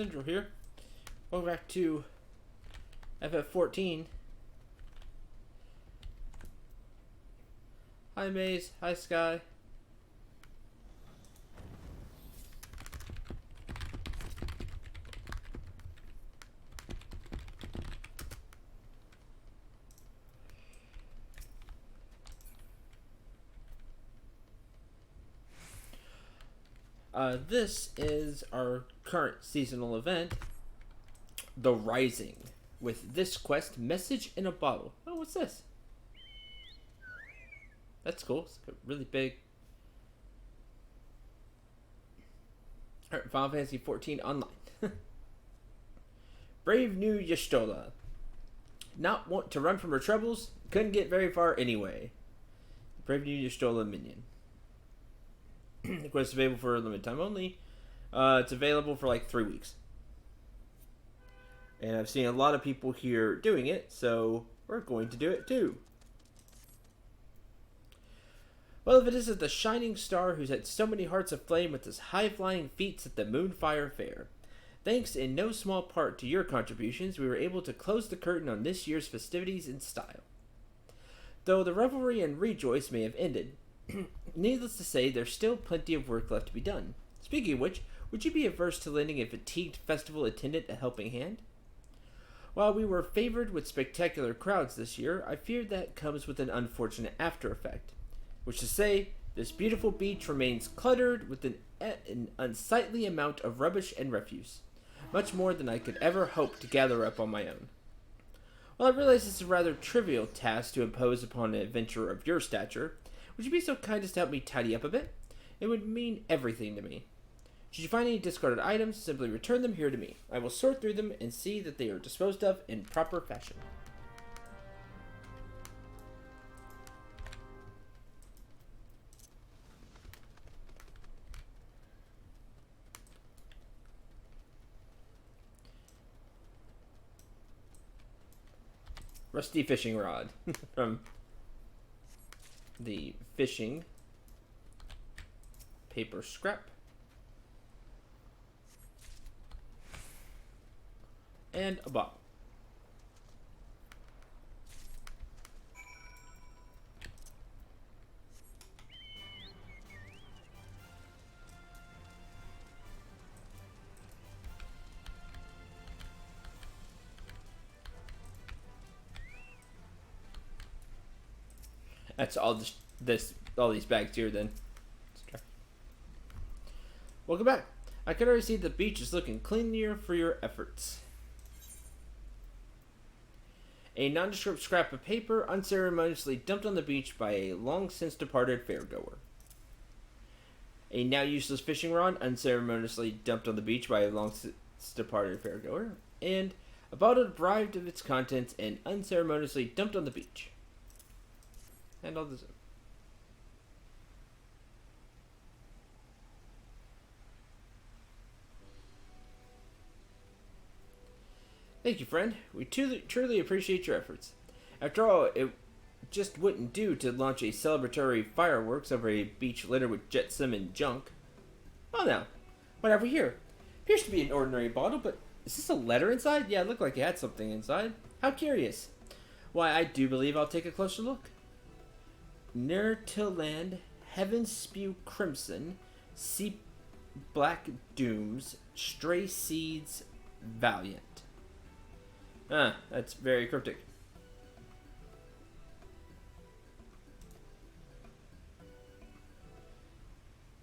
Central here. Welcome back to FF14. Hi Maze, hi Sky. This is our current seasonal event, The Rising, with this quest, Message in a Bottle. Oh, what's this? That's cool. It's really big. Alright, Final Fantasy 14 Online. Brave new Y'shtola. Not want to run from her troubles, couldn't get very far anyway. Brave new Y'shtola minion. The quest is available for a limited time only. It's available for like 3 weeks. And I've seen a lot of people here doing it, so we're going to do it too. Well, if it isn't the shining star who's had so many hearts aflame with his high-flying feats at the Moonfire Fair. Thanks in no small part to your contributions, we were able to close the curtain on this year's festivities in style. Though the revelry and rejoice may have ended, needless to say, there's still plenty of work left to be done. Speaking of which, would you be averse to lending a fatigued festival attendant a helping hand? While we were favored with spectacular crowds this year, I fear that comes with an unfortunate after effect. Which is to say, this beautiful beach remains cluttered with an unsightly amount of rubbish and refuse. Much more than I could ever hope to gather up on my own. While I realize it's a rather trivial task to impose upon an adventurer of your stature, would you be so kind as to help me tidy up a bit? It would mean everything to me. Should you find any discarded items, simply return them here to me. I will sort through them and see that they are disposed of in proper fashion. Rusty fishing rod from the fishing paper scrap. And a bottle. That's all all these bags here then. Welcome back. I can already see the beach is looking cleaner for your efforts. A nondescript scrap of paper unceremoniously dumped on the beach by a long since departed fairgoer. A now useless fishing rod unceremoniously dumped on the beach by a long since departed fairgoer. And a bottle deprived of its contents and unceremoniously dumped on the beach. And all this. Thank you, friend. We truly appreciate your efforts. After all, it just wouldn't do to launch a celebratory fireworks over a beach littered with jetsam and junk. Oh, now, what have we here? Appears to be an ordinary bottle, but is this a letter inside? Yeah, it looked like it had something inside. How curious. Why, I do believe I'll take a closer look. Ne'er till land, heaven spew crimson, seep black dooms, stray seeds valiant. Ah, that's very cryptic.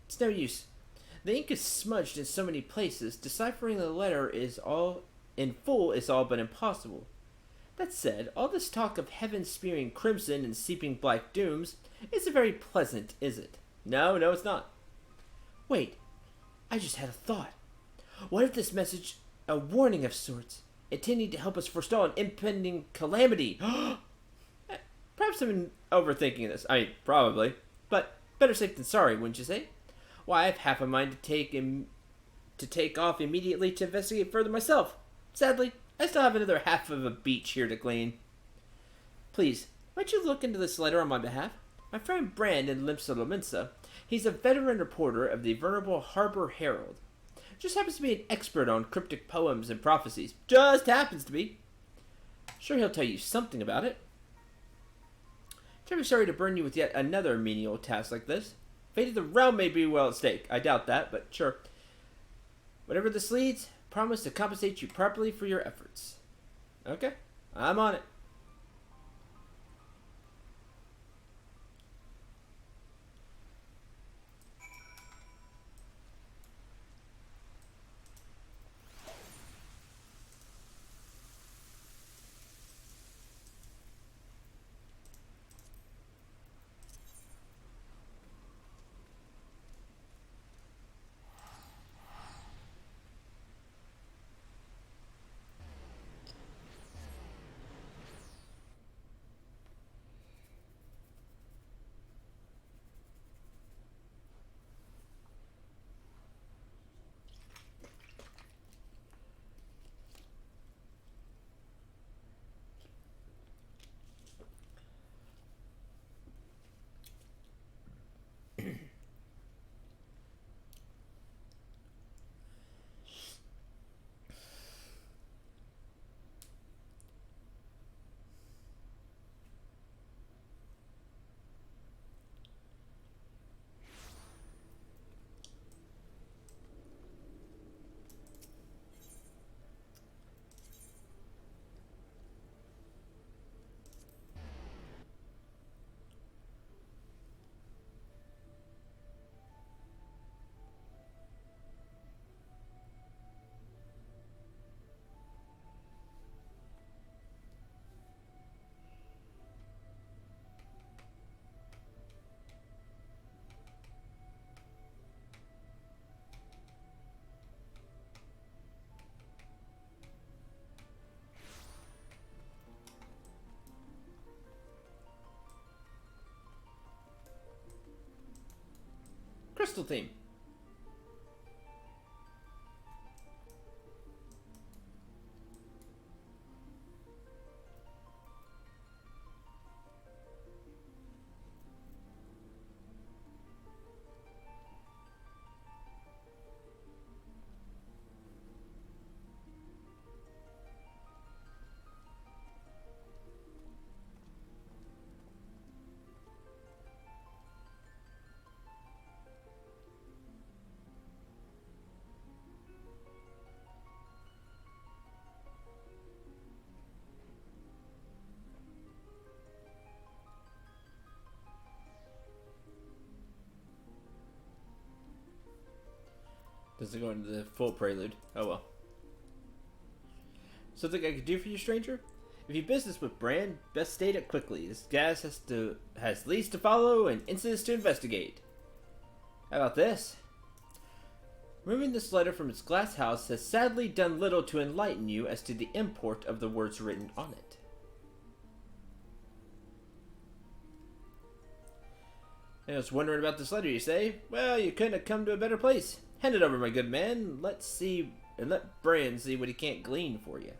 It's no use. The ink is smudged in so many places, deciphering the letter is all in full is all but impossible. That said, all this talk of heaven spewing crimson and seeping black dooms isn't very pleasant, is it? No, it's not. Wait, I just had a thought. What if this message a warning of sorts, intending to help us forestall an impending calamity? Perhaps I'm overthinking this. I mean, probably. But better safe than sorry, wouldn't you say? Why, I have half a mind to take off immediately to investigate further myself. Sadly, I still have another half of a beach here to clean. Please, might you look into this letter on my behalf? My friend Brand in Limpsa Lominsa, he's a veteran reporter of the venerable Harbor Herald. Just happens to be an expert on cryptic poems and prophecies. Just happens to be. Sure, he'll tell you something about it. Terribly sorry to burn you with yet another menial task like this. Fate of the realm may be well at stake. I doubt that, but sure. Whatever this leads, promise to compensate you properly for your efforts. Okay, I'm on it. Crystal theme. Doesn't go into the full prelude. Oh well. Something I could do for you, stranger? If you business with Brand, best state it quickly. This gas has leads to follow and incidents to investigate. How about this? Removing this letter from its glass house has sadly done little to enlighten you as to the import of the words written on it. I was wondering about this letter, you say? Well, you couldn't have come to a better place. Hand it over, my good man. Let's see, and let Bran see what he can't glean for you.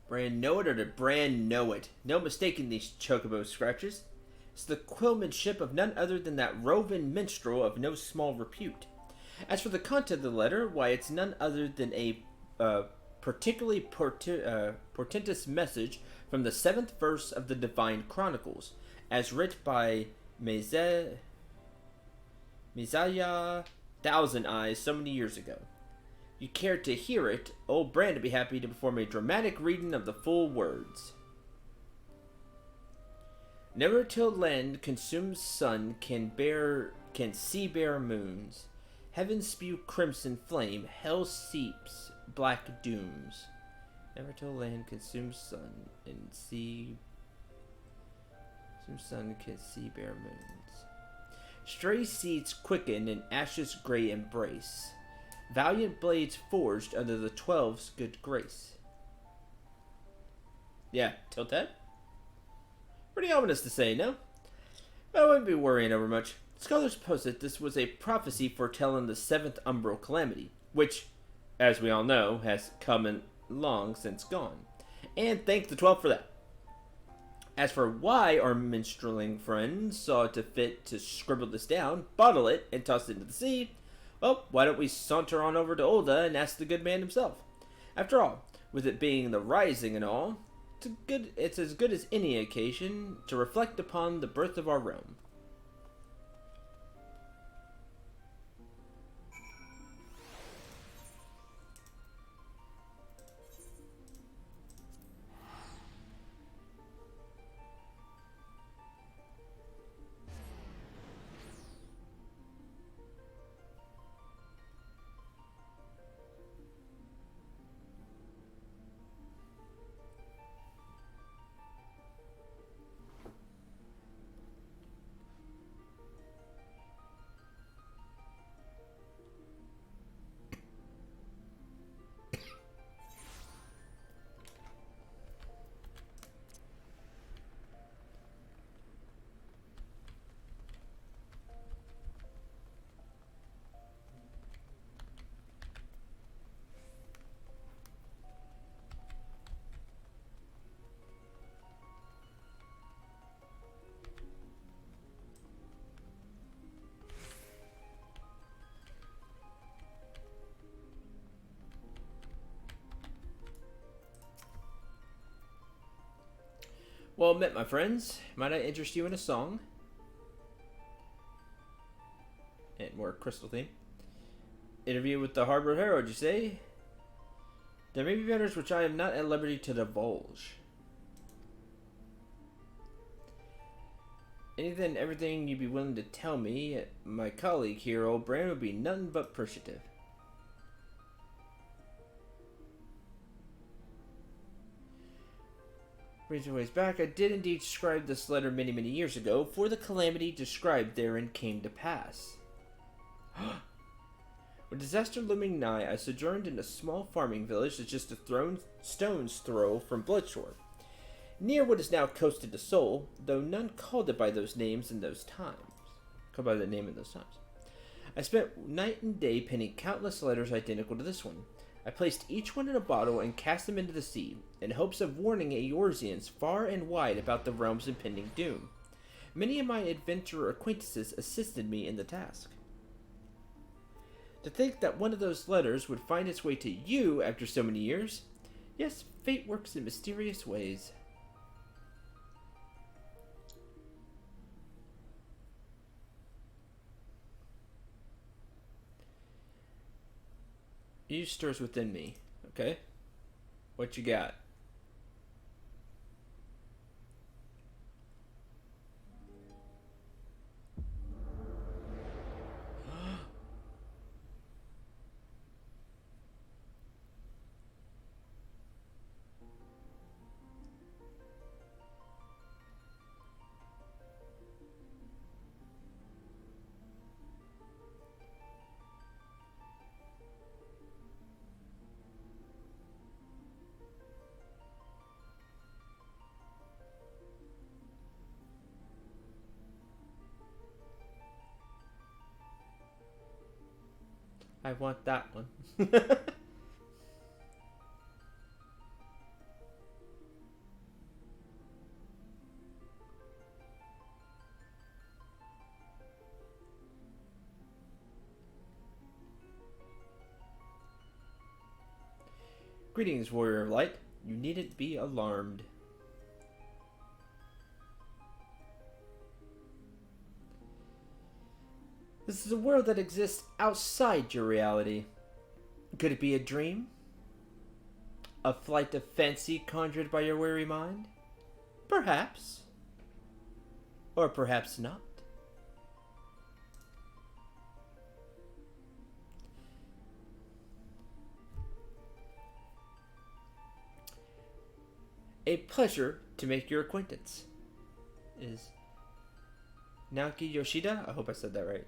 Bran know it, or did Bran know it? No mistaking these chocobo scratches. It's the quillmanship of none other than that roving minstrel of no small repute. As for the content of the letter, why, it's none other than a particularly portentous message from the 7th verse of the Divine Chronicles, as writ by Messiah Thousand Eyes so many years ago. If you care to hear it, old Bran would be happy to perform a dramatic reading of the full words. Never till land consumes sun can see bare moons. Heaven spew crimson flame, hell seeps black dooms. Never till land consumes sun and sun can see bare moons. Stray seeds quicken and ashes grey embrace. Valiant blades forged under the 12's good grace. Yeah, till 10? Pretty ominous to say, no? But I wouldn't be worrying over much. Scholars suppose that this was a prophecy foretelling the 7th umbral calamity, which, as we all know, has come and long since gone. And thank the 12 for that. As for why our minstrelling friend saw to fit to scribble this down, bottle it, and toss it into the sea, well, why don't we saunter on over to Olda and ask the good man himself? After all, with it being the rising and all, it's as good as any occasion to reflect upon the birth of our realm. Well met, my friends. Might I interest you in a song? And more crystal theme. Interview with the Harbor Herald, you say? There may be matters which I am not at liberty to divulge. Anything and everything you'd be willing to tell me, my colleague here, old Bran, would be nothing but appreciative. Brings me ways back, I did indeed scribe this letter many, many years ago, for the calamity described therein came to pass. With disaster looming nigh, I sojourned in a small farming village that's just a stone's throw from Bloodshore, near what is now coasted to Seoul, though none called it by those names in those times. Called by that name in those times. I spent night and day penning countless letters identical to this one. I placed each one in a bottle and cast them into the sea, in hopes of warning Eorzeans far and wide about the realm's impending doom. Many of my adventurer acquaintances assisted me in the task. To think that one of those letters would find its way to you after so many years. Yes, fate works in mysterious ways. You stirs within me, okay? What you got? I want that one. Greetings, Warrior of Light. You needn't be alarmed. This is a world that exists outside your reality. Could it be a dream? A flight of fancy conjured by your weary mind? Perhaps. Or perhaps not. A pleasure to make your acquaintance. Is Naoki Yoshida? I hope I said that right.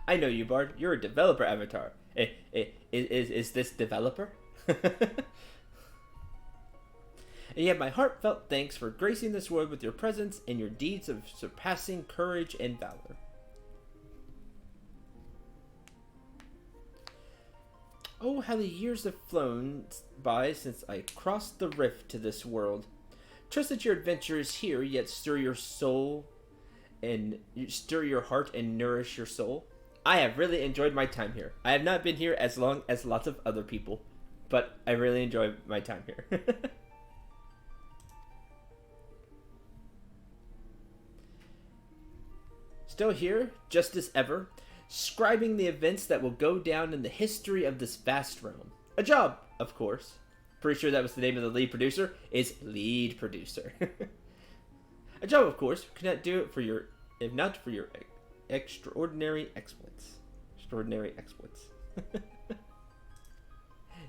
I know you, Bard. You're a developer avatar. Is this developer? And yet my heartfelt thanks for gracing this world with your presence and your deeds of surpassing courage and valor. Oh, how the years have flown by since I crossed the rift to this world. Trust that your adventure is here, yet stir your soul and stir your heart and nourish your soul. I have really enjoyed my time here. I have not been here as long as lots of other people, but I really enjoy my time here. Still here, just as ever, scribing the events that will go down in the history of this vast realm. A job, of course. Pretty sure that was the name of the lead producer, is lead producer. A job, of course, could not do it for your, if not for your extraordinary exploits. Extraordinary exploits.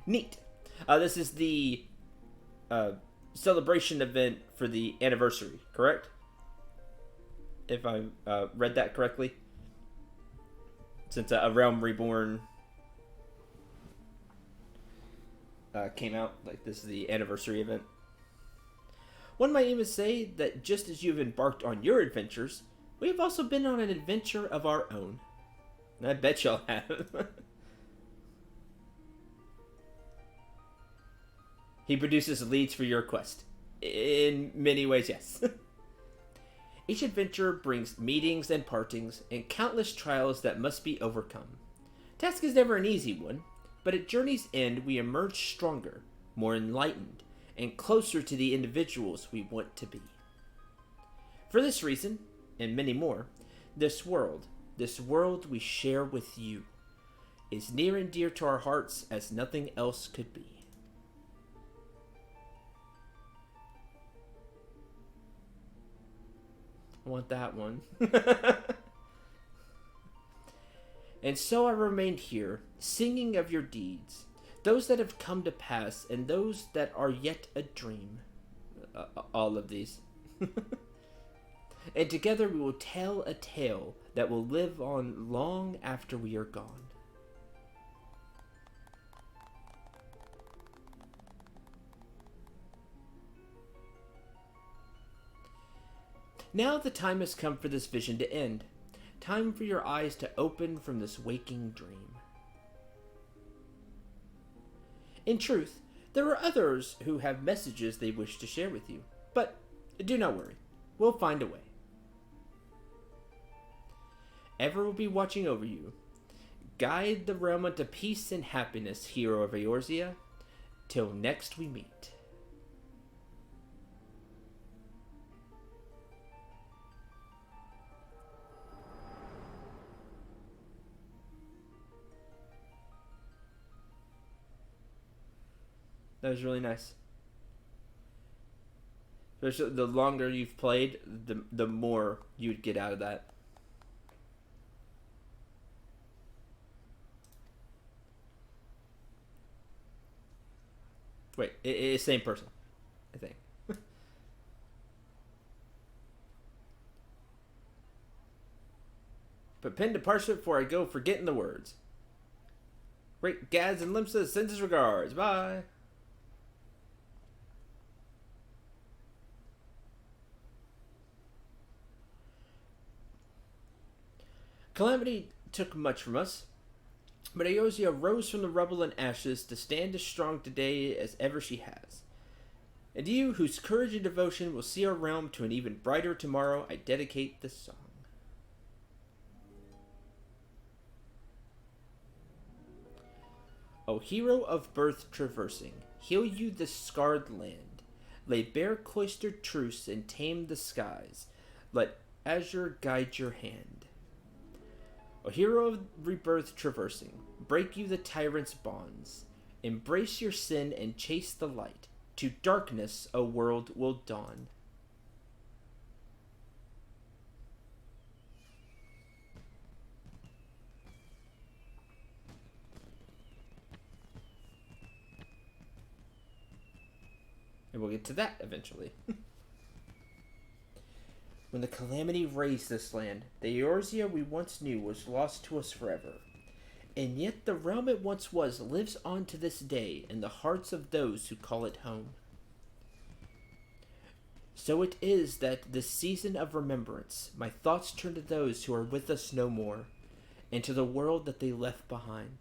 Neat. This is the celebration event for the anniversary, correct? If I read that correctly. Since A Realm Reborn came out, like this is the anniversary event. One might even say that just as you've embarked on your adventures, we have also been on an adventure of our own. And I bet y'all have. He produces leads for your quest. In many ways, yes. Each adventure brings meetings and partings and countless trials that must be overcome. Task is never an easy one, but at journey's end we emerge stronger, more enlightened, and closer to the individuals we want to be. For this reason, and many more, this world we share with you, is near and dear to our hearts as nothing else could be. I want that one. And so I remained here, singing of your deeds, those that have come to pass and those that are yet a dream. All of these. And together we will tell a tale that will live on long after we are gone. Now the time has come for this vision to end. Time for your eyes to open from this waking dream. In truth, there are others who have messages they wish to share with you. But do not worry. We'll find a way. Ever will be watching over you. Guide the realm unto peace and happiness, hero of Eorzea. Till next we meet. That was really nice. Especially the longer you've played, the more you'd get out of that. Wait, it's the same person, I think. But pen to parchment before I go forgetting the words. Great Gads and Limsa sends his regards. Bye. Calamity took much from us, but Eorzea rose from the rubble and ashes to stand as strong today as ever she has. And to you, whose courage and devotion will see our realm to an even brighter tomorrow, I dedicate this song. O hero of birth traversing, heal you this scarred land. Lay bare cloistered truce and tame the skies. Let azure guide your hand. O hero of rebirth traversing, break you the tyrant's bonds. Embrace your sin and chase the light. To darkness a world will dawn. And we'll get to that eventually. When the calamity razed this land, the Eorzea we once knew was lost to us forever. And yet the realm it once was lives on to this day in the hearts of those who call it home. So it is that this season of remembrance, my thoughts turn to those who are with us no more, and to the world that they left behind.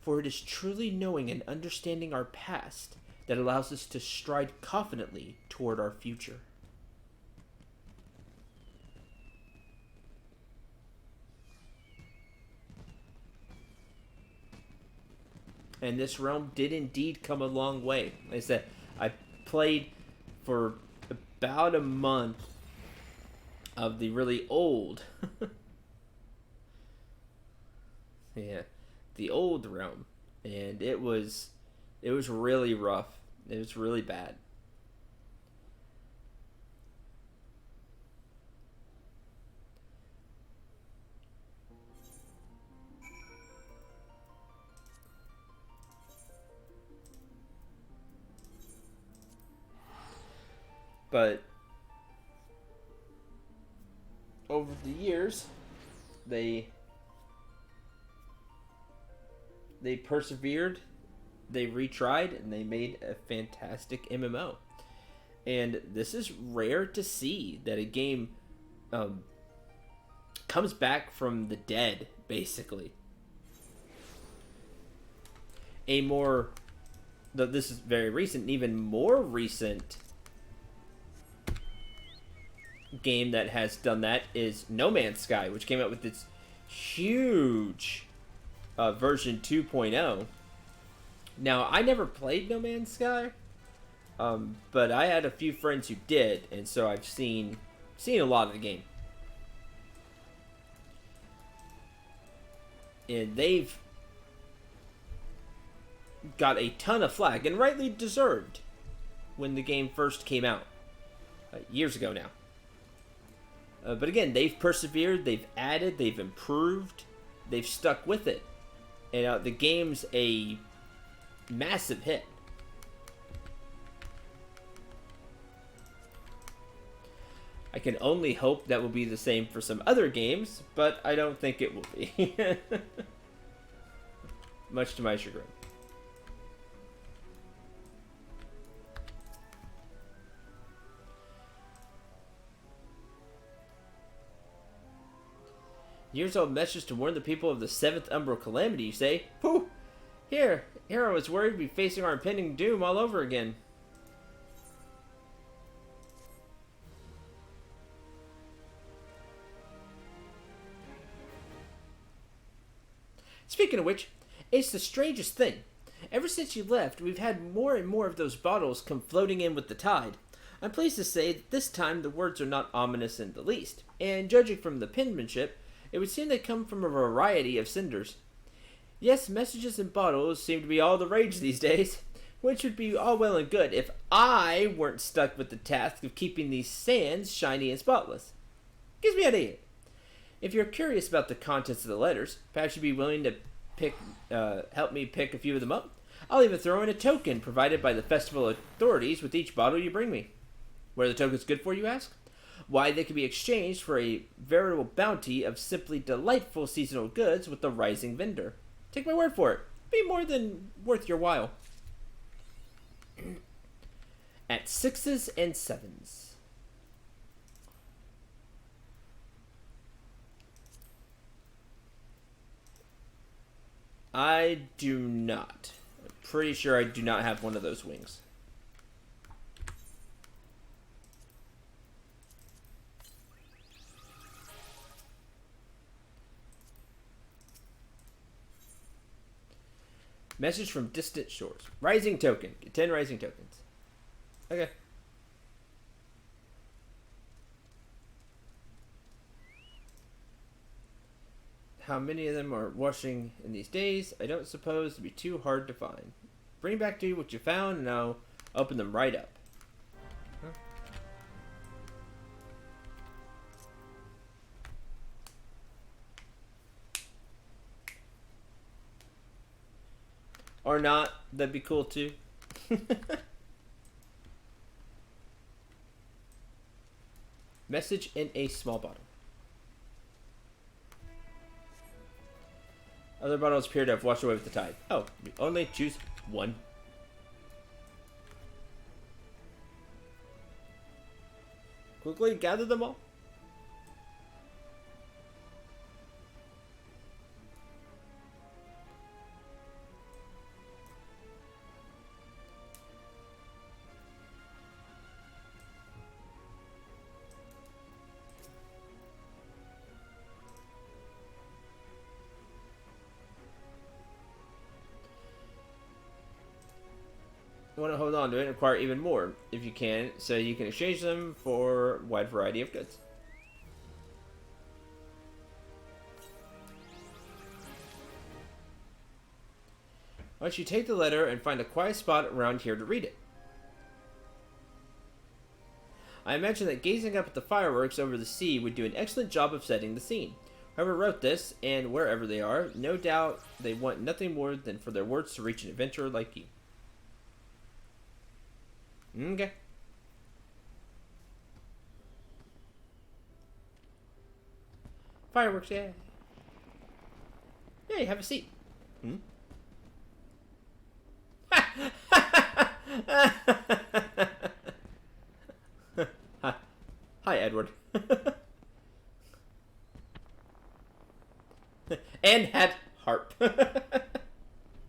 For it is truly knowing and understanding our past that allows us to stride confidently toward our future. And this realm did indeed come a long way. Like I said, I played for about a month of the really old yeah, the old realm, and it was really rough. It was really bad. But over the years, they they persevered, they retried, and they made a fantastic MMO. And this is rare to see that a game um, comes back from the dead, basically. A more, though this is very recent, even more recent game that has done that is No Man's Sky, which came out with its huge version 2.0. Now, I never played No Man's Sky, but I had a few friends who did, and so I've seen a lot of the game. And they've got a ton of flack, and rightly deserved, when the game first came out, years ago now. But again, they've persevered, they've added, they've improved, they've stuck with it. And the game's a massive hit. I can only hope that will be the same for some other games, but I don't think it will be. Much to my chagrin. Years old message to warn the people of the seventh umbral calamity, you say? Pooh! Here I was worried we'd be facing our impending doom all over again. Speaking of which, it's the strangest thing. Ever since you left, we've had more and more of those bottles come floating in with the tide. I'm pleased to say that this time the words are not ominous in the least, and judging from the penmanship, it would seem they come from a variety of senders. Yes, messages in bottles seem to be all the rage these days, which would be all well and good if I weren't stuck with the task of keeping these sands shiny and spotless. Gives me an idea. If you're curious about the contents of the letters, perhaps you'd be willing to help me pick a few of them up. I'll even throw in a token provided by the festival authorities with each bottle you bring me. What are the tokens good for, you ask? Why, they can be exchanged for a veritable bounty of simply delightful seasonal goods with the rising vendor. Take my word for it. Be more than worth your while. At 6s and 7s. I do not. I'm pretty sure I do not have one of those wings. Message from distant shores. Rising token. Get 10 rising tokens. Okay. How many of them are washing in these days? I don't suppose to be too hard to find. Bring back to you what you found, and I'll open them right up. Huh? Or not. That'd be cool too. Message in a small bottle. Other bottles appear to have washed away with the tide. Oh, you only choose one. Quickly gather them all. want to hold on to it and acquire even more if you can, so you can exchange them for a wide variety of goods. Why don't you take the letter and find a quiet spot around here to read it? I imagine that gazing up at the fireworks over the sea would do an excellent job of setting the scene. Whoever wrote this, and wherever they are, no doubt they want nothing more than for their words to reach an adventurer like you. Okay. Fireworks, yeah. Yeah, have a seat. Hmm? Hi, Edward. And had harp.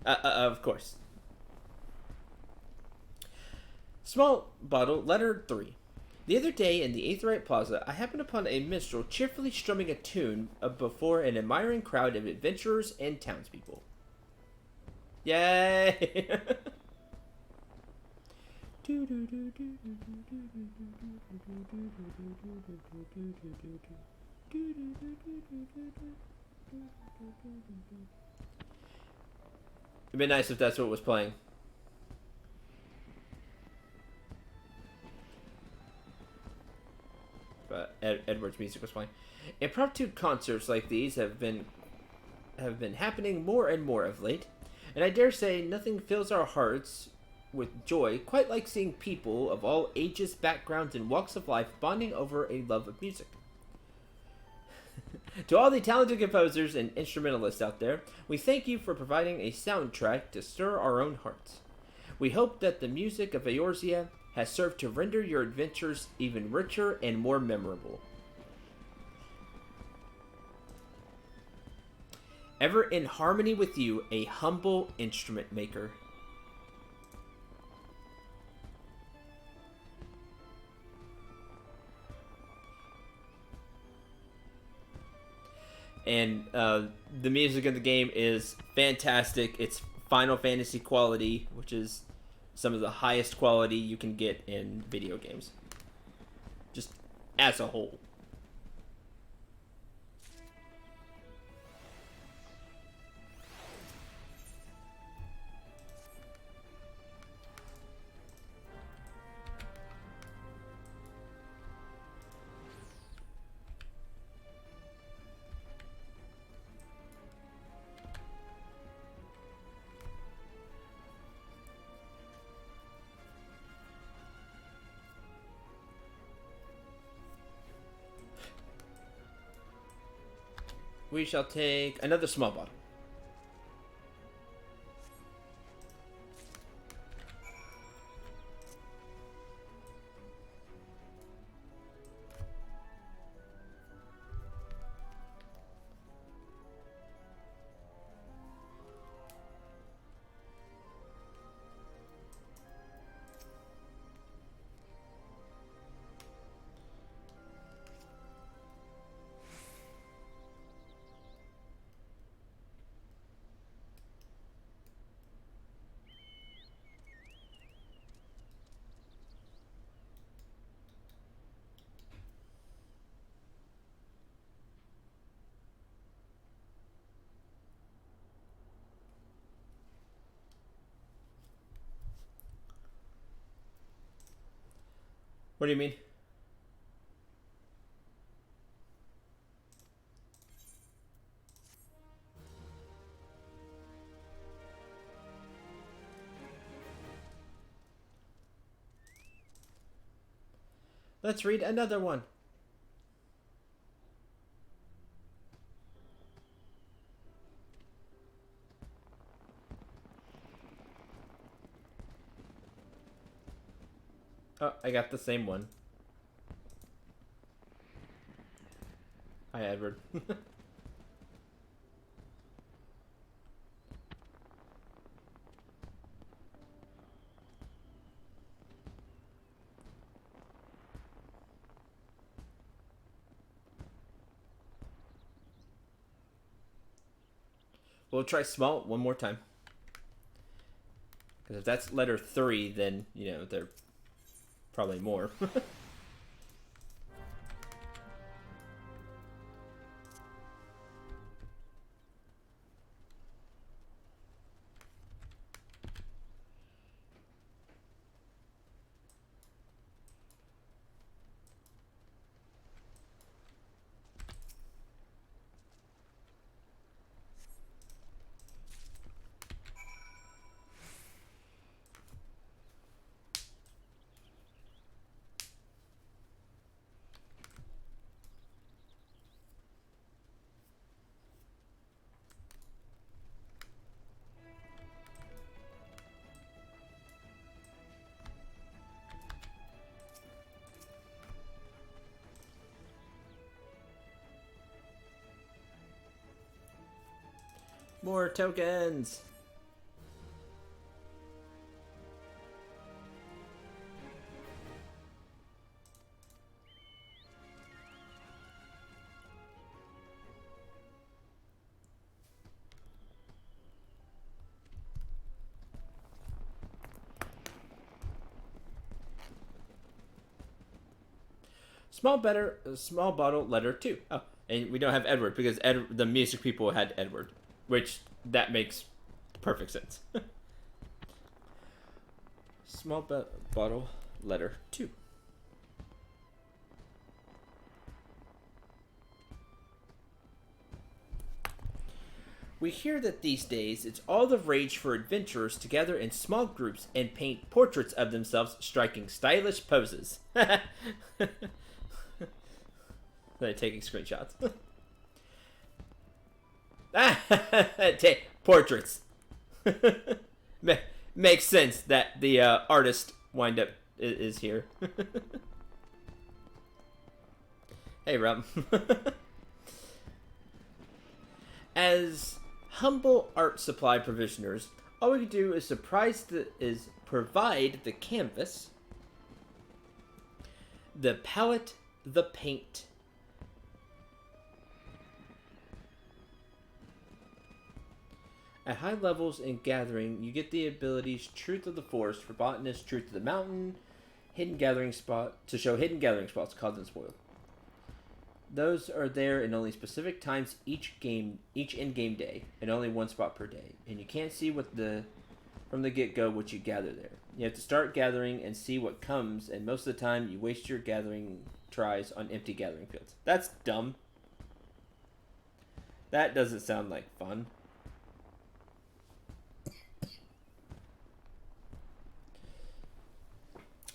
Of course. Small bottle, letter 3. The other day in the Aetherite Plaza, I happened upon a minstrel cheerfully strumming a tune before an admiring crowd of adventurers and townspeople. Yay! It'd be nice if that's what was playing. But Edward's music was playing. Impromptu concerts like these have been happening more and more of late, and I dare say nothing fills our hearts with joy quite like seeing people of all ages, backgrounds, and walks of life bonding over a love of music. To all the talented composers and instrumentalists out there, we thank you for providing a soundtrack to stir our own hearts. We hope that the music of Eorzea has served to render your adventures even richer and more memorable. Ever in harmony with you, a humble instrument maker. And the music of the game is fantastic. It's Final Fantasy quality, which is some of the highest quality you can get in video games. Just as a whole. We shall take another small bottle. What do you mean? Let's read another one. Oh, I got the same one. Hi, Edward. We'll try small one more time. Because if that's letter 3, then, you know, they're probably more. More tokens! Small bottle letter 2. Oh, and we don't have Edward because the music people had Edward, which that makes perfect sense. Bottle letter 2. We hear that these days it's all the rage for adventurers to gather in small groups and paint portraits of themselves striking stylish poses. They're taking screenshots. Portraits. Makes sense that the artist wind up is here. Hey, Rob. As humble art supply provisioners, all we can do is provide the canvas, the palette, the paint, at high levels in Gathering, you get the abilities Truth of the Forest for botanists, Truth of the Mountain, Hidden Gathering Spot to show hidden gathering spots caused and spoiled. Those are there in only specific times each in-game day, and only one spot per day. And you can't see from the get-go what you gather there. You have to start gathering and see what comes, and most of the time you waste your gathering tries on empty gathering fields. That's dumb. That doesn't sound like fun.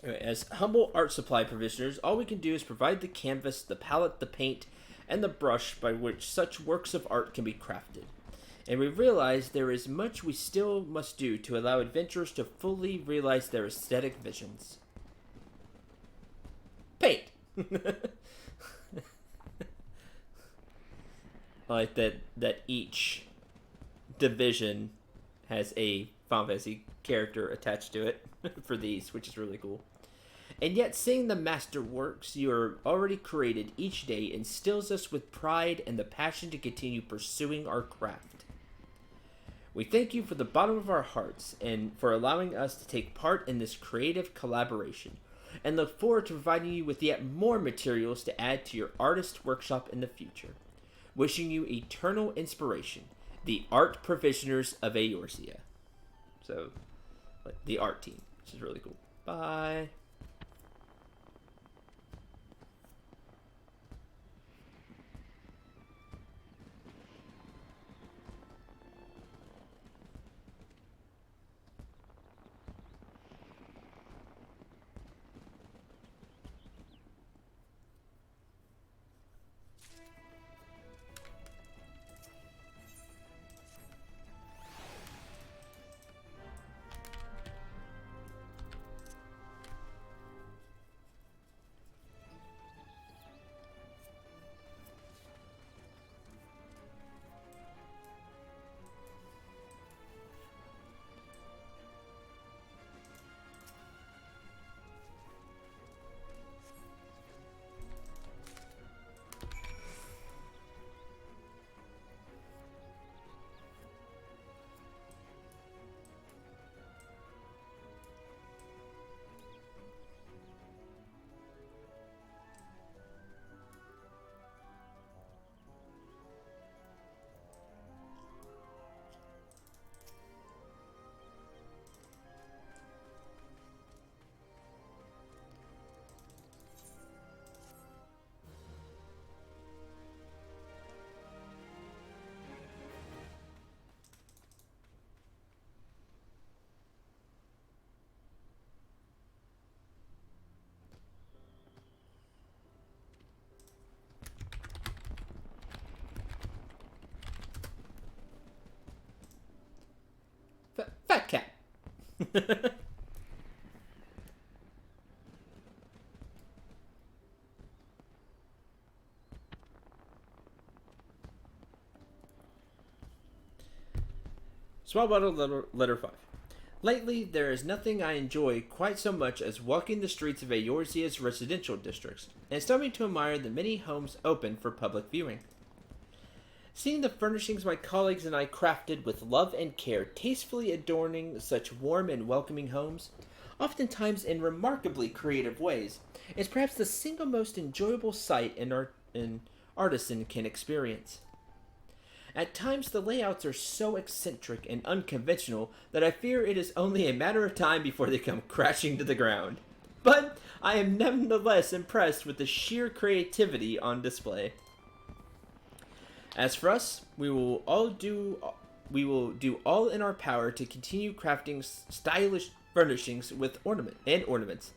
Anyway, as humble art supply provisioners, all we can do is provide the canvas, the palette, the paint, and the brush by which such works of art can be crafted. And we realize there is much we still must do to allow adventurers to fully realize their aesthetic visions. Paint! I like that each division has a Final Fantasy character attached to it for these, which is really cool. And yet seeing the masterworks you are already created each day instills us with pride and the passion to continue pursuing our craft. We thank you from the bottom of our hearts and for allowing us to take part in this creative collaboration, and look forward to providing you with yet more materials to add to your artist workshop in the future. Wishing you eternal inspiration, the art provisioners of Eorzea. So, the art team, which is really cool. Bye. Small bottle letter 5. Lately, there is nothing I enjoy quite so much as walking the streets of Eorzea's residential districts, and stopping to admire the many homes open for public viewing. Seeing the furnishings my colleagues and I crafted with love and care, tastefully adorning such warm and welcoming homes, oftentimes in remarkably creative ways, is perhaps the single most enjoyable sight an artisan can experience. At times, the layouts are so eccentric and unconventional that I fear it is only a matter of time before they come crashing to the ground. But I am nonetheless impressed with the sheer creativity on display. As for us, we will do all in our power to continue crafting stylish furnishings with ornaments.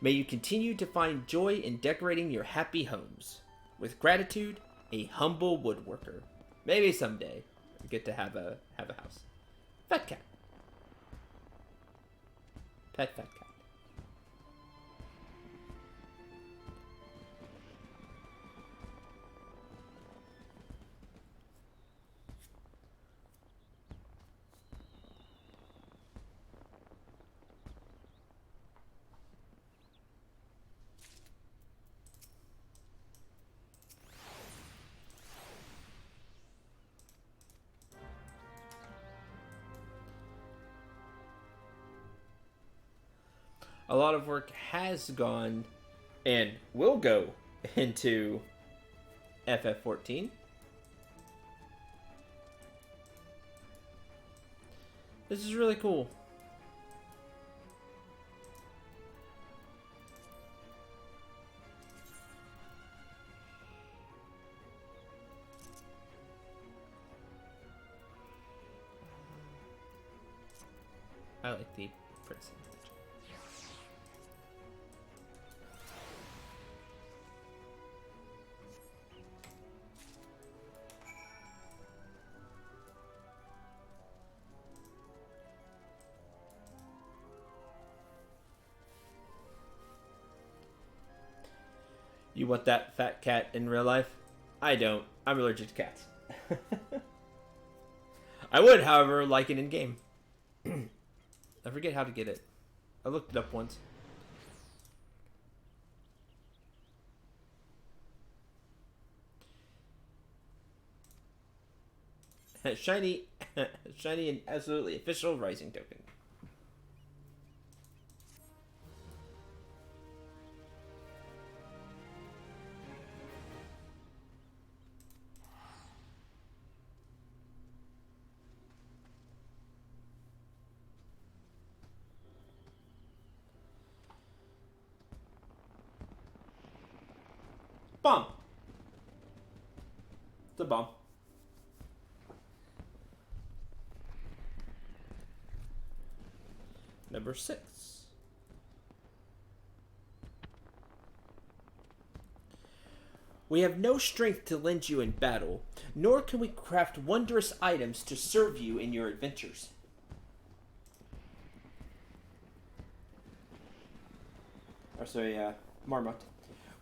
May you continue to find joy in decorating your happy homes. With gratitude, a humble woodworker. Maybe someday I get to have a house. Fat cat. Fat cat. A lot of work has gone and will go into FF14. This is really cool. I like the prince. You want that fat cat in real life? I don't. I'm allergic to cats. I would, however, like it in game. I forget how to get it. I looked it up once. shiny and absolutely official rising token. Bomb. It's a bomb. Number 6. We have no strength to lend you in battle, nor can we craft wondrous items to serve you in your adventures. Or sorry, Marmot.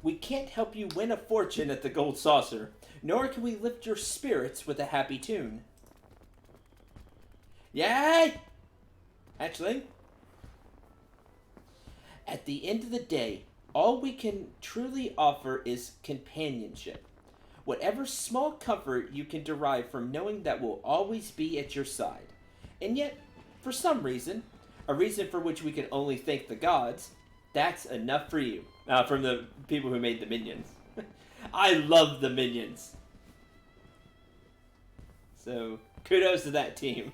We can't help you win a fortune at the Gold Saucer, nor can we lift your spirits with a happy tune. Yay! Hatchling? At the end of the day, all we can truly offer is companionship. Whatever small comfort you can derive from knowing that we'll always be at your side. And yet, for some reason, a reason for which we can only thank the gods, that's enough for you. From the people who made the minions. I love the minions. So, kudos to that team.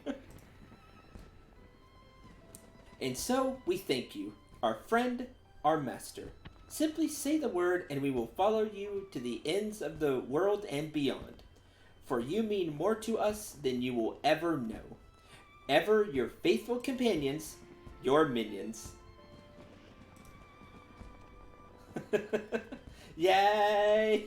And so, we thank you, our friend, our master. Simply say the word and we will follow you to the ends of the world and beyond. For you mean more to us than you will ever know. Ever your faithful companions, your minions. Yay!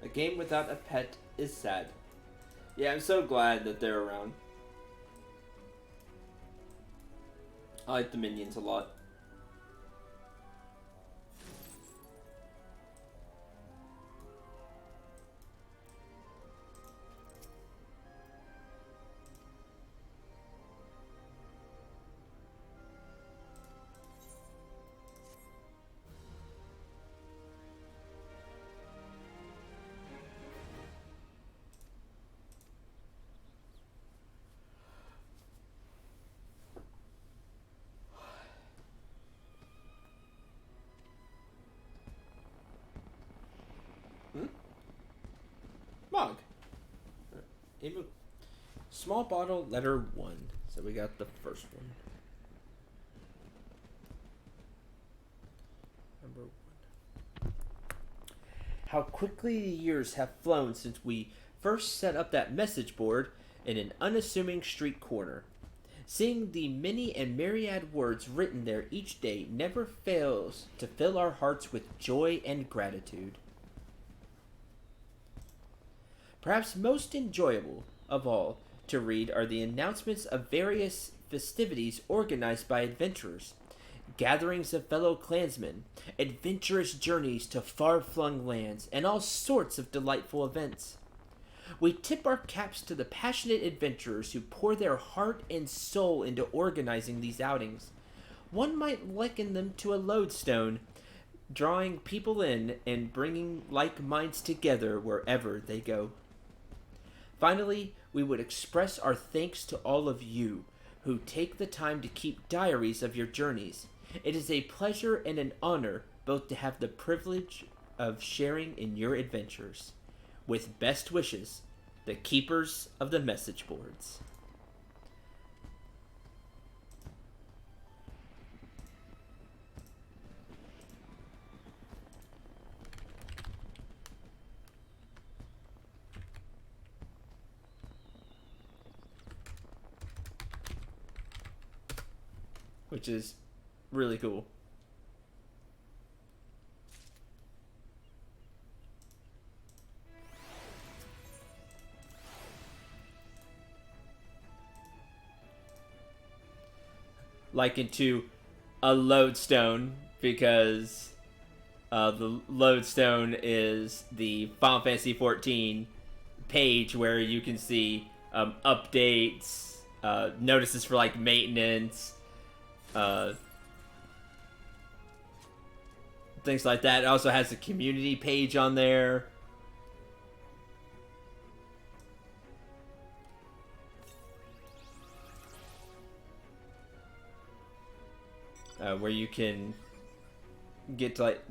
A game without a pet is sad. Yeah, I'm so glad that they're around. I like the minions a lot. Mog. Small bottle, letter 1. So we got the first one. Number 1. How quickly the years have flown since we first set up that message board in an unassuming street corner. Seeing the many and myriad words written there each day never fails to fill our hearts with joy and gratitude. Perhaps most enjoyable of all to read are the announcements of various festivities organized by adventurers, gatherings of fellow clansmen, adventurous journeys to far-flung lands, and all sorts of delightful events. We tip our caps to the passionate adventurers who pour their heart and soul into organizing these outings. One might liken them to a lodestone, drawing people in and bringing like minds together wherever they go. Finally, we would express our thanks to all of you who take the time to keep diaries of your journeys. It is a pleasure and an honor both to have the privilege of sharing in your adventures. With best wishes, the keepers of the message boards. Which is really cool. Likened to a lodestone because the lodestone is the Final Fantasy 14 page where you can see updates, notices for like maintenance, things like that. It also has a community page on there. Where you can get to like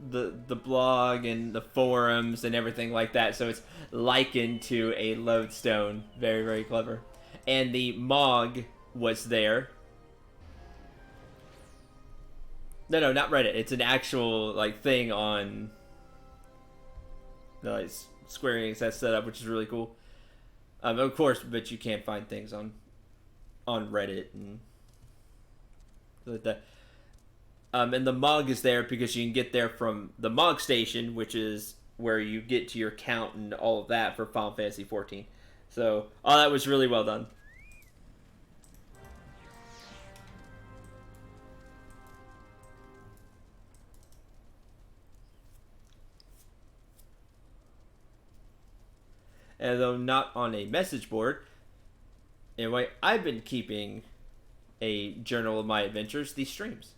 the blog and the forums and everything like that. So it's likened to a lodestone. Very, very clever. And the Mog was there. No, not Reddit. It's an actual like thing on like Square Enix has set up, which is really cool. Of course, but you can't find things on Reddit and like that. And the Mog is there because you can get there from the Mog Station, which is where you get to your count and all of that for Final Fantasy 14. So, all that was really well done. And though not on a message board, anyway, I've been keeping a journal of my adventures, these streams.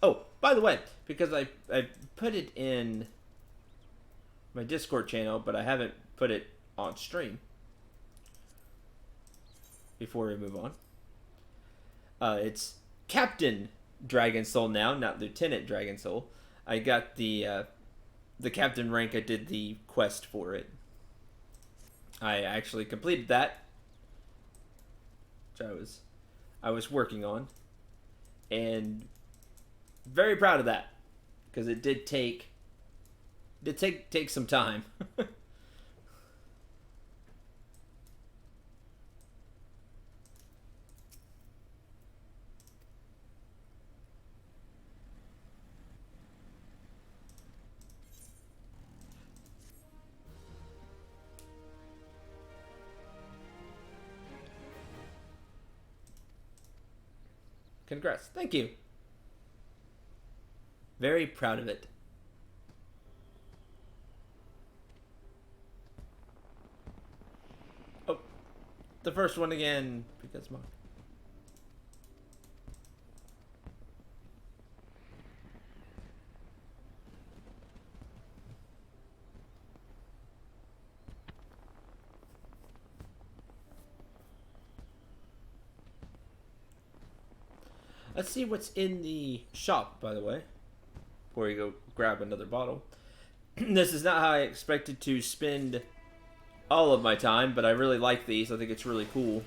Oh, by the way, because I put it in my Discord channel, but I haven't put it on stream. Before we move on, it's Captain Dragon Soul now, not Lieutenant Dragon Soul. I got the captain rank. I did the quest for it. I actually completed that, which I was working on, and very proud of that because it did take some time. Congrats. Thank you. Very proud of it. Oh, the first one again, because Mark. Let's see what's in the shop, by the way, before you go grab another bottle. This is not how I expected to spend all of my time, but I really like these. I think it's really cool.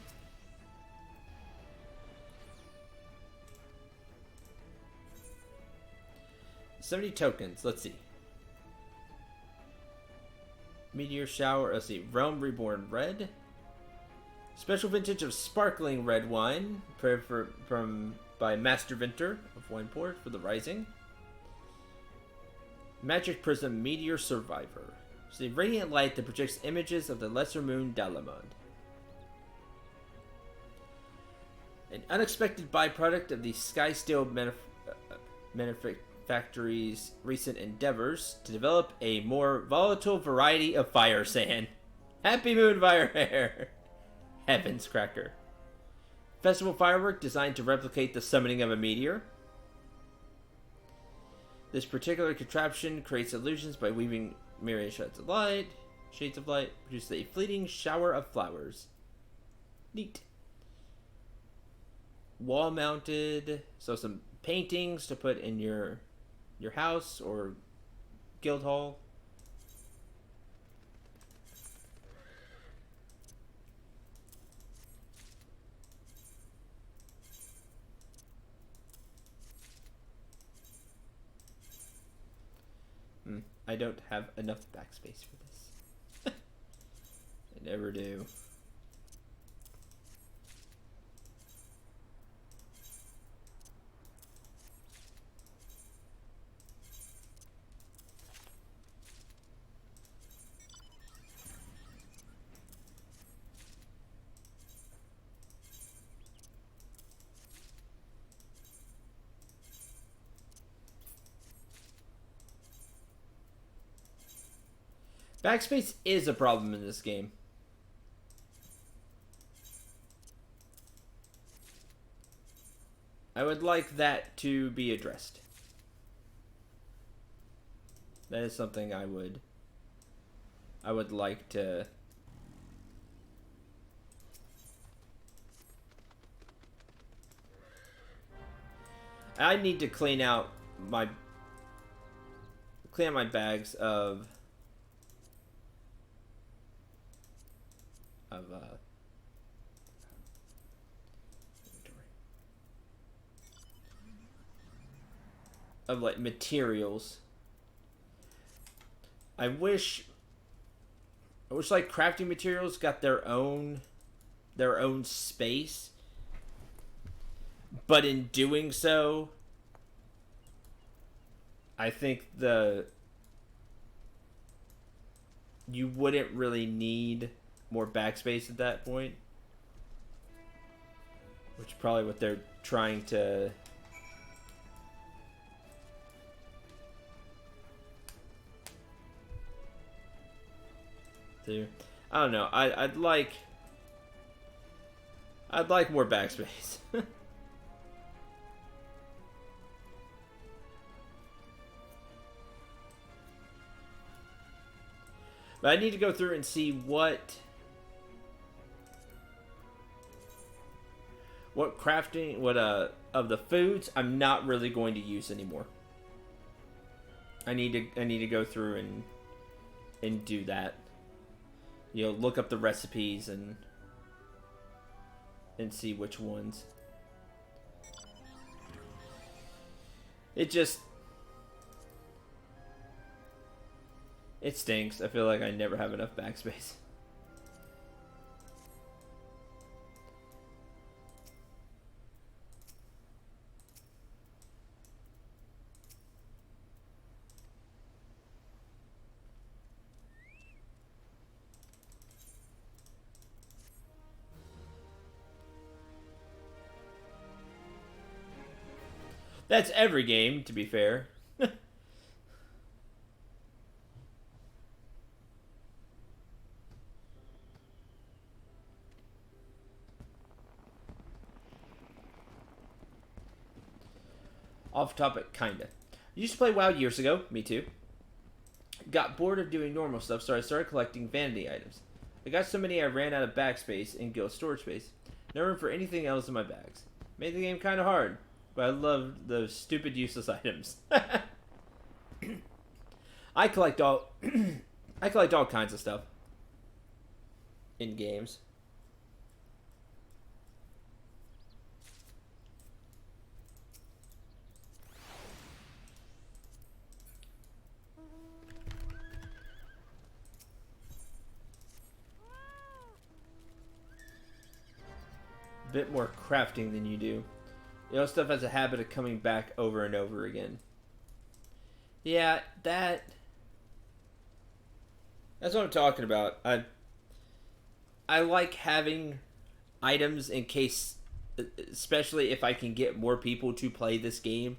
$70 tokens. Let's see. Meteor Shower. Let's see. Realm Reborn Red. Special vintage of sparkling red wine. By Master Venter of Wineport for the Rising. Magic Prism Meteor Survivor. It's a radiant light that projects images of the lesser moon Dalamond. An unexpected byproduct of the Skysteel Manufactory's recent endeavors to develop a more volatile variety of fire sand. Happy Moon Fire Hair! Heaven's Cracker. Festival firework designed to replicate the summoning of a meteor. This particular contraption creates illusions by weaving myriad shades of light, produces a fleeting shower of flowers. Neat. Wall mounted, so some paintings to put in your house or guild hall. I don't have enough backspace for this. I never do. Backspace is a problem in this game. I would like that to be addressed. That is something I would like to. I need to clean out my bags of like materials. I wish like crafting materials got their own space, but in doing so, I think you wouldn't really need more backspace at that point, which is probably what they're trying to do. I don't know. I'd like more backspace. But I need to go through and see what crafting, of the foods I'm not really going to use anymore. I need to go through and do that. You know, look up the recipes and see which ones. It stinks. I feel like I never have enough backspace. That's every game, to be fair. Off topic, kinda. Used to play WoW years ago. Me too. Got bored of doing normal stuff, so I started collecting vanity items. I got so many I ran out of backspace and guild storage space. No room for anything else in my bags. Made the game kind of hard, but I love those stupid useless items. I collect all I collect all kinds of stuff in games. Bit more crafting than you do. You know, stuff has a habit of coming back over and over again. Yeah, that's what I'm talking about. I like having items in case, especially if I can get more people to play this game.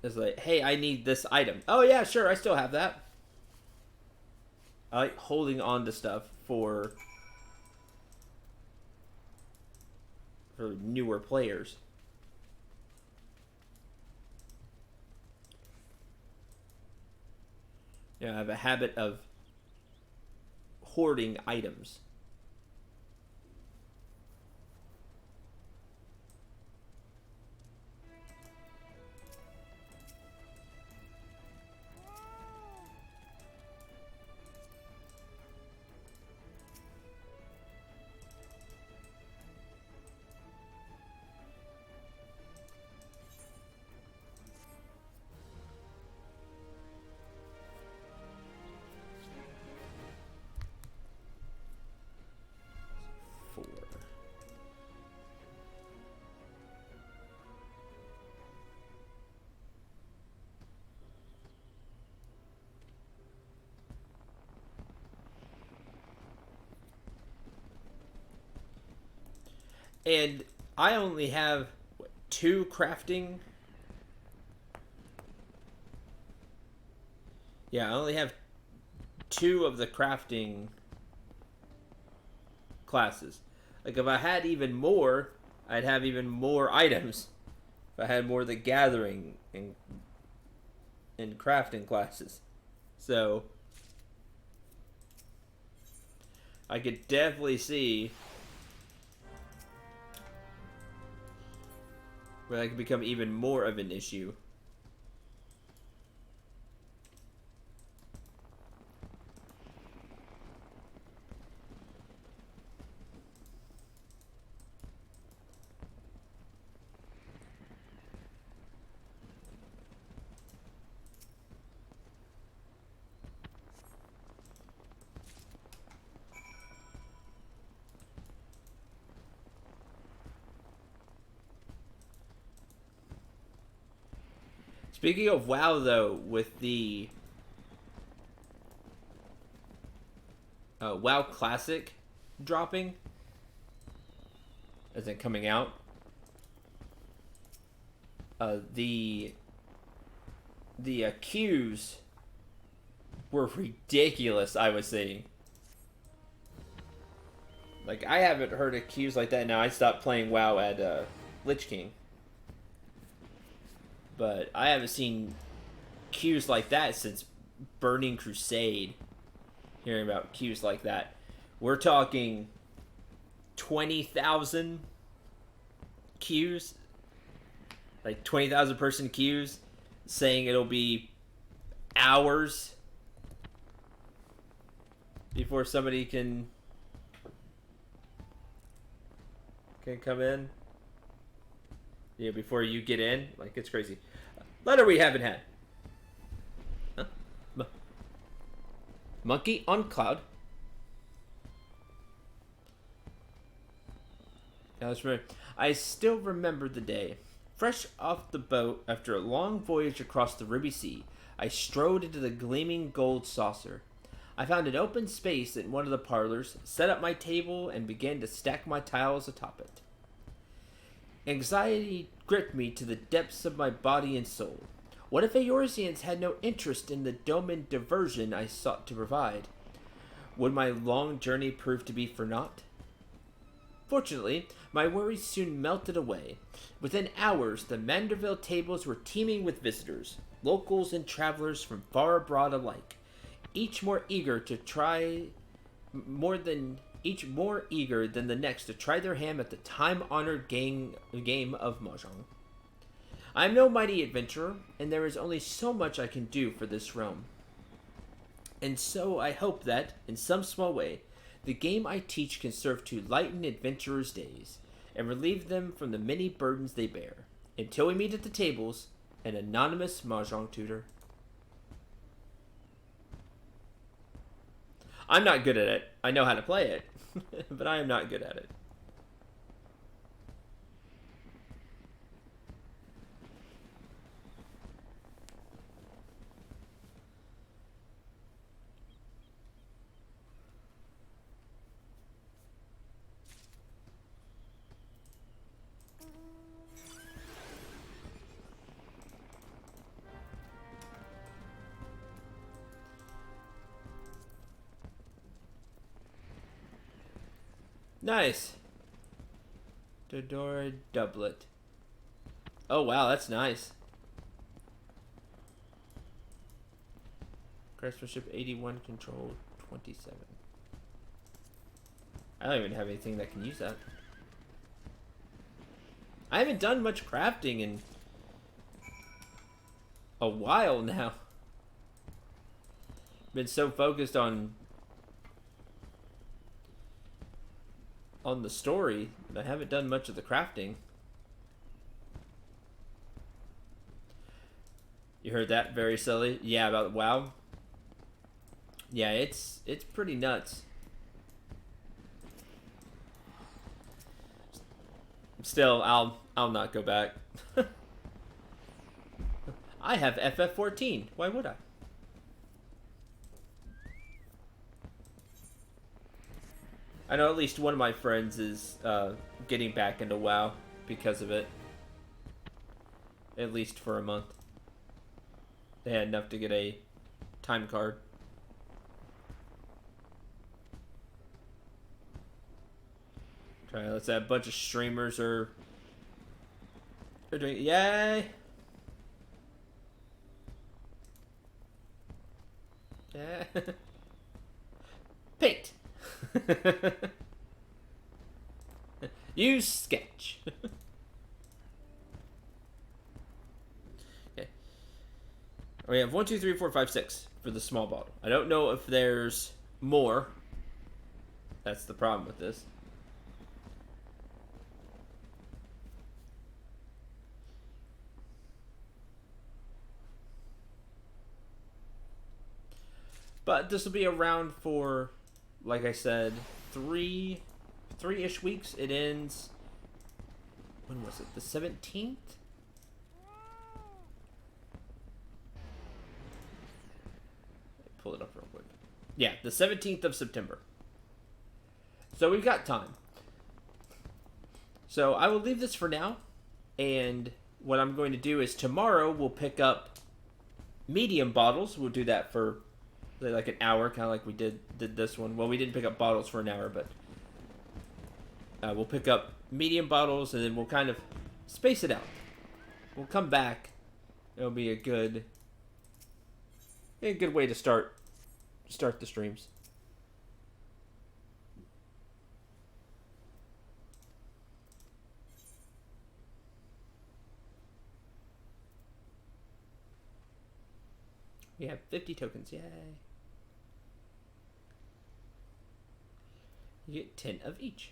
It's like, hey, I need this item. Oh yeah, sure, I still have that. I like holding on to stuff for newer players. I have a habit of hoarding items. And I only have two crafting. Yeah, I only have two of the crafting classes. Like, if I had even more, I'd have even more items. If I had more of the gathering and crafting classes. So, I could definitely see where that could become even more of an issue. Speaking of WoW, though, with the WoW Classic dropping, as in coming out, the queues were ridiculous. I was seeing, like, I haven't heard of queues like that now. I stopped playing WoW at Lich King. But I haven't seen queues like that since Burning Crusade. Hearing about queues like that. We're talking 20,000 queues. Like 20,000 person queues. Saying it'll be hours before somebody can come in. Yeah, before you get in. Like, it's crazy. Letter we haven't had. Huh? Monkey on cloud. I still remember the day. Fresh off the boat after a long voyage across the Ruby Sea, I strode into the gleaming gold saucer. I found an open space in one of the parlors, set up my table, and began to stack my tiles atop it. Anxiety gripped me to the depths of my body and soul. What if Eorzeans had no interest in the domain diversion I sought to provide? Would my long journey prove to be for naught? Fortunately, my worries soon melted away. Within hours, the Manderville tables were teeming with visitors, locals and travelers from far abroad alike, each more eager to try more than each more eager than the next to try their hand at the time-honored game of mahjong. I am no mighty adventurer, and there is only so much I can do for this realm. And so I hope that, in some small way, the game I teach can serve to lighten adventurers' days, and relieve them from the many burdens they bear. Until we meet at the tables, an anonymous mahjong tutor. I'm not good at it. I know how to play it, but I am not good at it. Nice. Dodora doublet. Oh wow, that's nice. Craftsmanship 81, control 27. I don't even have anything that can use that. I haven't done much crafting in a while now. Been so focused on the story that I haven't done much of the crafting. You heard that, very silly? Yeah, about WoW. Yeah, it's pretty nuts. Still, I'll not go back. I have FF14. Why would I? I know at least one of my friends is getting back into WoW because of it. At least for a month. They had enough to get a time card. Okay, let's say a bunch of streamers are doing. Yay! Yeah. Paint. Use sketch. Okay. We have 1, 2, 3, 4, 5, 6 for the small bottle. I don't know if there's more. That's the problem with this. But this will be around for, like I said, three-ish weeks. It ends, when was it? The 17th? Pull it up real quick. Yeah, the 17th of September. So we've got time. So I will leave this for now. And what I'm going to do is tomorrow we'll pick up medium bottles. We'll do that for like an hour, kind of like we did this one. Well, we didn't pick up bottles for an hour, but we'll pick up medium bottles, and then we'll kind of space it out. We'll come back. It'll be a good way to start the streams. We have 50 tokens, yay! You get 10 of each.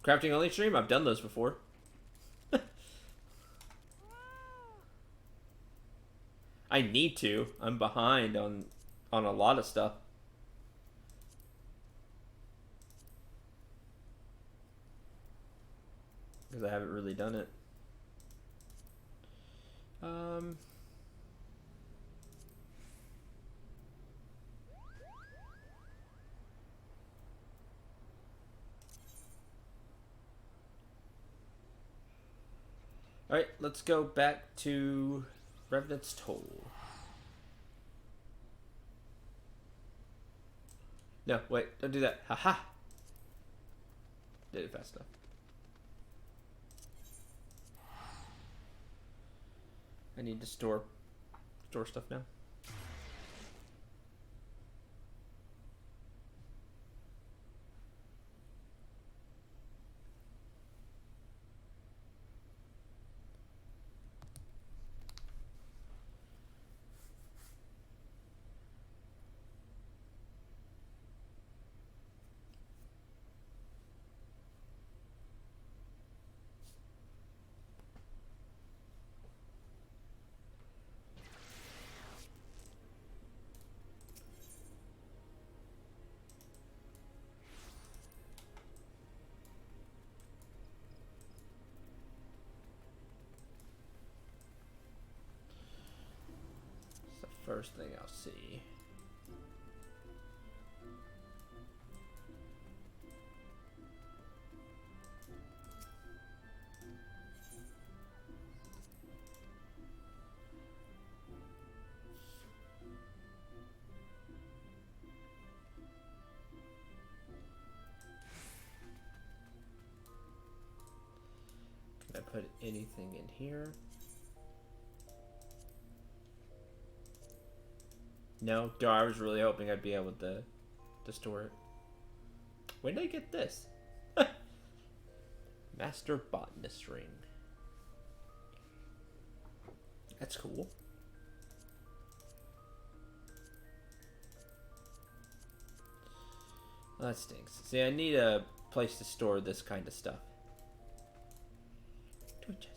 Crafting only stream? I've done those before. I need to. I'm behind on a lot of stuff. Because I haven't really done it. Alright, let's go back to Revenant's Toll. No, wait, don't do that. Haha! Did it fast enough. I need to store stuff now. First thing I'll see. Can I put anything in here? No, I was really hoping I'd be able to store it. When did I get this? Master Botanist Ring. That's cool. Well, that stinks. See, I need a place to store this kind of stuff. To a chest.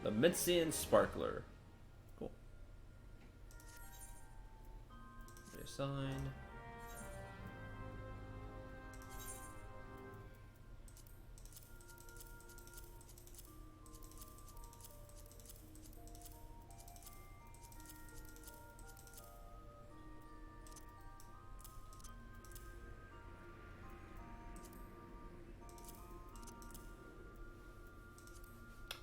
The Mincian Sparkler. Cool. Reassign.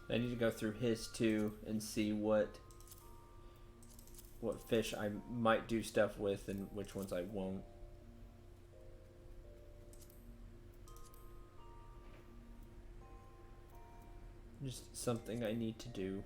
I need to go through his too and see what fish I might do stuff with and which ones I won't. Just something I need to do.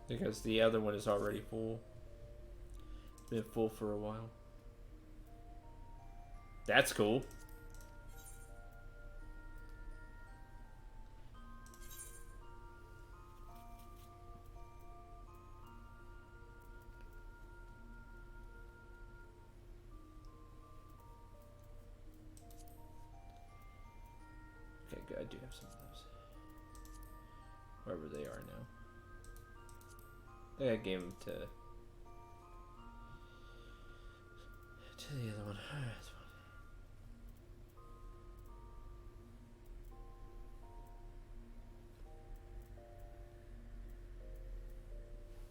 Because the other one is already full. It's been full for a while. That's cool. Okay, good. I do have some of those. Wherever they are now. I think I gave them to the other one. Alright, that's fine.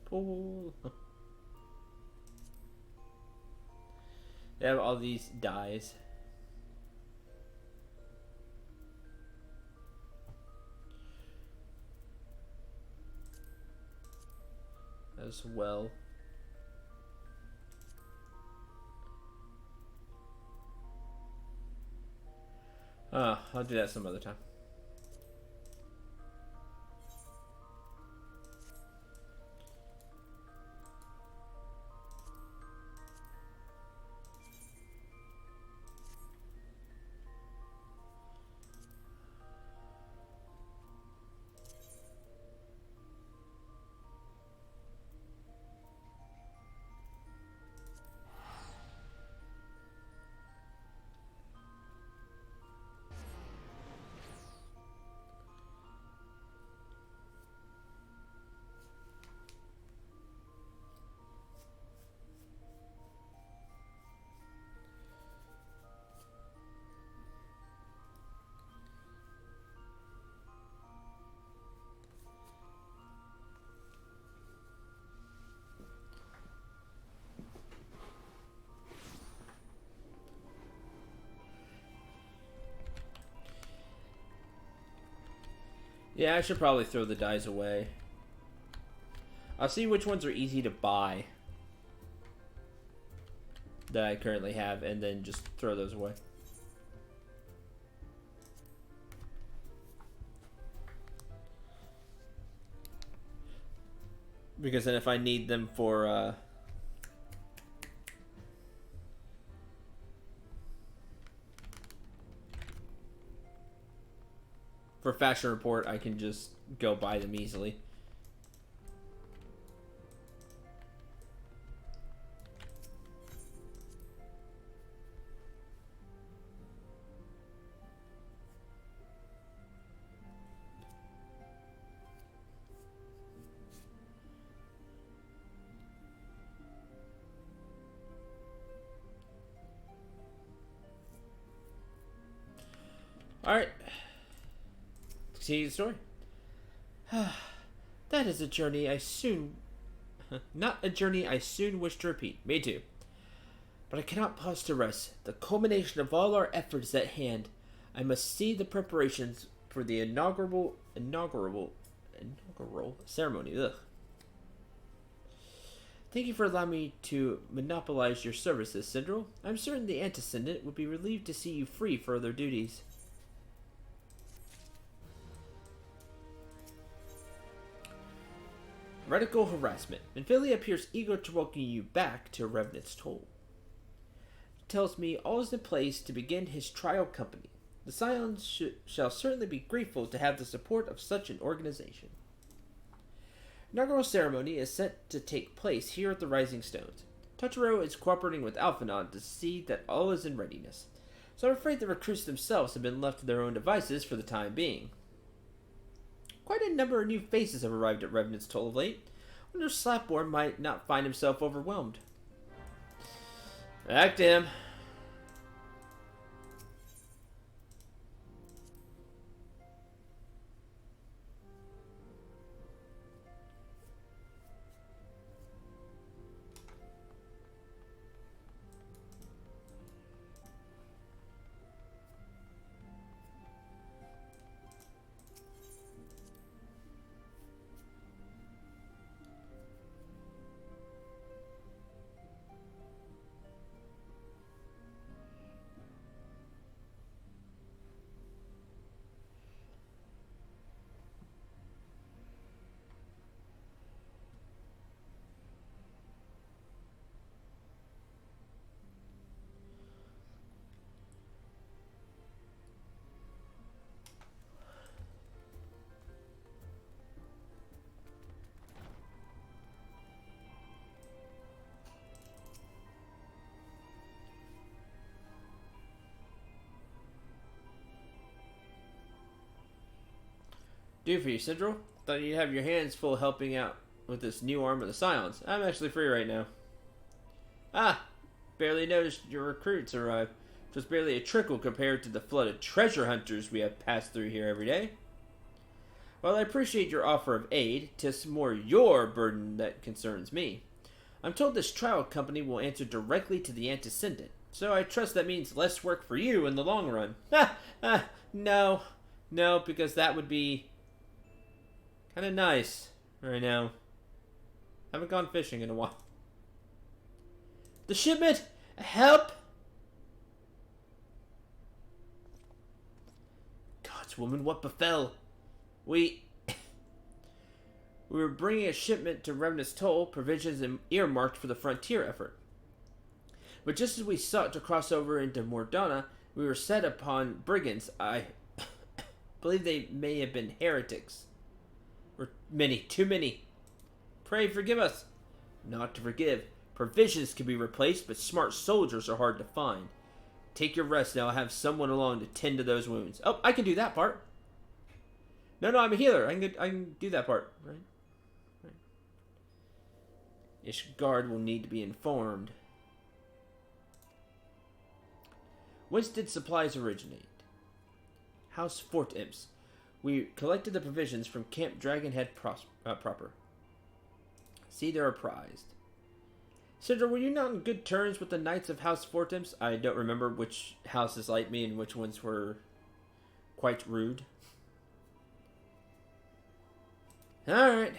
Pool. They have all these dyes. As well. I'll do that some other time. Yeah, I should probably throw the dies away. I'll see which ones are easy to buy that I currently have, and then just throw those away. Because then if I need them for fashion report, I can just go buy them easily. Alright. Continue the story. That is a journey I soon... Not a journey I soon wish to repeat. Me too. But I cannot pause to rest. The culmination of all our efforts is at hand. I must see the preparations for the inaugural ceremony. Ugh. Thank you for allowing me to monopolize your services, Syndril. I'm certain the Antecedent would be relieved to see you free for other duties. Radical harassment. Minfilia appears eager to welcome you back to Revenant's Toll. He tells me all is in place to begin his trial company. The Scions shall certainly be grateful to have the support of such an organization. Inaugural ceremony is set to take place here at the Rising Stones. Totoro is cooperating with Alphanon to see that all is in readiness, so I'm afraid the recruits themselves have been left to their own devices for the time being. Quite a number of new faces have arrived at Revenant's Toll of late. I wonder if Slapborn might not find himself overwhelmed. Back to him. Do for you, Syndril. Thought you'd have your hands full helping out with this new arm of the Scions. I'm actually free right now. Ah, barely noticed your recruits arrive. Just barely a trickle compared to the flood of treasure hunters we have passed through here every day. While I appreciate your offer of aid, 'tis more your burden that concerns me. I'm told this trial company will answer directly to the Antecedent, so I trust that means less work for you in the long run. No, because that would be kind of nice right now. Haven't gone fishing in a while. The shipment! Help! Gods, woman, what befell? We were bringing a shipment to Revenant's Toll, provisions earmarked for the frontier effort. But just as we sought to cross over into Mordana, we were set upon brigands. I believe they may have been heretics. Or too many. Pray forgive us. Not to forgive. Provisions can be replaced, but smart soldiers are hard to find. Take your rest, and I'll have someone along to tend to those wounds. Oh, I can do that part. No, I'm a healer. I can do that part, right? Ishgard will need to be informed. Whence did supplies originate? House Fort Imps. We collected the provisions from Camp Dragonhead proper. See, they're apprised. Syndril, were you not on good terms with the Knights of House Fort Imps? I don't remember which houses liked me and which ones were quite rude. Alright.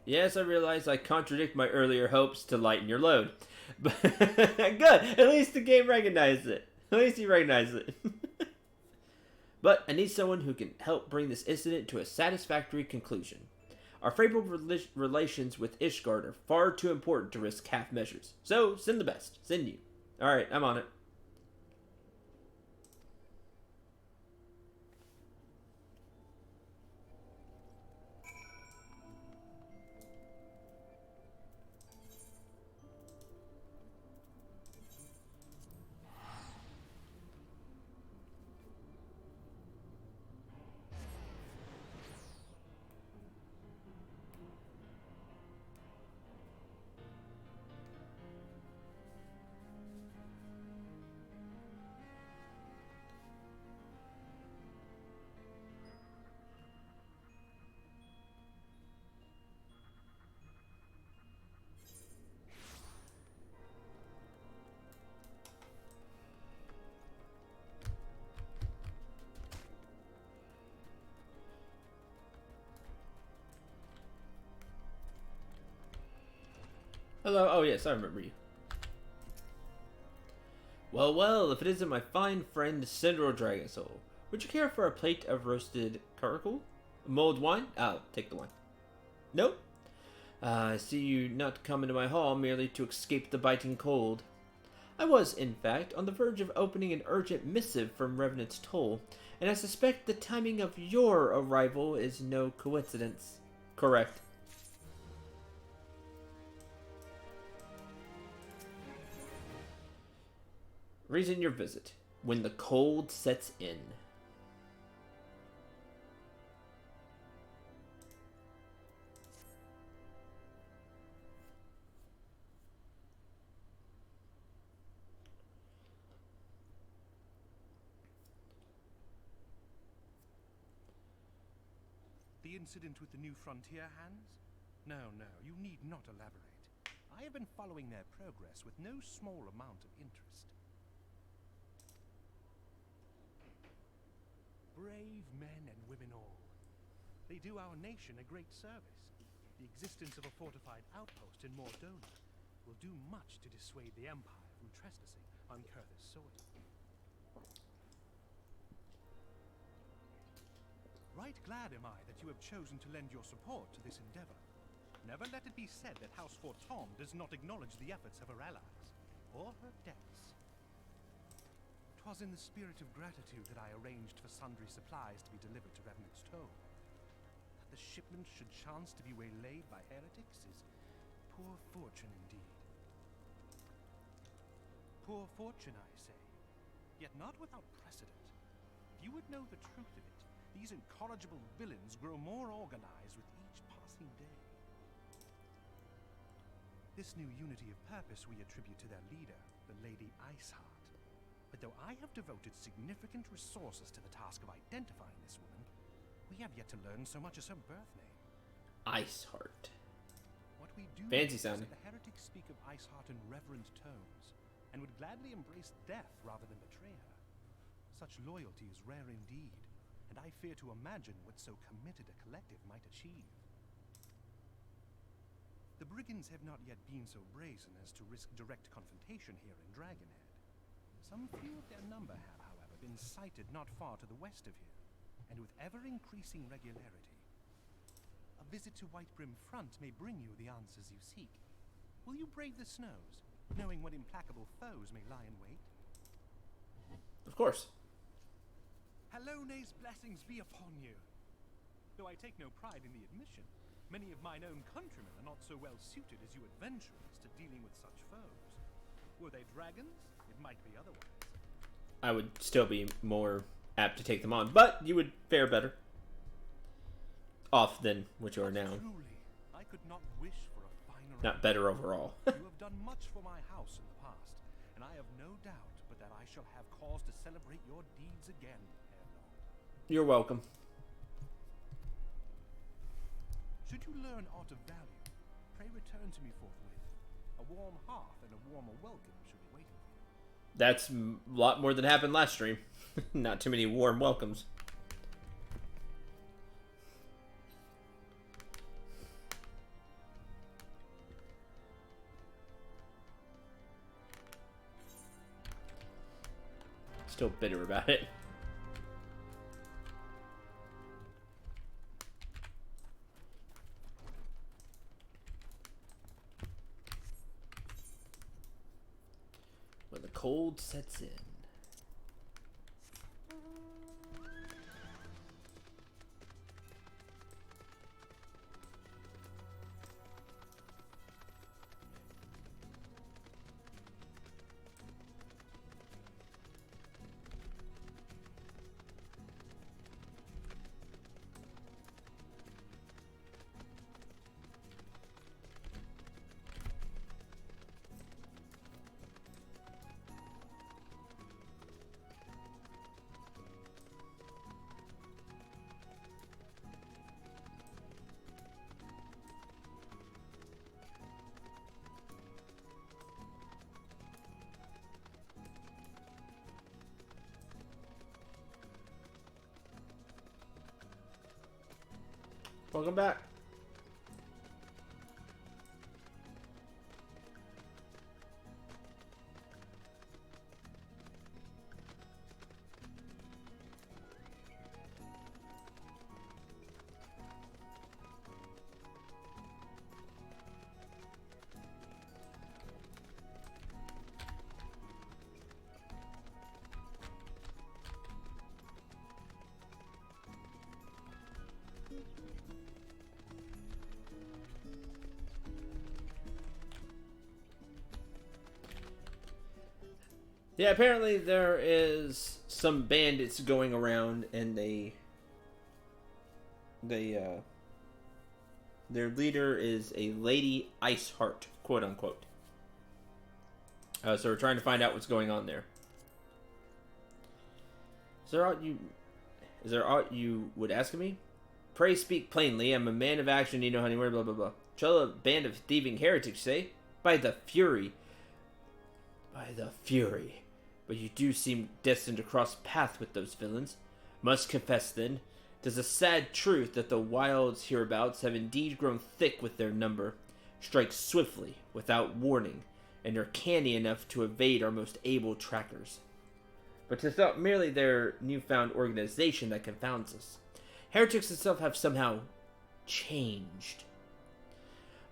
Yes, I realize I contradict my earlier hopes to lighten your load. But good! At least the game recognizes it. At least he recognizes it. But I need someone who can help bring this incident to a satisfactory conclusion. Our favorable relations with Ishgard are far too important to risk half measures. So, send the best. Send you. Alright, I'm on it. Hello. Oh, yes, I remember you. Well, well, if it isn't my fine friend Syndrome Dragon Soul, would you care for a plate of roasted caracal? Mulled wine? I'll take the wine. Nope. I see you not come into my hall merely to escape the biting cold. I was, in fact, on the verge of opening an urgent missive from Revenant's Toll, and I suspect the timing of your arrival is no coincidence. Correct. Reason your visit. When the cold sets in. The incident with the new frontier hands? No, you need not elaborate. I have been following their progress with no small amount of interest. Brave men and women all. They do our nation a great service. The existence of a fortified outpost in Mordona will do much to dissuade the Empire from trespassing on Kurth's soil. Right glad am I that you have chosen to lend your support to this endeavor. Never let it be said that House Forton does not acknowledge the efforts of her allies, or her debts. 'Twas in the spirit of gratitude that I arranged for sundry supplies to be delivered to Revenant's Toll. That the shipment should chance to be waylaid by heretics is poor fortune indeed. Poor fortune, I say, yet not without precedent. If you would know the truth of it, these incorrigible villains grow more organized with each passing day. This new unity of purpose we attribute to their leader, the Lady Iceheart. But though I have devoted significant resources to the task of identifying this woman, we have yet to learn so much as her birth name. Iceheart. What we do Fancy is sounding. that the heretics speak of Iceheart in reverent tones, and would gladly embrace death rather than betray her. Such loyalty is rare indeed, and I fear to imagine what so committed a collective might achieve. The brigands have not yet been so brazen as to risk direct confrontation here in Dragonhead. Some few of their number have, however, been sighted not far to the west of here, and with ever-increasing regularity. A visit to Whitebrim Front may bring you the answers you seek. Will you brave the snows, knowing what implacable foes may lie in wait? Of course. Halone's blessings be upon you. Though I take no pride in the admission, many of mine own countrymen are not so well suited as you adventurers to dealing with such foes. Were they dragons, it might be otherwise. I would still be more apt to take them on, but you would fare better off than what you are now. Truly, I could not wish for a finer. Not better overall. You have done much for my house in the past, and I have no doubt but that I shall have cause to celebrate your deeds again ere long. You're welcome. Should you learn aught of value, pray return to me forthwith. A warm hearth and a warmer welcome shall be waiting for you. That's a lot more than happened last stream. Not too many warm welcomes. Still bitter about it. When the cold sets in. Welcome back. Yeah, apparently there is some bandits going around, and their leader is a Lady Iceheart, quote unquote. So we're trying to find out what's going on there. Is there aught you would ask of me? Pray speak plainly. I'm a man of action. Need no honey word. Blah blah blah. Shall a band of thieving heretics say? By the fury. By the fury. But you do seem destined to cross paths with those villains. Must confess, then, 'tis a sad truth that the wilds hereabouts have indeed grown thick with their number, strike swiftly, without warning, and are canny enough to evade our most able trackers. But 'tis not merely their newfound organization that confounds us. Heretics itself have somehow changed.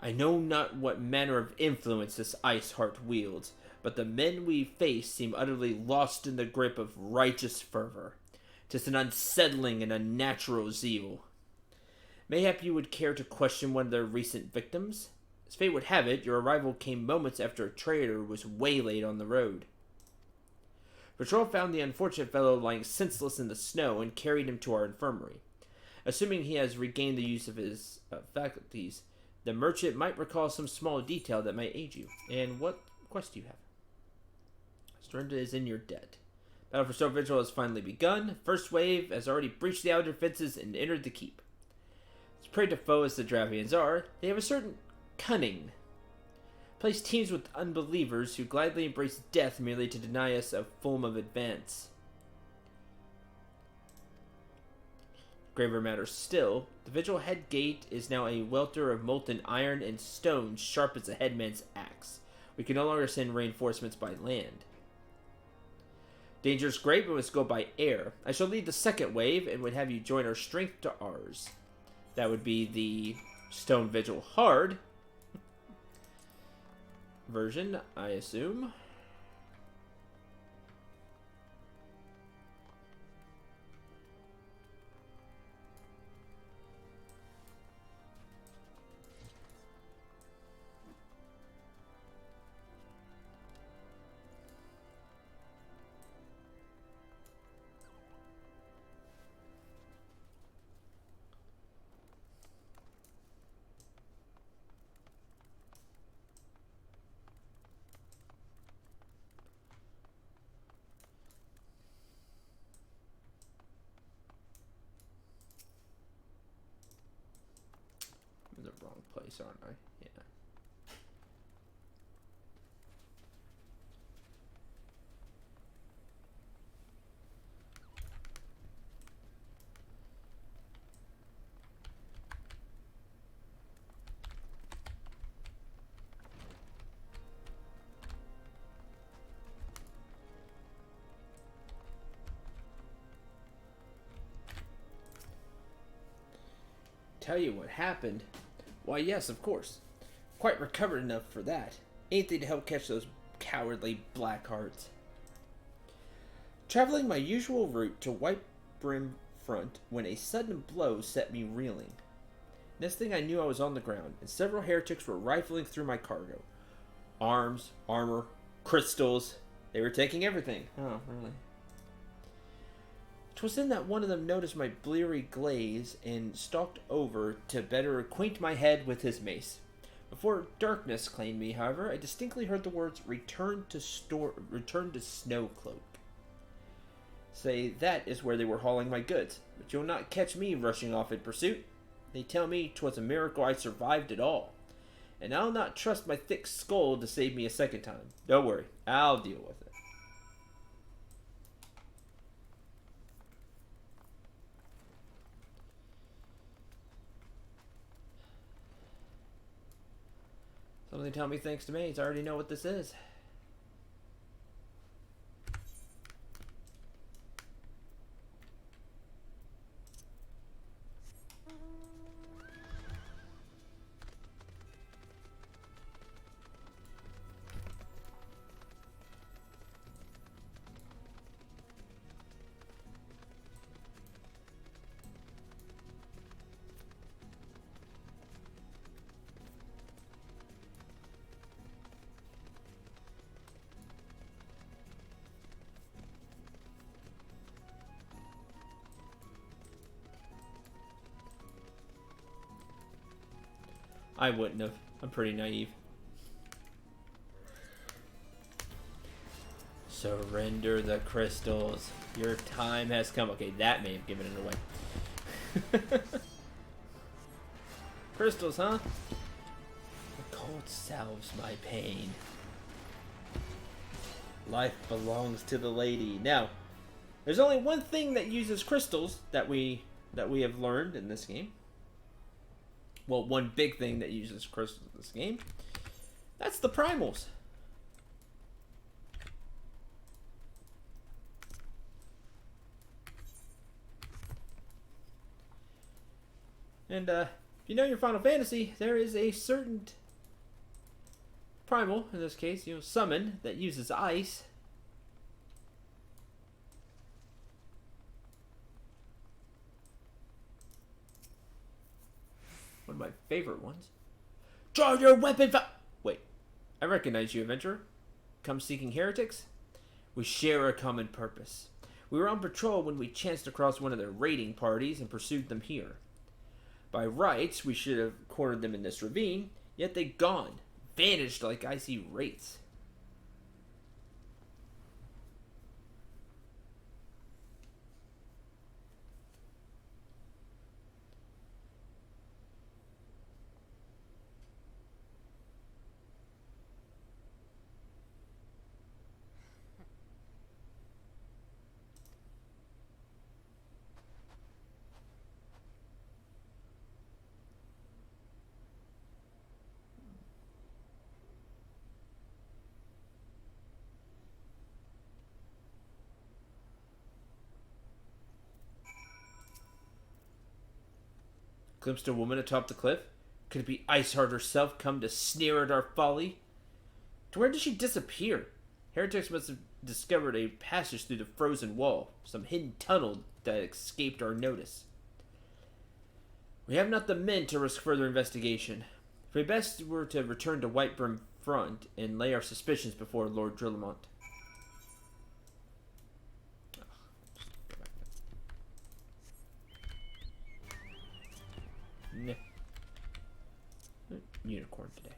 I know not what manner of influence this Iceheart wields, but the men we face seem utterly lost in the grip of righteous fervor. 'Tis an unsettling and unnatural zeal. Mayhap you would care to question one of their recent victims? As fate would have it, your arrival came moments after a traitor was waylaid on the road. Patrol found the unfortunate fellow lying senseless in the snow and carried him to our infirmary. Assuming he has regained the use of his faculties, the merchant might recall some small detail that might aid you. And what quest do you have? Surrender is in your debt. Battle for Stone Vigil has finally begun. First wave has already breached the outer fences and entered the keep. As prey to foe as the Dravians are, they have a certain cunning. Place teams with unbelievers who gladly embrace death merely to deny us a form of advance. Graver matters still, the Vigil head gate is now a welter of molten iron and stone sharp as a headman's axe. We can no longer send reinforcements by land. Danger is great, but must go by air. I shall lead the second wave and would have you join our strength to ours. That would be the Stone Vigil Hard version, I assume. I'm in the wrong place, aren't I? Yeah. Tell you what happened? Why, yes, of course. Quite recovered enough for that. Anything to help catch those cowardly black hearts. Traveling my usual route to White Brim Front when a sudden blow set me reeling. Next thing I knew, I was on the ground, and several heretics were rifling through my cargo. Arms, armor, crystals. They were taking everything. Oh, really? 'Twas then that one of them noticed my bleary glaze and stalked over to better acquaint my head with his mace. Before darkness claimed me, however, I distinctly heard the words, return to Snowcloak. Say, that is where they were hauling my goods, but you'll not catch me rushing off in pursuit. They tell me 'twas a miracle I survived at all, and I'll not trust my thick skull to save me a second time. Don't worry, I'll deal with it. Something tell me thanks to mates, I already know what this is. I wouldn't have. I'm pretty naive. Surrender the crystals. Your time has come. Okay, that may have given it away. Crystals, huh? The cold salves my pain. Life belongs to the lady. Now, there's only one thing that uses crystals that we have learned in this game. Well, one big thing that uses crystals in this game. That's the primals. And if you know your Final Fantasy, there is a certain primal, in this case, summon, that uses ice. One of my favorite ones. Draw your weapon. Wait, I recognize you, adventurer. Come seeking heretics? We share a common purpose. We were on patrol when we chanced across one of their raiding parties and pursued them here. By rights, we should have cornered them in this ravine, yet they gone, vanished like icy wraiths. Glimpsed a woman atop the cliff? Could it be Iceheart herself come to sneer at our folly? To where did she disappear? Heretics must have discovered a passage through the frozen wall, some hidden tunnel that escaped our notice. We have not the men to risk further investigation. If we best were to return to Whitebrim Front and lay our suspicions before Lord Drillamont. Nah. Unicorn today.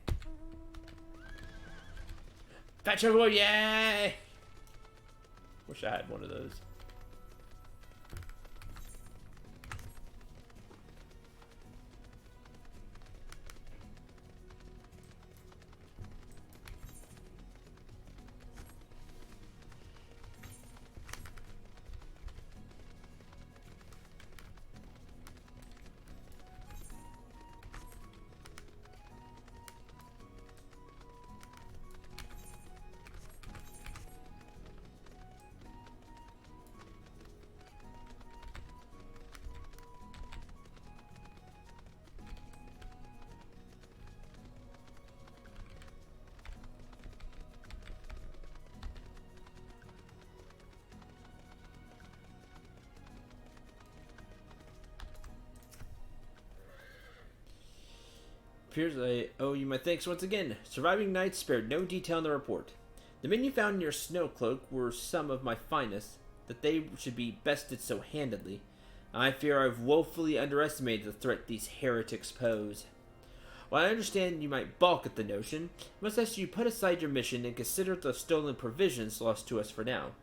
Fat Chocobo, yay! Wish I had one of those. Appears I owe you my thanks once again. Surviving knights spared no detail in the report. The men you found in your snow cloak were some of my finest. That they should be bested so handedly. I fear I've woefully underestimated the threat these heretics pose. While I understand you might balk at the notion, I must ask you put aside your mission and consider the stolen provisions lost to us for now.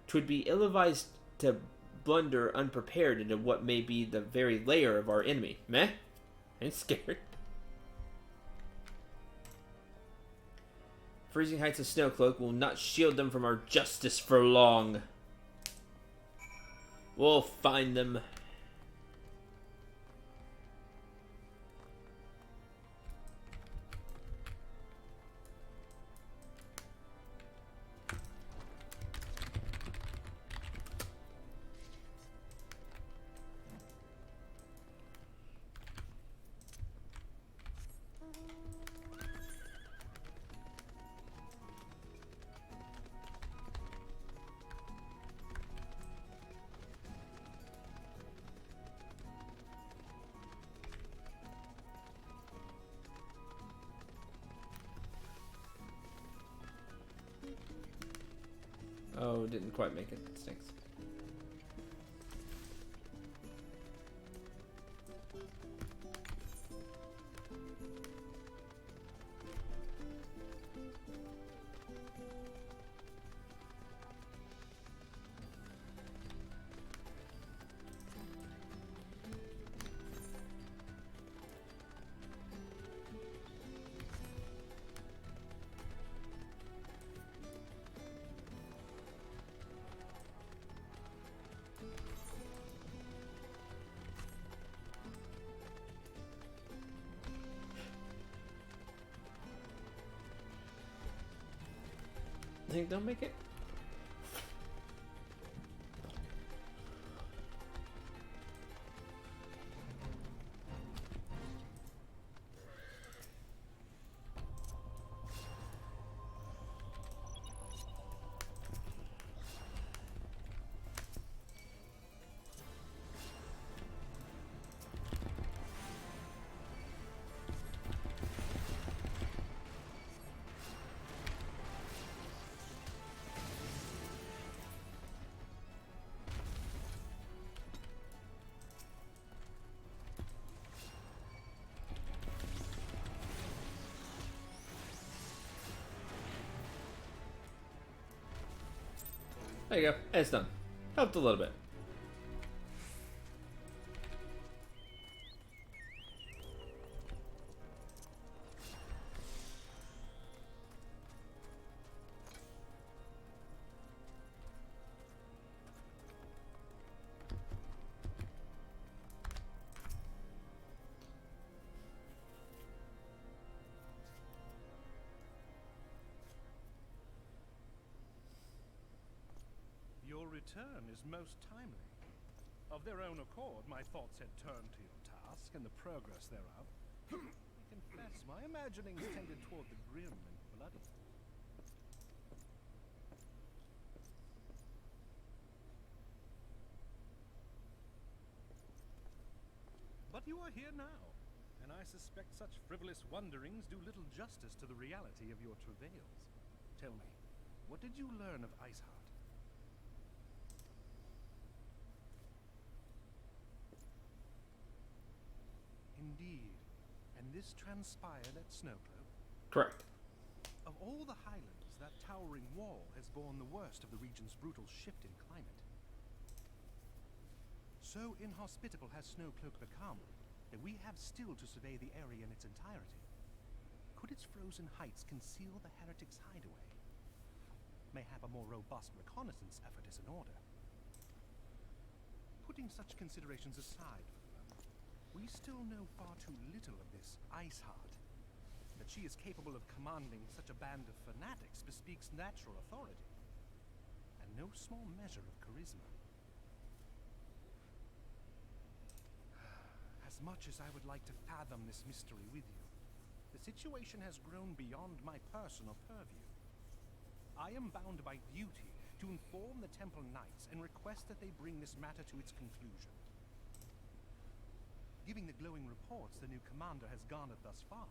'Twould be ill-advised to blunder unprepared into what may be the very lair of our enemy. Meh? Ain't scared. Freezing heights of Snowcloak will not shield them from our justice for long. We'll find them. Oh, didn't quite make it. Stinks. Think they'll make it? There you go. It's done. Helped a little bit. Your return is most timely. Of their own accord, my thoughts had turned to your task and the progress thereof. I confess, my imaginings tended toward the grim and bloody. But you are here now, and I suspect such frivolous wonderings do little justice to the reality of your travails. Tell me, what did you learn of Iceheart? Indeed. And this transpired at Snowcloak? Correct. Of all the highlands, that towering wall has borne the worst of the region's brutal shift in climate. So inhospitable has Snowcloak become that we have still to survey the area in its entirety. Could its frozen heights conceal the heretics' hideaway? Mayhap a more robust reconnaissance effort is in order. Putting such considerations aside for the moment, we still know far too little of this Iceheart. That she is capable of commanding such a band of fanatics bespeaks natural authority, and no small measure of charisma. As much as I would like to fathom this mystery with you, the situation has grown beyond my personal purview. I am bound by duty to inform the Temple Knights and request that they bring this matter to its conclusion. Given the glowing reports the new commander has garnered thus far,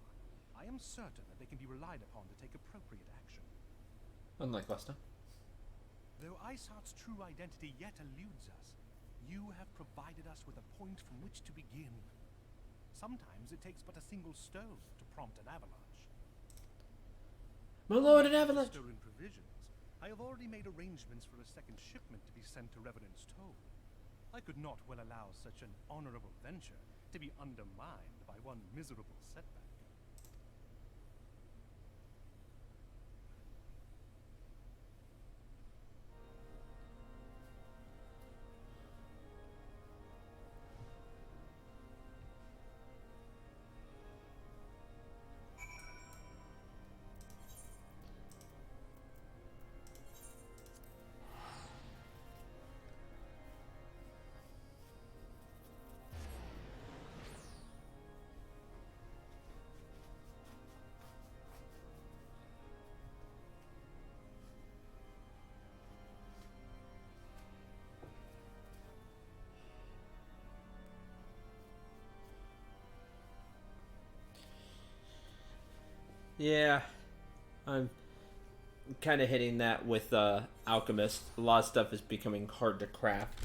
I am certain that they can be relied upon to take appropriate action. Unlike last time. Though Iceheart's true identity yet eludes us, you have provided us with a point from which to begin. Sometimes it takes but a single stone to prompt an avalanche. My lord, an avalanche! Stolen provisions. I have already made arrangements for a second shipment to be sent to Revenant's Toll. I could not well allow such an honorable venture to be undermined by one miserable setback. Yeah, I'm kind of hitting that with Alchemist. A lot of stuff is becoming hard to craft.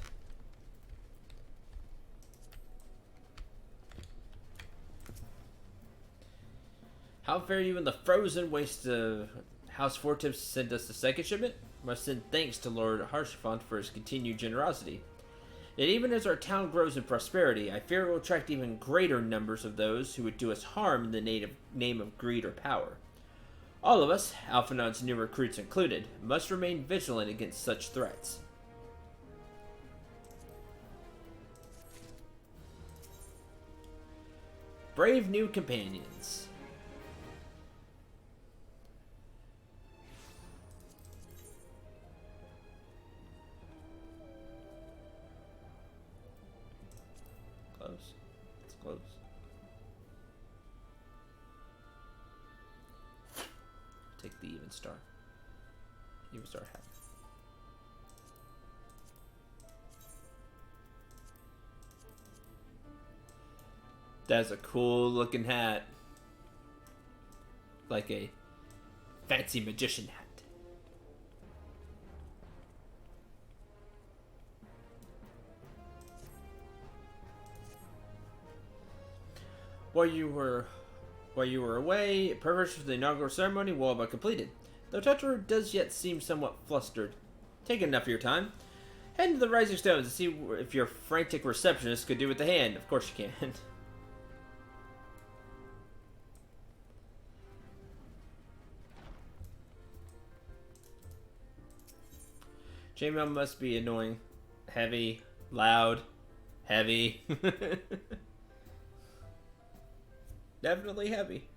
How fare you in the frozen waste of House 4 Tips sent us the second shipment? Must send thanks to Lord Harshfont for his continued generosity. Yet even as our town grows in prosperity, I fear it will attract even greater numbers of those who would do us harm in the name of greed or power. All of us, Alphanon's new recruits included, must remain vigilant against such threats. Brave new companions. Close. It's close. Take the even star. Even star hat. That's a cool looking hat. Like a fancy magician hat. While you were away, preparations for the inaugural ceremony will have completed. Though Totoro does yet seem somewhat flustered. Take enough of your time. Head into the Rising Stones and see if your frantic receptionist could do with the hand. Of course you can. Chainmail must be annoying. Heavy. Loud. Heavy. Definitely heavy.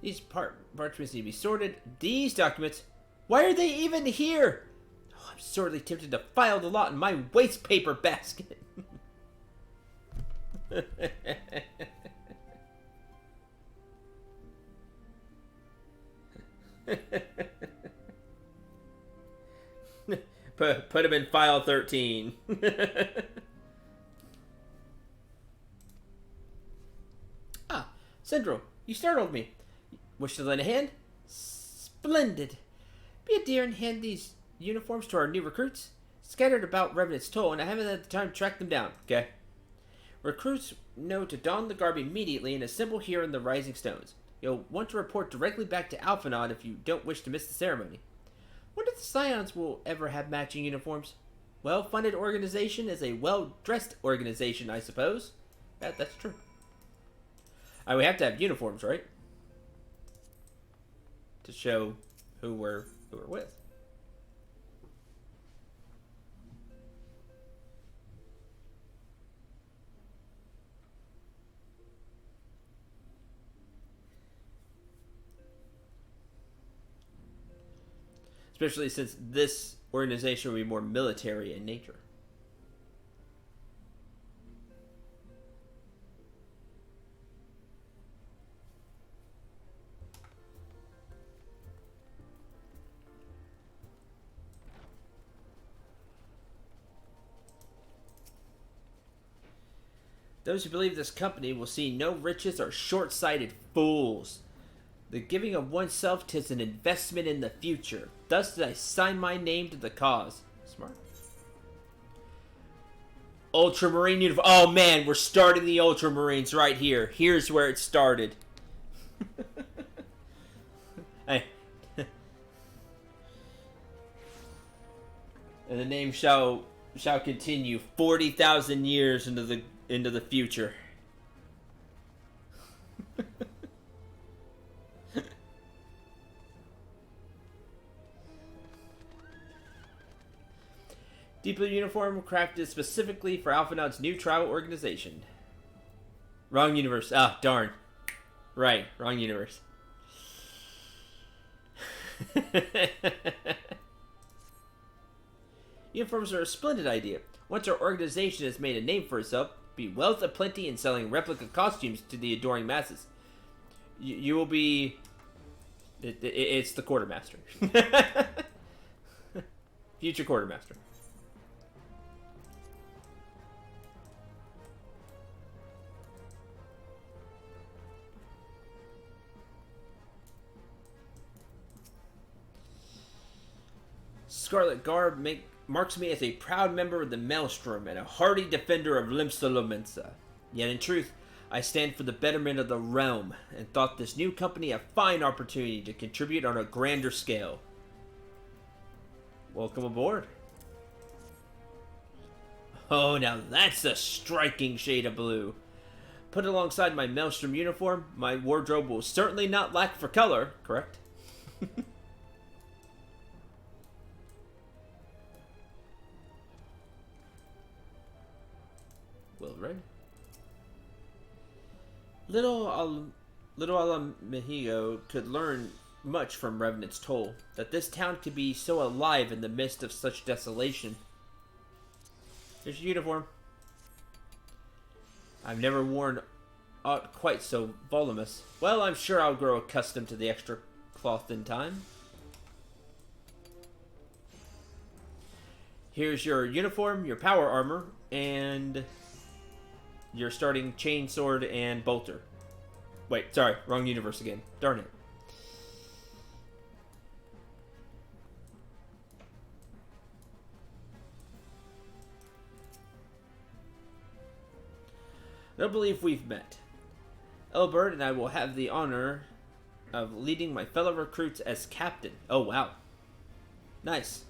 These parchments need to be sorted. These documents, why are they even here? Oh, I'm sorely tempted to file the lot in my waste paper basket. Put him in file 13. Ah, Central, you startled me. Wish to lend a hand? Splendid. Be a dear and hand these uniforms to our new recruits. Scattered about Revenant's Toll, and I haven't had the time to track them down. Okay. Recruits know to don the garb immediately and assemble here in the Rising Stones. You'll want to report directly back to Alphanon if you don't wish to miss the ceremony. Wonder if the Scions will ever have matching uniforms. Well-funded organization is a well-dressed organization, I suppose. That's true. We have to have uniforms, right? To show who we're with. Especially since this organization will be more military in nature. Those who believe this company will see no riches are short-sighted fools. The giving of oneself 'tis an investment in the future. Thus did I sign my name to the cause. Smart. Ultramarine uniform. Oh man, we're starting the Ultramarines right here. Here's where it started. Hey. And the name shall continue 40,000 years into the future. Deep blue uniform crafted specifically for Alphanaud's new tribal organization. Wrong universe. Ah, darn. Right, wrong universe. Uniforms are a splendid idea. Once our organization has made a name for itself, be wealth aplenty in selling replica costumes to the adoring masses. You will be... It's the quartermaster. Future quartermaster. Scarlet garb marks me as a proud member of the Maelstrom and a hardy defender of Limsa Lomensa. Yet in truth, I stand for the betterment of the realm, and thought this new company a fine opportunity to contribute on a grander scale. Welcome aboard. Oh, now that's a striking shade of blue. Put alongside my Maelstrom uniform, my wardrobe will certainly not lack for color, correct? Will red. Little Alamihigo could learn much from Revenant's toll, that this town could be so alive in the midst of such desolation. Here's your uniform. I've never worn aught quite so voluminous. Well, I'm sure I'll grow accustomed to the extra cloth in time. Here's your uniform, your power armor, and your starting chainsword and bolter. Wait, sorry, wrong universe again. Darn it. I don't believe we've met. Elbert and I will have the honor of leading my fellow recruits as captain. Oh, wow. Nice.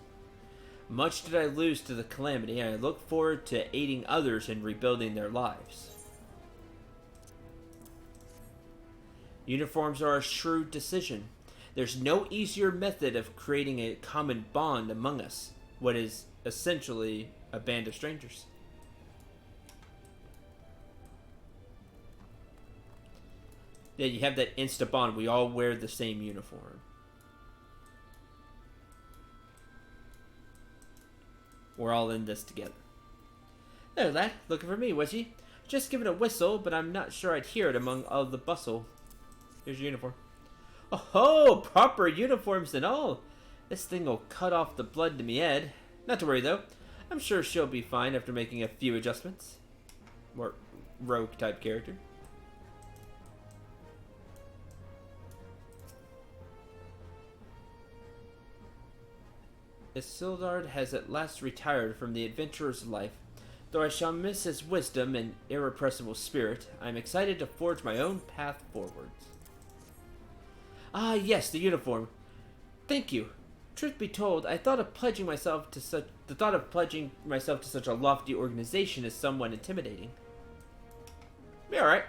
Much did I lose to the calamity, and I look forward to aiding others in rebuilding their lives. Uniforms are a shrewd decision. There's no easier method of creating a common bond among us, what is essentially a band of strangers. Yeah, you have that insta bond. We all wear the same uniform. We're all in this together. There, lad. Looking for me, was ye? Just giving a whistle, but I'm not sure I'd hear it among all the bustle. Here's your uniform. Oh ho! Proper uniforms and all! This thing'll cut off the blood to me head. Not to worry, though. I'm sure she'll be fine after making a few adjustments. More rogue-type character. Isildarr has at last retired from the adventurer's life. Though I shall miss his wisdom and irrepressible spirit, I am excited to forge my own path forwards. Ah, yes, the uniform. Thank you. Truth be told, I thought of pledging myself to such a lofty organization is somewhat intimidating. Be all right.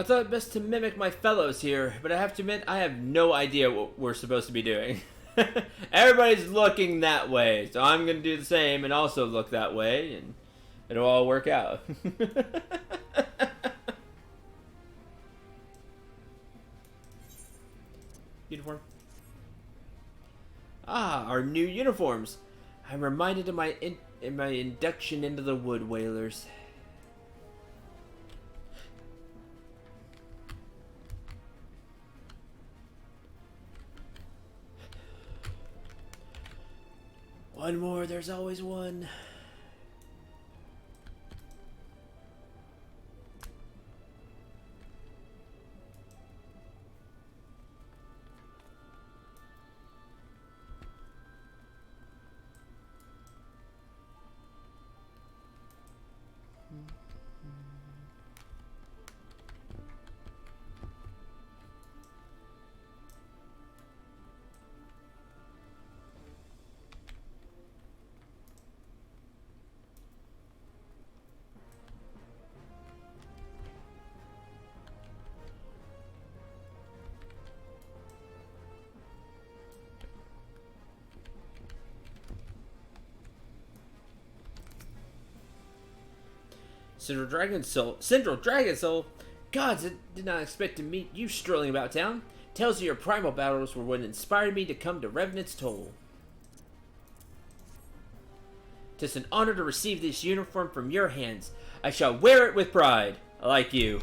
I thought it best to mimic my fellows here, but I have to admit I have no idea what we're supposed to be doing. Everybody's looking that way, so I'm gonna do the same and also look that way, and it'll all work out. Uniform. Ah, our new uniforms. I'm reminded of my induction into the Wood Whalers. One more, there's always one. Central Dragon Soul? Gods, I did not expect to meet you strolling about town. Tales of your primal battles were what inspired me to come to Revenant's Toll. 'Tis an honor to receive this uniform from your hands. I shall wear it with pride, like you.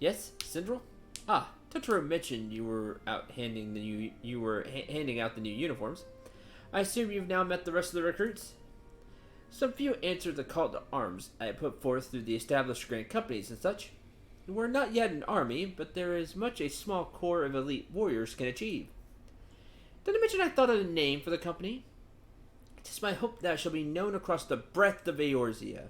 Yes, Syndrel? Ah, Totoro mentioned you were out handing handing out the new uniforms. I assume you've now met the rest of the recruits? Some few answered the call to arms I put forth through the established grand companies and such. We're not yet an army, but there is much a small corps of elite warriors can achieve. Did I mention I thought of a name for the company? It is my hope that I shall be known across the breadth of Eorzea.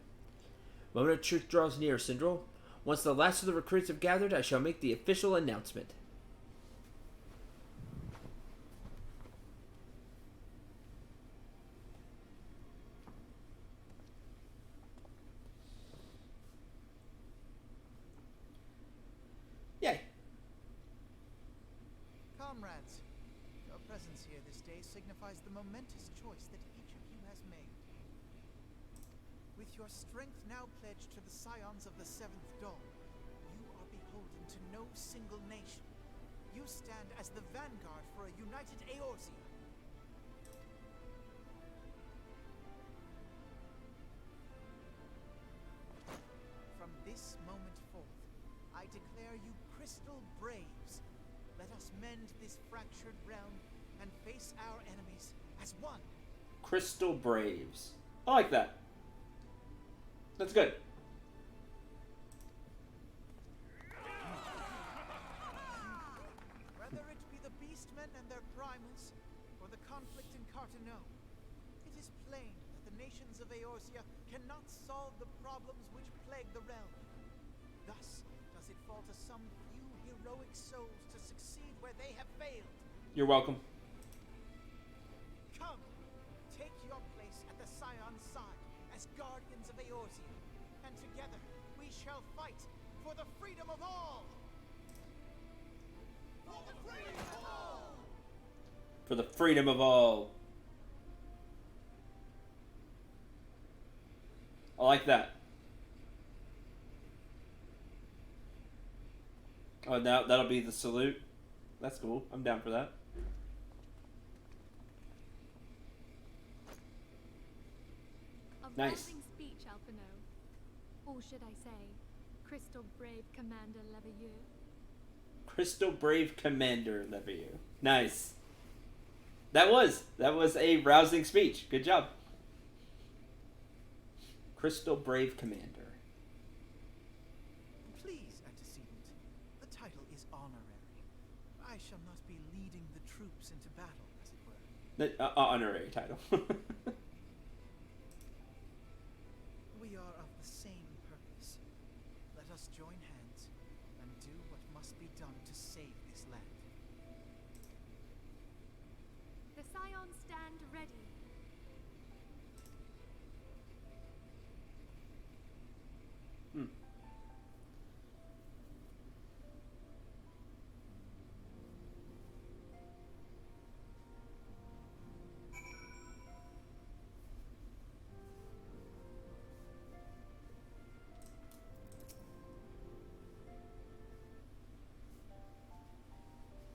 Moment of truth draws near, Syndrel. Once the last of the recruits have gathered, I shall make the official announcement. Yay. Comrades, your presence here this day signifies the momentous choice that each of you has made. With your strength now pledged to the scions of the Seventh Dawn, you are beholden to no single nation. You stand as the vanguard for a united Eorzea. From this moment forth, I declare you Crystal Braves. Let us mend this fractured realm and face our enemies as one. Crystal Braves. I like that. That's good. Whether it be the Beastmen and their primals, or the conflict in Carteneau, it is plain that the nations of Eorzea cannot solve the problems which plague the realm. Thus does it fall to some few heroic souls to succeed where they have failed. You're welcome. Come, take your place at the Scion's side as guardians of Eorzea, and together we shall fight for the freedom of all! For the freedom of all! For the freedom of all. I like that. Oh, now that'll be the salute. That's cool. I'm down for that. Of Nice. rising speed Inferno. Or should I say, Crystal Brave Commander Leveilleux? Crystal Brave Commander Leveilleux. Nice. That was a rousing speech. Good job. Crystal Brave Commander. Please, antecedent. The title is honorary. I shall not be leading the troops into battle, as it were. The honorary title. We are of the same purpose. Let us join hands and do what must be done to save this land. The Scions stand ready.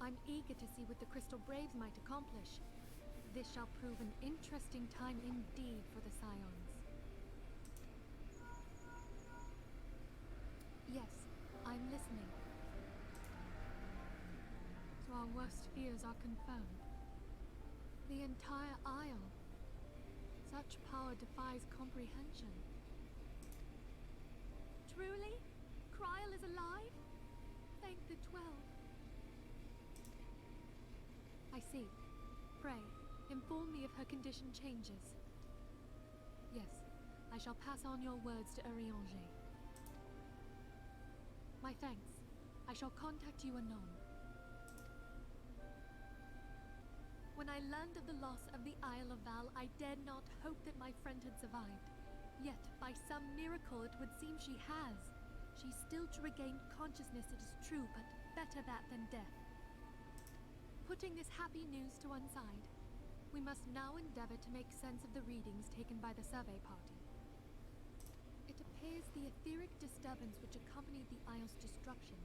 I'm eager to see what the Crystal Braves might accomplish. This shall prove an interesting time indeed for the Scions. Yes, I'm listening. So our worst fears are confirmed. The entire Isle. Such power defies comprehension. Truly? Kryl is alive? Thank the 12. I see. Pray, inform me if her condition changes. Yes, I shall pass on your words to Urianger. My thanks. I shall contact you anon. When I learned of the loss of the Isle of Val, I dared not hope that my friend had survived. Yet, by some miracle, it would seem she has. She's still to regain consciousness, it is true, but better that than death. Putting this happy news to one side, we must now endeavor to make sense of the readings taken by the survey party. It appears the etheric disturbance which accompanied the Isle's destruction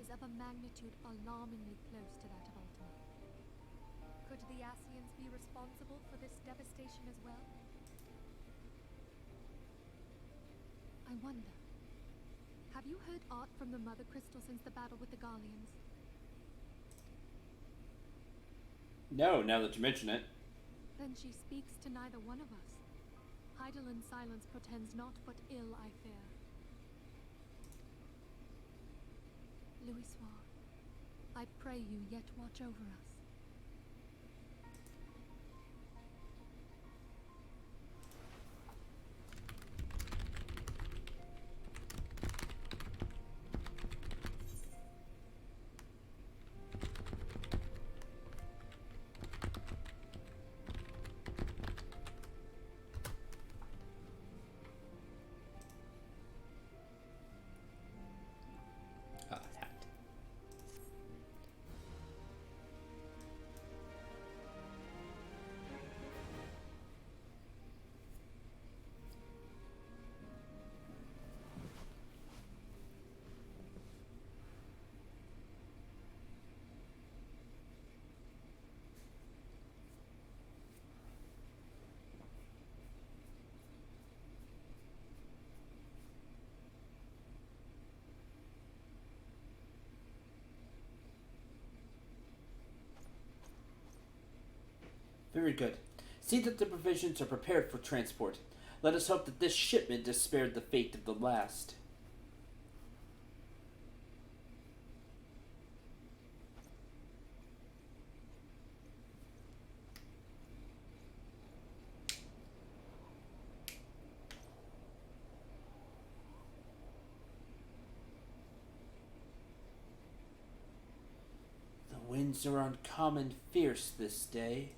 is of a magnitude alarmingly close to that of Ultima. Could the Ascians be responsible for this devastation as well? I wonder. Have you heard aught from the Mother Crystal since the battle with the Garleans? No, now that you mention it. Then she speaks to neither one of us. Heidelin silence portends not but ill, I fear. Louis Soir, I pray you yet watch over us. That. Very good. See that the provisions are prepared for transport. Let us hope that this shipment has spared the fate of the last. The winds are uncommon fierce this day.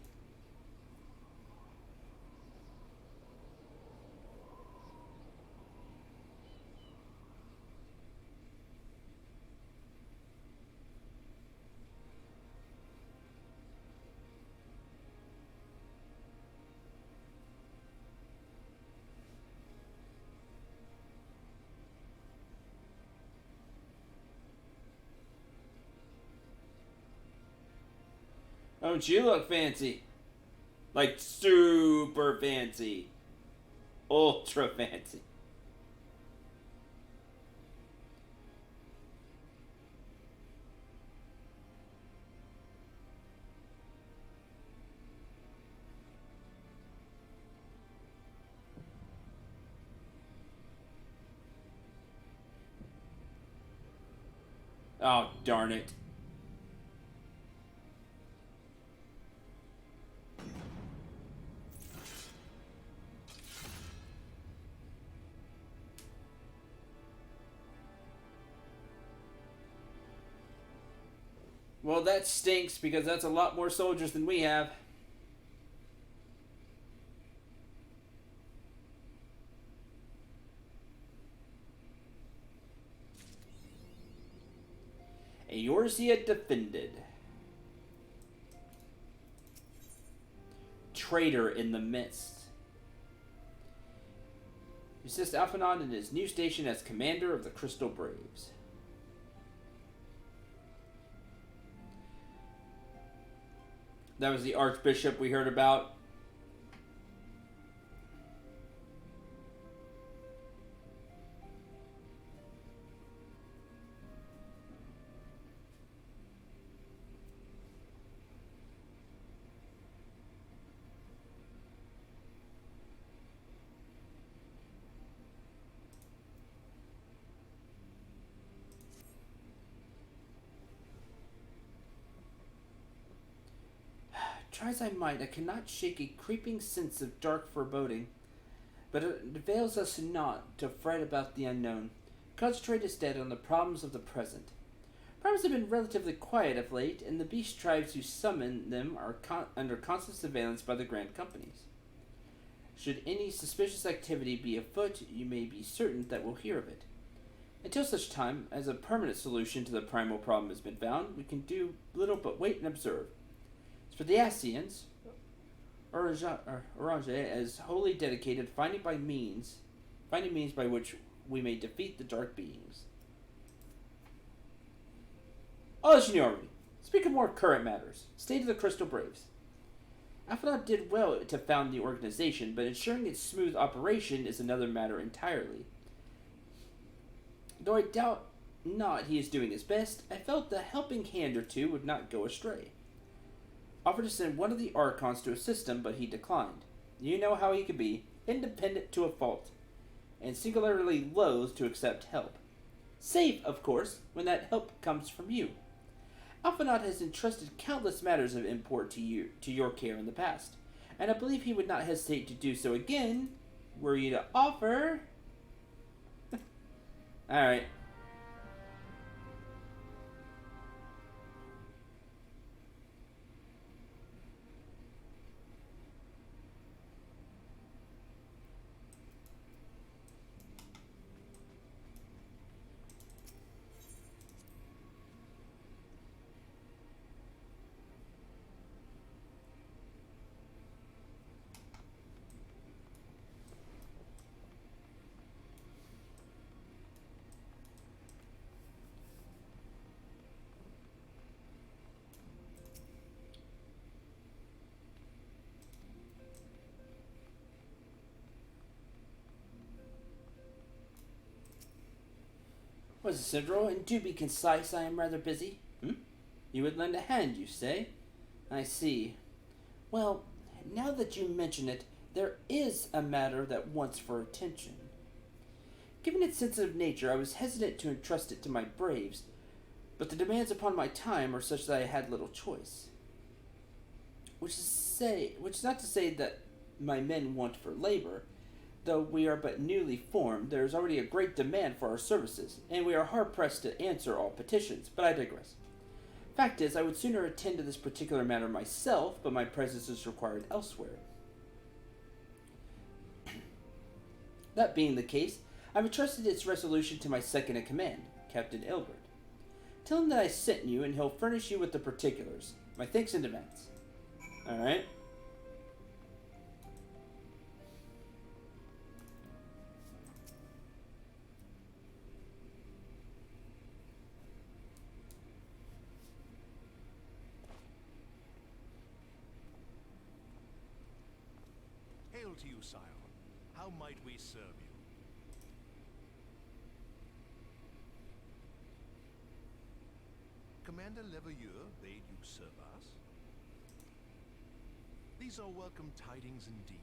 Don't you look fancy? Like super fancy. Ultra fancy. Oh, darn it. Well, that stinks because that's a lot more soldiers than we have. Eorzea defended. Traitor in the mist. Assist Alphanon in his new station as commander of the Crystal Braves. That was the Archbishop we heard about. Try as I might, I cannot shake a creeping sense of dark foreboding. But it avails us not to fret about the unknown. Concentrate instead on the problems of the present. Problems have been relatively quiet of late, and the beast tribes who summon them are under constant surveillance by the Grand Companies. Should any suspicious activity be afoot, you may be certain that we'll hear of it. Until such time as a permanent solution to the primal problem has been found, we can do little but wait and observe. As for the Ascians, Orange is wholly dedicated finding means by which we may defeat the dark beings. All that you know already. Speak of more current matters. State of the Crystal Braves. Alphanot did well to found the organization, but ensuring its smooth operation is another matter entirely. Though I doubt not he is doing his best, I felt a helping hand or two would not go astray. Offered to send one of the Archons to assist him, but he declined. You know how he could be, independent to a fault, and singularly loath to accept help. Save, of course, when that help comes from you. Alphanot has entrusted countless matters of import to your care in the past, and I believe he would not hesitate to do so again, were you to offer... Alright. Was it Sidro? And do be concise, I am rather busy. You would lend a hand, you say? I see. Well, now that you mention it, there is a matter that wants for attention. Given its sensitive nature, I was hesitant to entrust it to my braves, but the demands upon my time are such that I had little choice. Which is not to say that my men want for labor. Though we are but newly formed, there is already a great demand for our services, and we are hard-pressed to answer all petitions, but I digress. Fact is, I would sooner attend to this particular matter myself, but my presence is required elsewhere. That being the case, I've entrusted its resolution to my second-in-command, Captain Ilbert. Tell him that I sent you, and he'll furnish you with the particulars. My thanks in advance. Alright. Hail to you, sire. How might we serve you? Commander Leveilleur bade you serve us? These are welcome tidings indeed.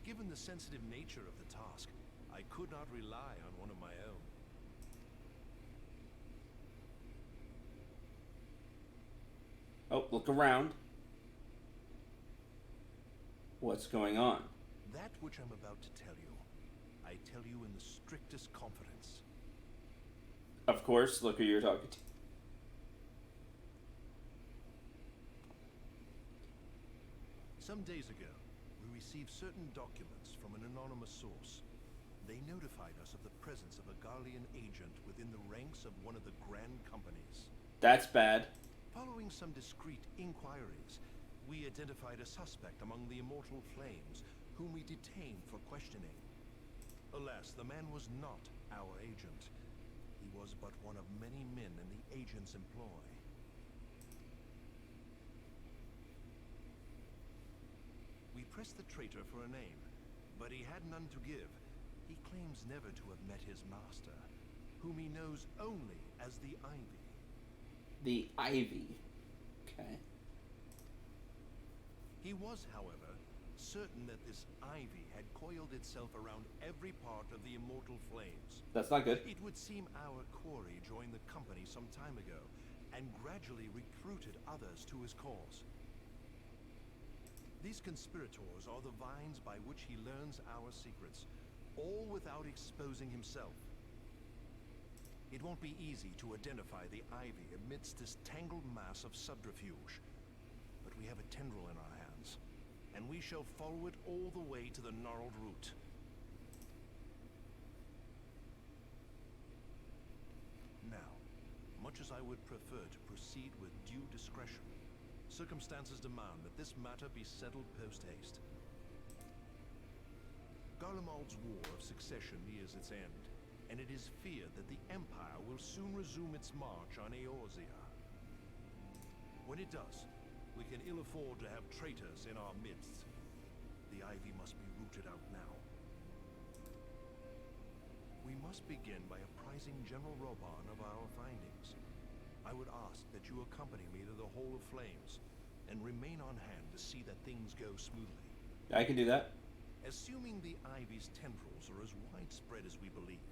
Given the sensitive nature of the task, I could not rely on one of my own. Oh, look around. What's going on? That which I'm about to tell you, I tell you in the strictest confidence. Of course, look who you're talking to. Some days ago, we received certain documents from an anonymous source. They notified us of the presence of a Garlean agent within the ranks of one of the grand companies. That's bad. Following some discreet inquiries, we identified a suspect among the Immortal Flames, whom we detained for questioning. Alas, the man was not our agent. He was but one of many men in the agent's employ. We pressed the traitor for a name, but he had none to give. He claims never to have met his master, whom he knows only as the Ivy. The Ivy. Okay. He was, however, certain that this Ivy had coiled itself around every part of the Immortal Flames. That's not good. It would seem our quarry joined the company some time ago, and gradually recruited others to his cause. These conspirators are the vines by which he learns our secrets, all without exposing himself. It won't be easy to identify the Ivy amidst this tangled mass of subterfuge, but we have a tendril in our hands, and we shall follow it all the way to the gnarled root. Now, much as I would prefer to proceed with due discretion, circumstances demand that this matter be settled post-haste. Garlemald's War of Succession nears its end, and it is feared that the Empire will soon resume its march on Eorzea. When it does, we can ill afford to have traitors in our midst. The Ivy must be rooted out now. We must begin by apprising General Roban of our findings. I would ask that you accompany me to the Hall of Flames, and remain on hand to see that things go smoothly. I can do that. Assuming the Ivy's tendrils are as widespread as we believe,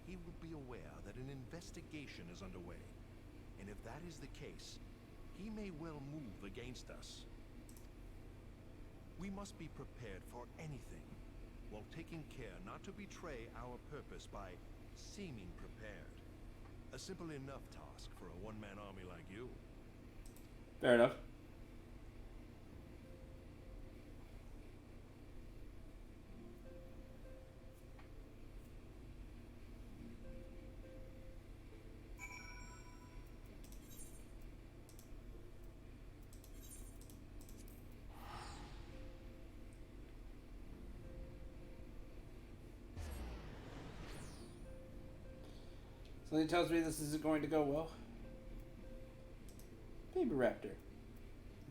he will be aware that an investigation is underway, and if that is the case, he may well move against us. We must be prepared for anything, while taking care not to betray our purpose by seeming prepared. A simple enough task for a one-man army like you. Fair enough. Something tells me this isn't going to go well. Baby Raptor.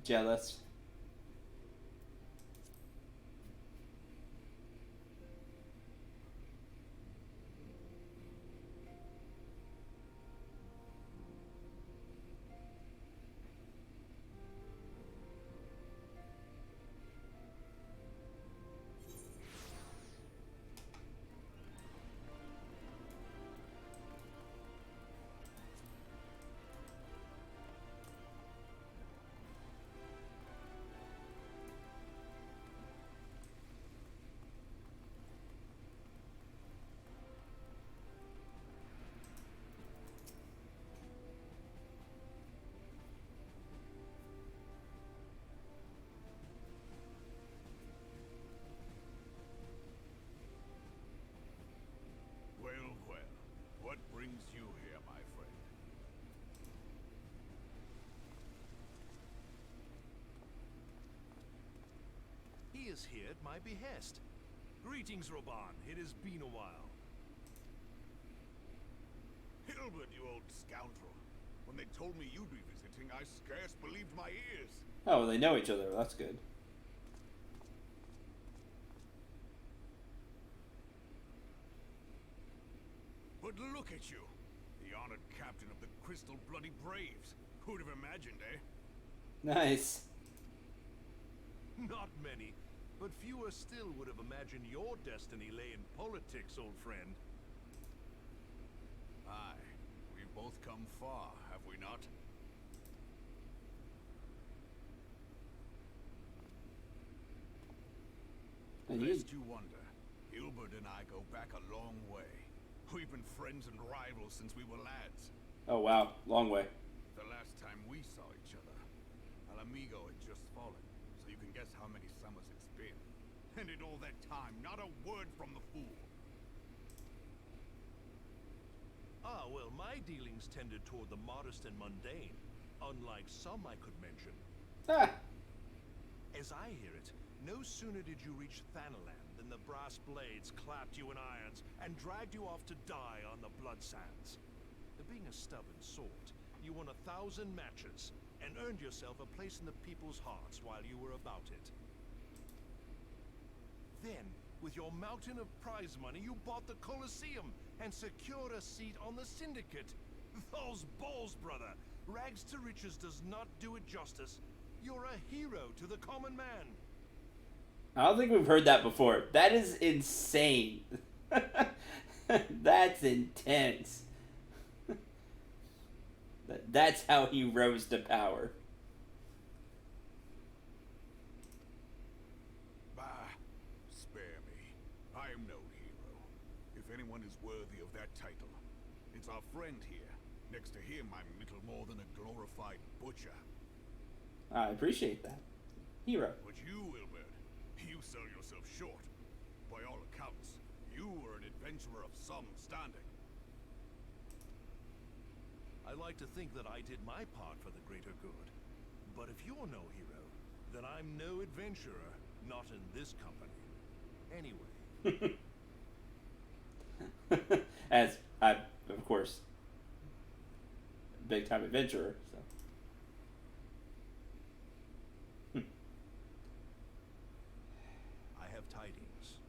Jealous. Well, what brings you here, my friend? He is here at my behest. Greetings, Roban. It has been a while. Hilbert, you old scoundrel. When they told me you'd be visiting, I scarce believed my ears. Oh, well, they know each other. That's good. But look at you, the honored captain of the Crystal Bloody Braves. Who'd have imagined, eh? Nice. Not many, but fewer still would have imagined your destiny lay in politics, old friend. Aye, we've both come far, have we not? And you, Lest you wonder, Gilbert and I go back a long way. We've been friends and rivals since we were lads. oh wow, long way. The last time we saw each other, El Amigo had just fallen, so you can guess how many summers it's been. And in all that time, not a word from the fool. Ah, well, my dealings tended toward the modest and mundane, unlike some I could mention. Ah, As I hear it, no sooner did you reach Thanalan than the brass blades clapped you in irons and dragged you off to die on the blood sands. Being a stubborn sort, you won 1,000 matches and earned yourself a place in the people's hearts while you were about it. Then, with your mountain of prize money, you bought the Colosseum and secured a seat on the Syndicate. Those balls, brother! Rags to riches does not do it justice. You're a hero to the common man. I don't think we've heard that before. That is insane. That's intense. That's how he rose to power. Bah, spare me. I am no hero. If anyone is worthy of that title, it's our friend here. Next to him, I'm little more than a glorified butcher. I appreciate that. Hero. But you, Wilbert, you sell yourself short. By all accounts, you were an adventurer of some standing. I like to think that I did my part for the greater good. But if you're no hero, then I'm no adventurer, not in this company. Anyway. As I'm, of course, big time adventurer. So. I have tidings.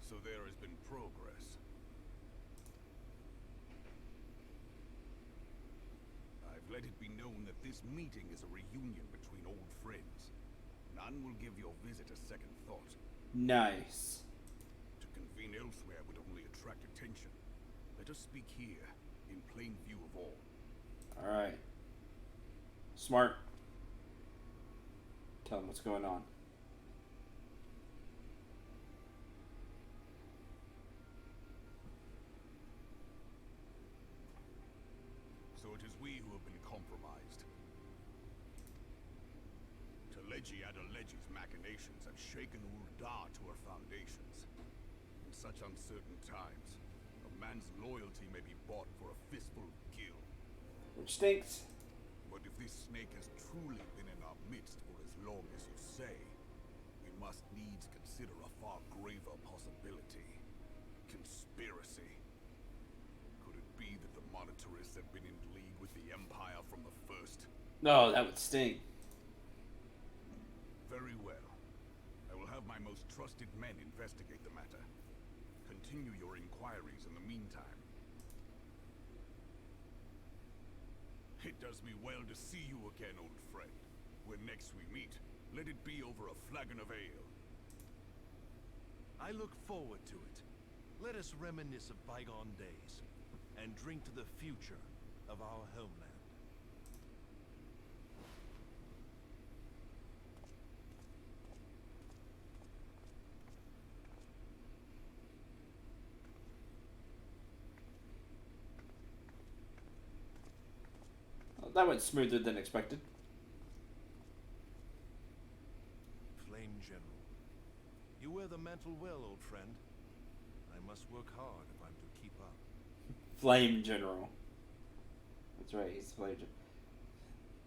So there has been progress. I've let it be known that this meeting is a reunion between old friends. None will give your visit a second thought. Nice. To convene elsewhere would only attract attention. Let us speak here, in plain view of all. Alright. Smart. Tell him what's going on. So it is we who have been compromised. Teleji Adeleji's machinations have shaken Ul'dah to her foundations. In such uncertain times, a man's loyalty may be bought for a fistful of gil. Which stinks. But if this snake has truly been in our midst for as long as you say, we must needs consider a far graver possibility. Conspiracy. Could it be that the monetarists have been in league with the Empire from the first? No, that would sting. Very well. I will have my most trusted men investigate the matter. Continue your inquiries in the meantime. It does me well to see you again, old friend. When next we meet, let it be over a flagon of ale. I look forward to it. Let us reminisce of bygone days and drink to the future of our homeland. Well, that went smoother than expected. Flame General. You wear the mantle well, old friend. I must work hard if I'm to keep up. Flame General. That's right, he's Flame General.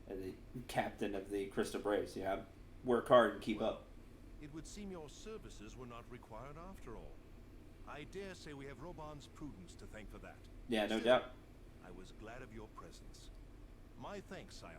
The captain of the Crystal Braves. Yeah, work hard and keep up. It would seem your services were not required after all. I dare say we have Roban's prudence to thank for that. Yeah, no Still, doubt. I was glad of your presence. My thanks, Scion.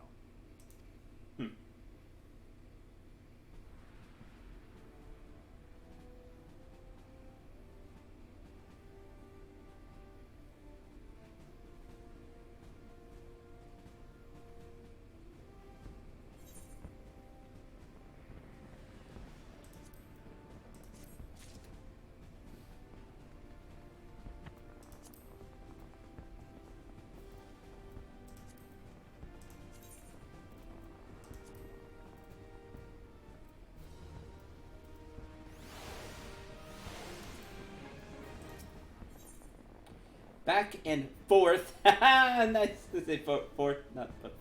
Back and forth. Nice to say fourth, not fourth.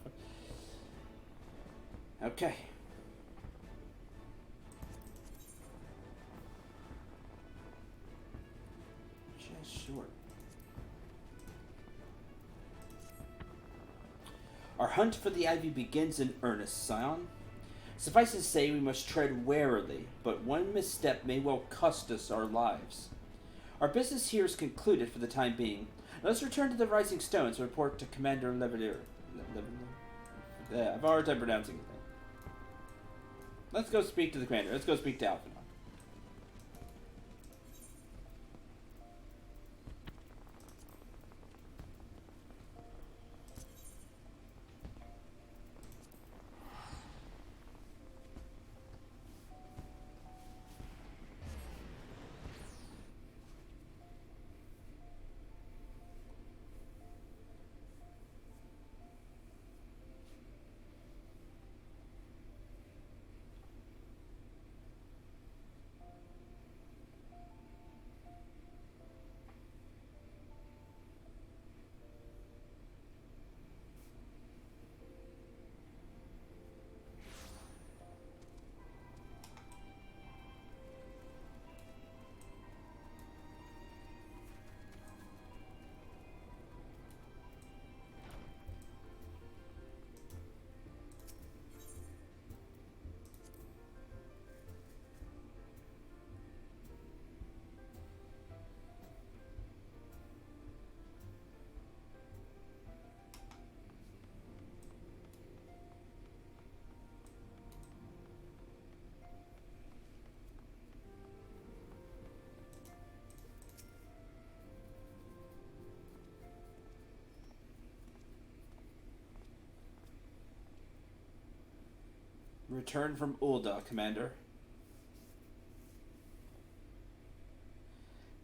Okay. Just short. Our hunt for the Ivy begins in earnest, Scion. Suffice it to say, we must tread warily, but one misstep may well cost us our lives. Our business here is concluded for the time being. Let's return to the Rising Stones and report to Commander Levalier. I've a hard time pronouncing his name. Let's go speak to the commander. Let's go speak to Alphanon. Return from Ul'dah, Commander.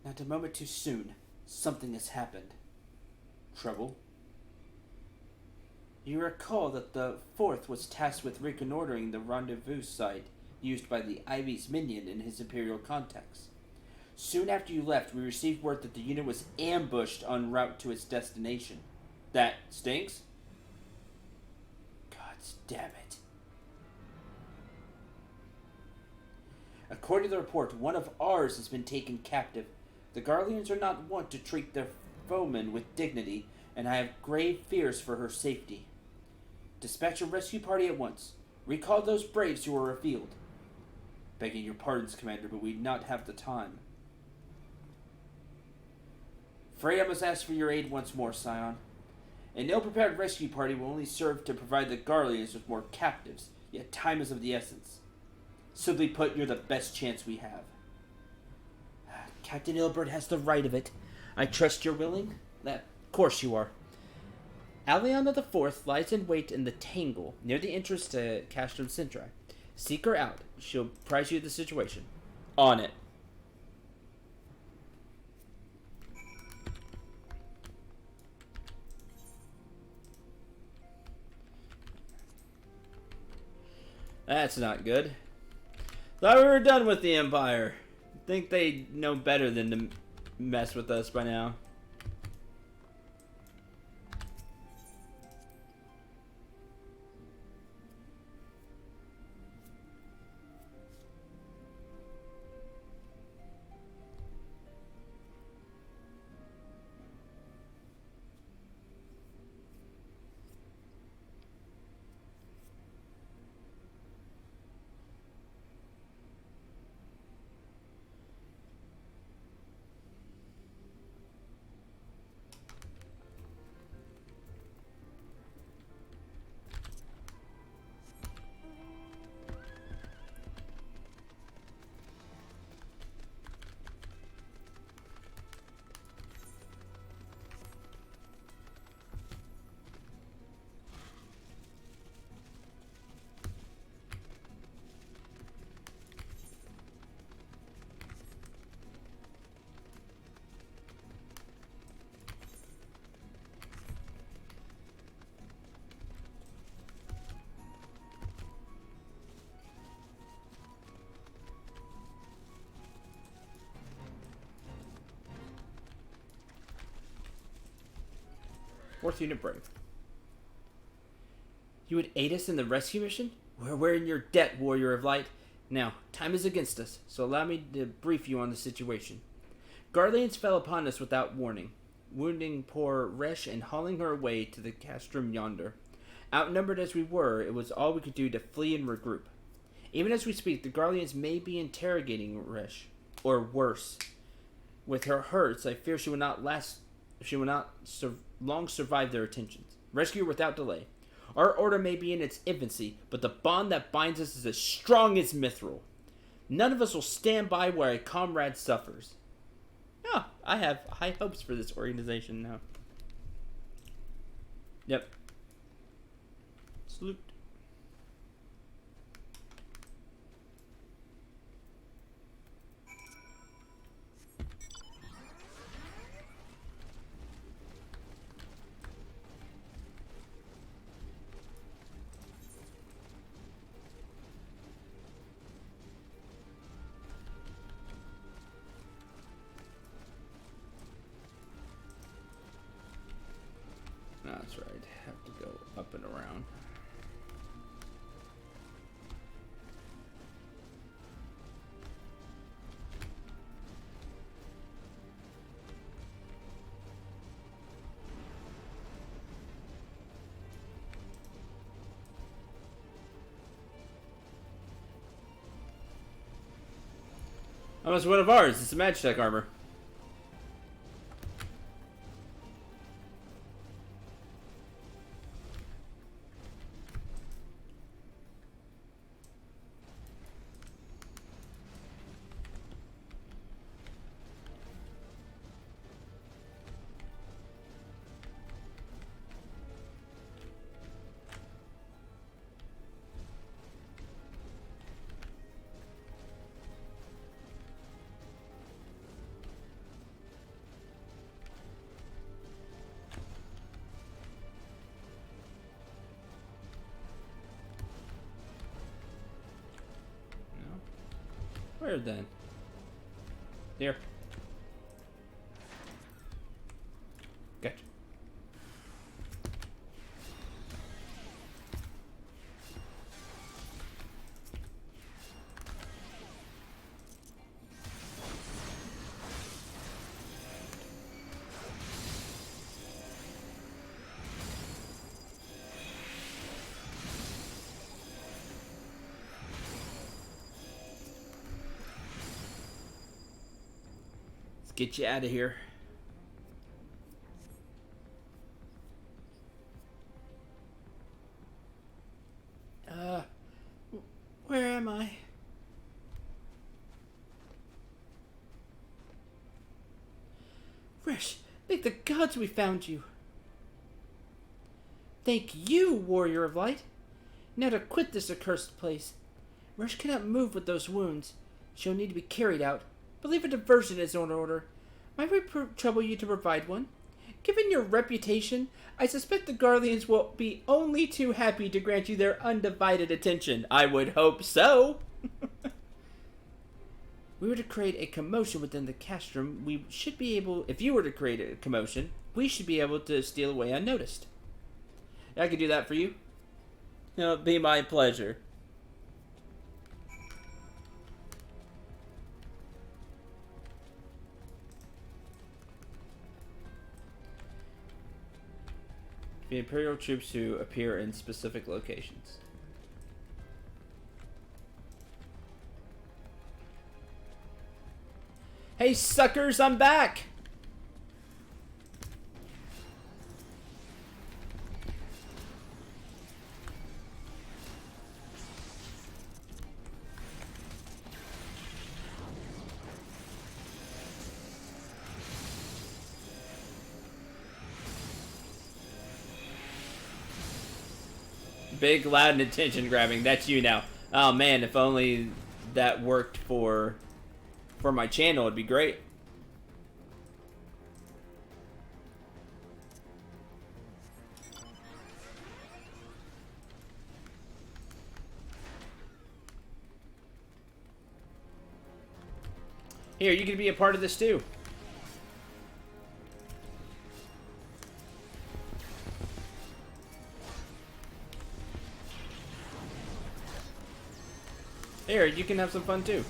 Not a moment too soon. Something has happened. Trouble? You recall that the Fourth was tasked with reconnoitering the rendezvous site used by the Ivy's minion in his Imperial contacts. Soon after you left, we received word that the unit was ambushed en route to its destination. That stinks? God damn it. According to the report, one of ours has been taken captive. The Garleans are not wont to treat their foemen with dignity, and I have grave fears for her safety. Dispatch a rescue party at once. Recall those braves who were revealed. Begging your pardons, Commander, but we do not have the time. Afraid I must ask for your aid once more, Scion. An ill-prepared rescue party will only serve to provide the Garleans with more captives, yet time is of the essence. Simply put, you're the best chance we have. Captain Ilbert has the right of it. I trust you're willing? Of course you are. Aliana the Fourth lies in wait in the Tangle, near the entrance to Castrum Centri. Seek her out. She'll apprise you of the situation. On it. That's not good. Thought we were done with the Empire. Think they know better than to mess with us by now. 4th Unit Brave. You would aid us in the rescue mission? We're in your debt, Warrior of Light. Now, time is against us, so allow me to brief you on the situation. Guardians fell upon us without warning, wounding poor Resh and hauling her away to the castrum yonder. Outnumbered as we were, it was all we could do to flee and regroup. Even as we speak, the Guardians may be interrogating Resh, or worse. With her hurts, I fear she will not long survive their attentions. Rescue her without delay. Our order may be in its infancy, but the bond that binds us is as strong as mithril. None of us will stand by where a comrade suffers. Oh, I have high hopes for this organization now. Yep. Salute. That's right. Have to go up and around. Almost one of ours. It's a Magitech armor. Where then? Here. Gotcha. Get you out of here. Where am I? Resh, thank the gods we found you. Thank you, Warrior of Light. Now to quit this accursed place. Resh cannot move with those wounds. She'll need to be carried out. Believe a diversion is in order. Might we trouble you to provide one? Given your reputation, I suspect the Guardians will be only too happy to grant you their undivided attention. I would hope so. We were to create a commotion within the castrum. We should be able, if you were to create a commotion, we should be able to steal away unnoticed. I could do that for you. It'll be my pleasure. The Imperial troops who appear in specific locations. Hey suckers, I'm back! Big, loud, and attention grabbing. That's you now. Oh man, if only that worked for my channel, it'd be great. Here, you can be a part of this too. Here, you can have some fun too.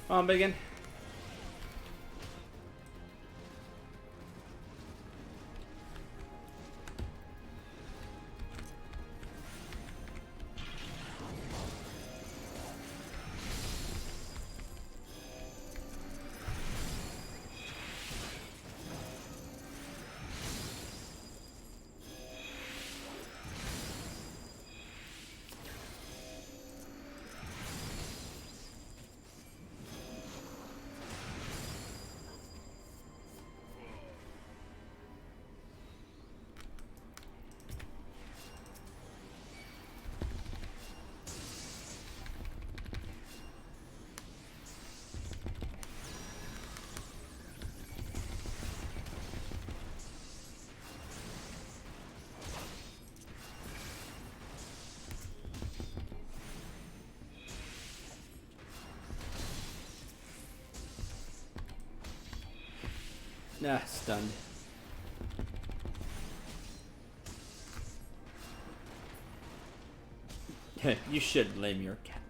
Come on, Biggin. Nah, stunned. You should blame your cat.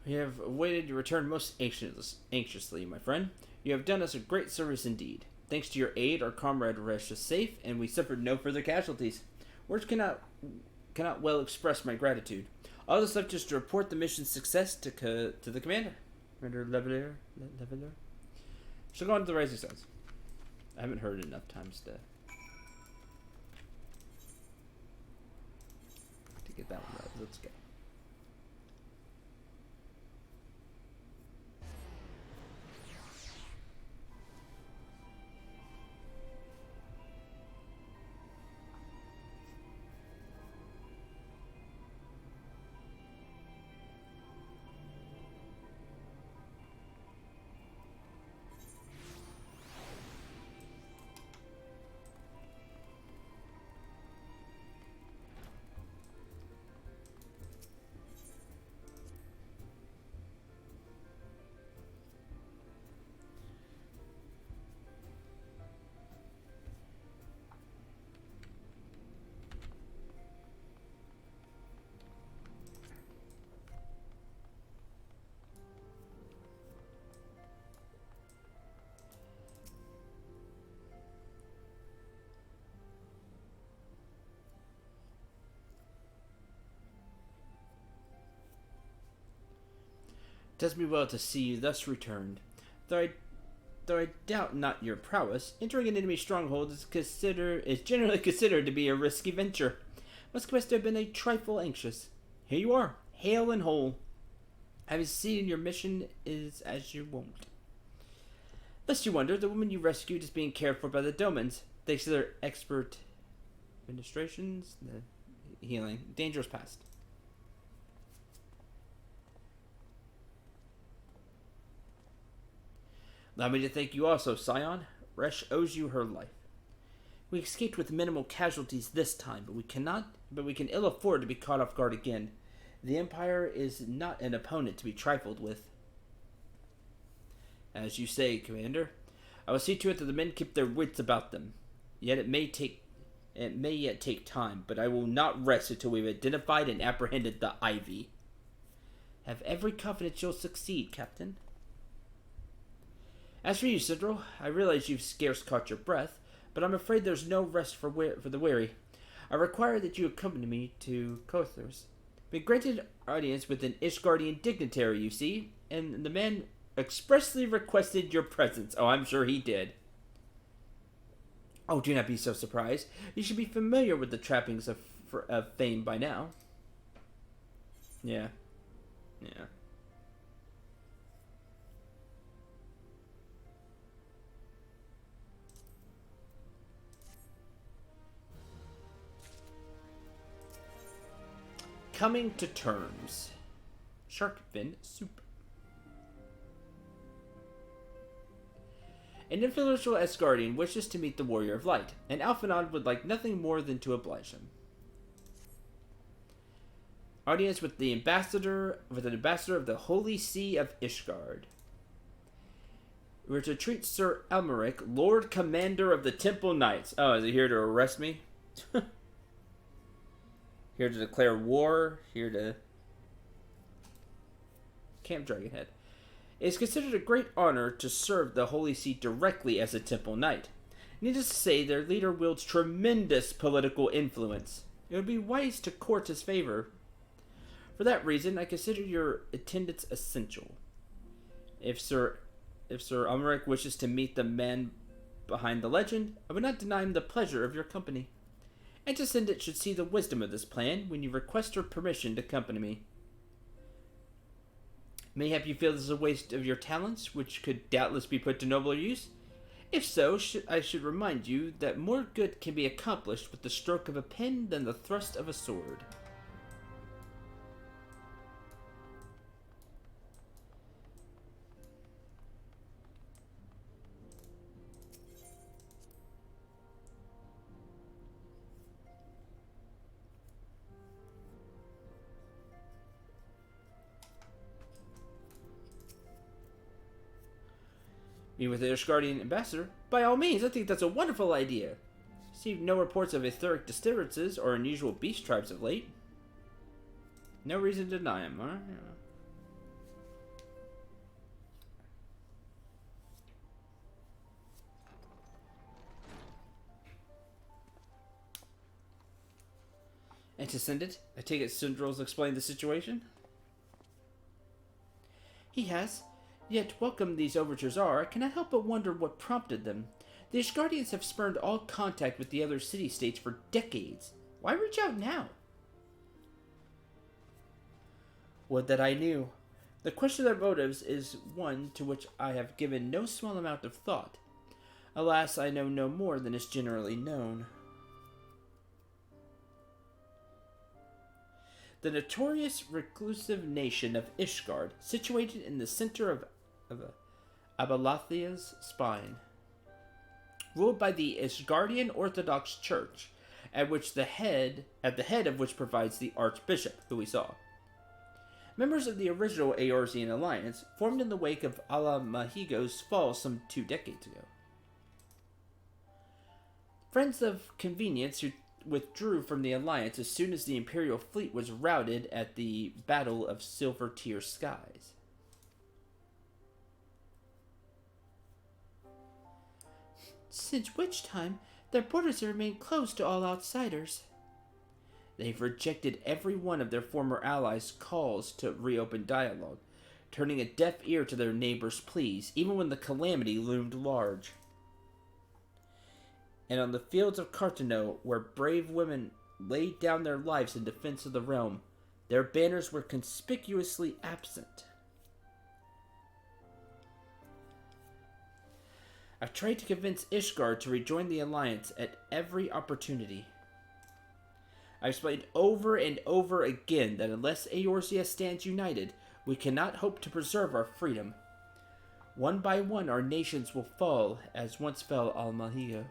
We have awaited your return most anxiously, my friend. You have done us a great service indeed. Thanks to your aid, our comrade Resh is safe, and we suffered no further casualties. Words cannot well express my gratitude. All that's left is to report the mission's success to the commander. Commander Leveler? She'll go on to the Rising Stars. I haven't heard it enough times to get that one right. Let's go. It does me well to see you thus returned. Though I doubt not your prowess, entering an enemy stronghold is generally considered to be a risky venture. Must have been a trifle anxious. Here you are, hale and whole. Having succeeded in your mission is as you wont. Lest you wonder, the woman you rescued is being cared for by the Domans, thanks to their expert administrations, the healing, dangerous past. Allow me to thank you also, Scion. Resh owes you her life. We escaped with minimal casualties this time, but we can ill afford to be caught off guard again. The Empire is not an opponent to be trifled with. As you say, Commander. I will see to it that the men keep their wits about them. Yet it may yet take time, but I will not rest until we've identified and apprehended the Ivy. Have every confidence you'll succeed, Captain. As for you, Cindril, I realize you've scarce caught your breath, but I'm afraid there's no rest for the weary. I require that you accompany me to Cothers. Been granted audience with an Ishgardian dignitary, you see, and the man expressly requested your presence. Oh, I'm sure he did. Oh, do not be so surprised. You should be familiar with the trappings of fame by now. Yeah. Coming to terms. Shark fin soup. An influential Asgardian wishes to meet the Warrior of Light, and Alphinaud would like nothing more than to oblige him. Audience with an ambassador of the Holy See of Ishgard. We're to treat Sir Elmeric, Lord Commander of the Temple Knights. Oh, is he here to arrest me? Here to declare war. Here to... Camp Dragonhead. It is considered a great honor to serve the Holy See directly as a Temple Knight. Needless to say, their leader wields tremendous political influence. It would be wise to court his favor. For that reason, I consider your attendance essential. If Sir Elmeric wishes to meet the man behind the legend, I would not deny him the pleasure of your company. Antecedent should see the wisdom of this plan when you request her permission to accompany me. Mayhap you feel this is a waste of your talents, which could doubtless be put to nobler use? If so, I should remind you that more good can be accomplished with the stroke of a pen than the thrust of a sword. Meet with the Ishgardian ambassador? By all means, I think that's a wonderful idea. Received no reports of etheric disturbances or unusual beast tribes of late. No reason to deny him, huh? Yeah. Antecedent, I take it Cindril's explained the situation? He has. Yet, welcome these overtures are, I cannot help but wonder what prompted them. The Ishgardians have spurned all contact with the other city-states for decades. Why reach out now? Would that I knew. The question of their motives is one to which I have given no small amount of thought. Alas, I know no more than is generally known. The notorious reclusive nation of Ishgard, situated in the center of Abalathia's spine, ruled by the Ishgardian Orthodox Church, at the head of which provides the Archbishop, who we saw. Members of the original Eorzean alliance formed in the wake of Alamahigo's fall some 2 decades ago. Friends of convenience who withdrew from the alliance as soon as the Imperial fleet was routed at the Battle of Silver Tear Skies. Since which time, their borders have remained closed to all outsiders. They've rejected every one of their former allies' calls to reopen dialogue, turning a deaf ear to their neighbors' pleas, even when the calamity loomed large. And on the fields of Cartano, where brave women laid down their lives in defense of the realm, their banners were conspicuously absent. I've tried to convince Ishgard to rejoin the alliance at every opportunity. I've explained over and over again that unless Eorzea stands united, we cannot hope to preserve our freedom. One by one, our nations will fall, as once fell Almahigo.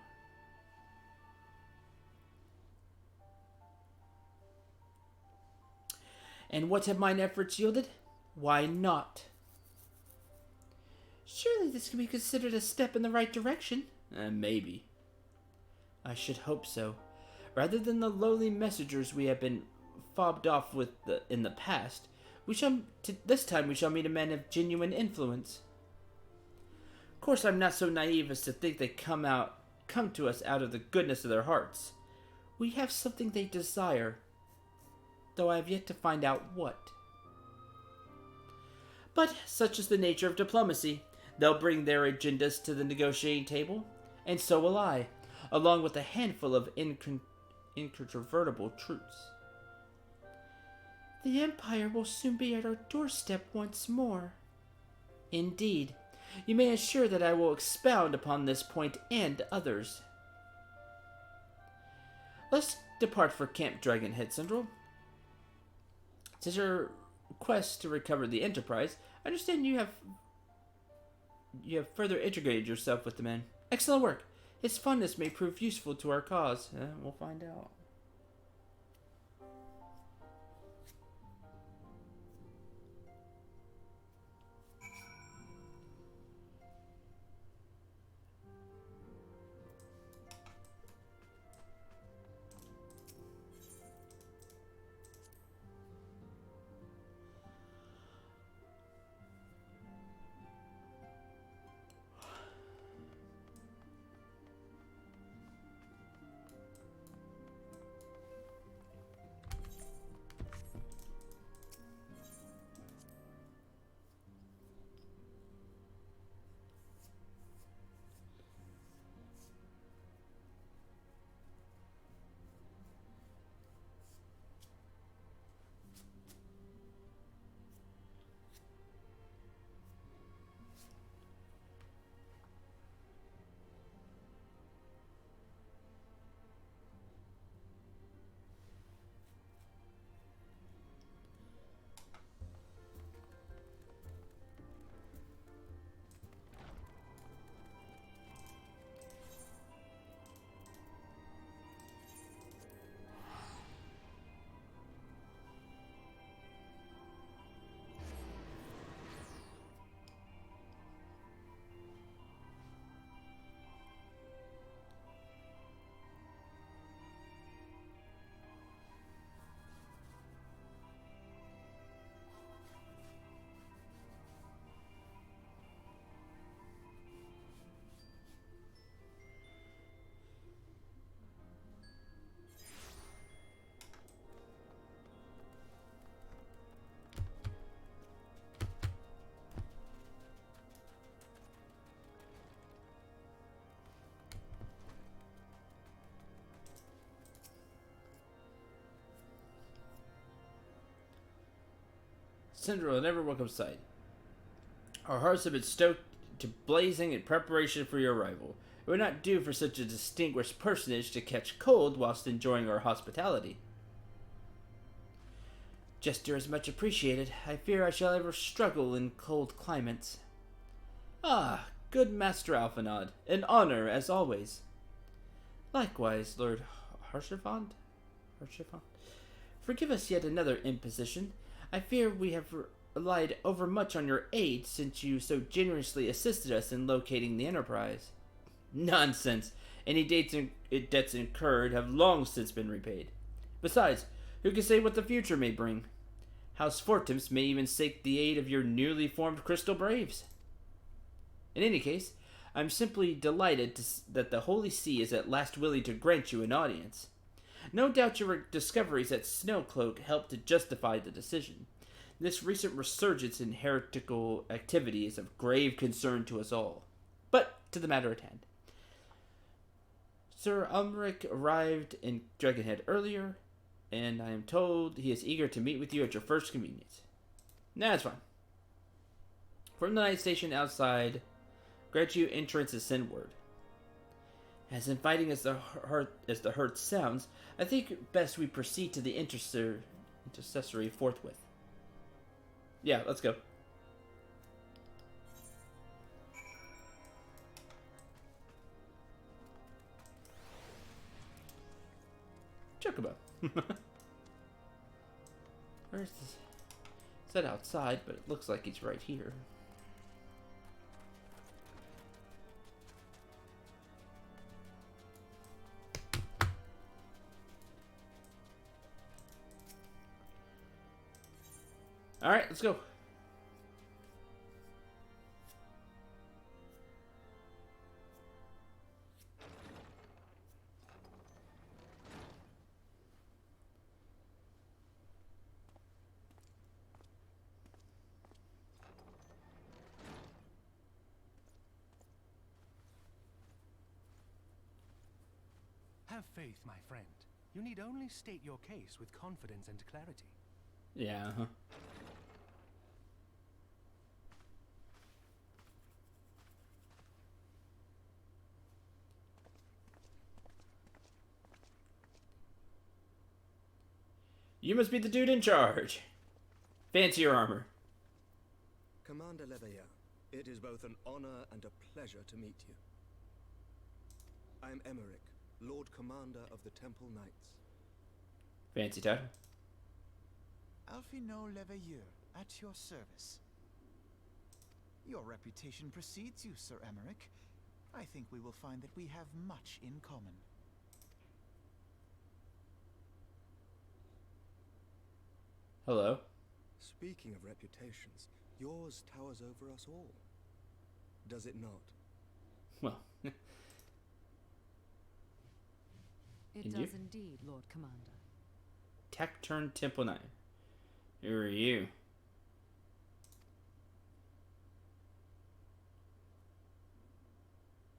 And what have mine efforts yielded? Why not? Surely this can be considered a step in the right direction. Maybe. I should hope so. Rather than the lowly messengers we have been fobbed off with in the past, this time we shall meet a man of genuine influence. Of course, I'm not so naive as to think they come to us out of the goodness of their hearts. We have something they desire, though I have yet to find out what. But such is the nature of diplomacy. They'll bring their agendas to the negotiating table, and so will I, along with a handful of incontrovertible truths. The Empire will soon be at our doorstep once more. Indeed, you may assure that I will expound upon this point and others. Let's depart for Camp Dragonhead, Central. Since your quest to recover the Enterprise, I understand you have further integrated yourself with the men. Excellent work. His fondness may prove useful to our cause. We'll find out. Syndra will never welcome sight. Our hearts have been stoked to blazing in preparation for your arrival. It would not do for such a distinguished personage to catch cold whilst enjoying our hospitality. Gesture is much appreciated. I fear I shall ever struggle in cold climates. Ah, good Master Alphanod. An honor, as always. Likewise, Lord Harshavand? Forgive us yet another imposition. I fear we have relied overmuch on your aid since you so generously assisted us in locating the Enterprise. Nonsense! Any debts incurred have long since been repaid. Besides, who can say what the future may bring? House Fortims may even seek the aid of your newly formed Crystal Braves. In any case, I'm simply delighted that the Holy See is at last willing to grant you an audience. No doubt your discoveries at Snowcloak helped to justify the decision. This recent resurgence in heretical activity is of grave concern to us all. But to the matter at hand. Sir Umric arrived in Dragonhead earlier, and I am told he is eager to meet with you at your first convenience. That's fine. From the night station outside, grant you entrance and send word. As inviting as the herd sounds, I think best we proceed to the intercessory forthwith. Yeah, let's go. Chocobo. Where's this? It's outside, but it looks like he's right here. Alright, let's go. Have faith, my friend. You need only state your case with confidence and clarity. Yeah, You must be the dude in charge. Fancy your armor. Commander Leveilleur, it is both an honor and a pleasure to meet you. I am Emmerich, Lord Commander of the Temple Knights. Fancy title. Alphino Leveilleur, at your service. Your reputation precedes you, Sir Emmerich. I think we will find that we have much in common. Hello. Speaking of reputations, yours towers over us all. Does it not? Well, It And does you? indeed, Lord Commander. Tech turn Temple Knight. Who are you?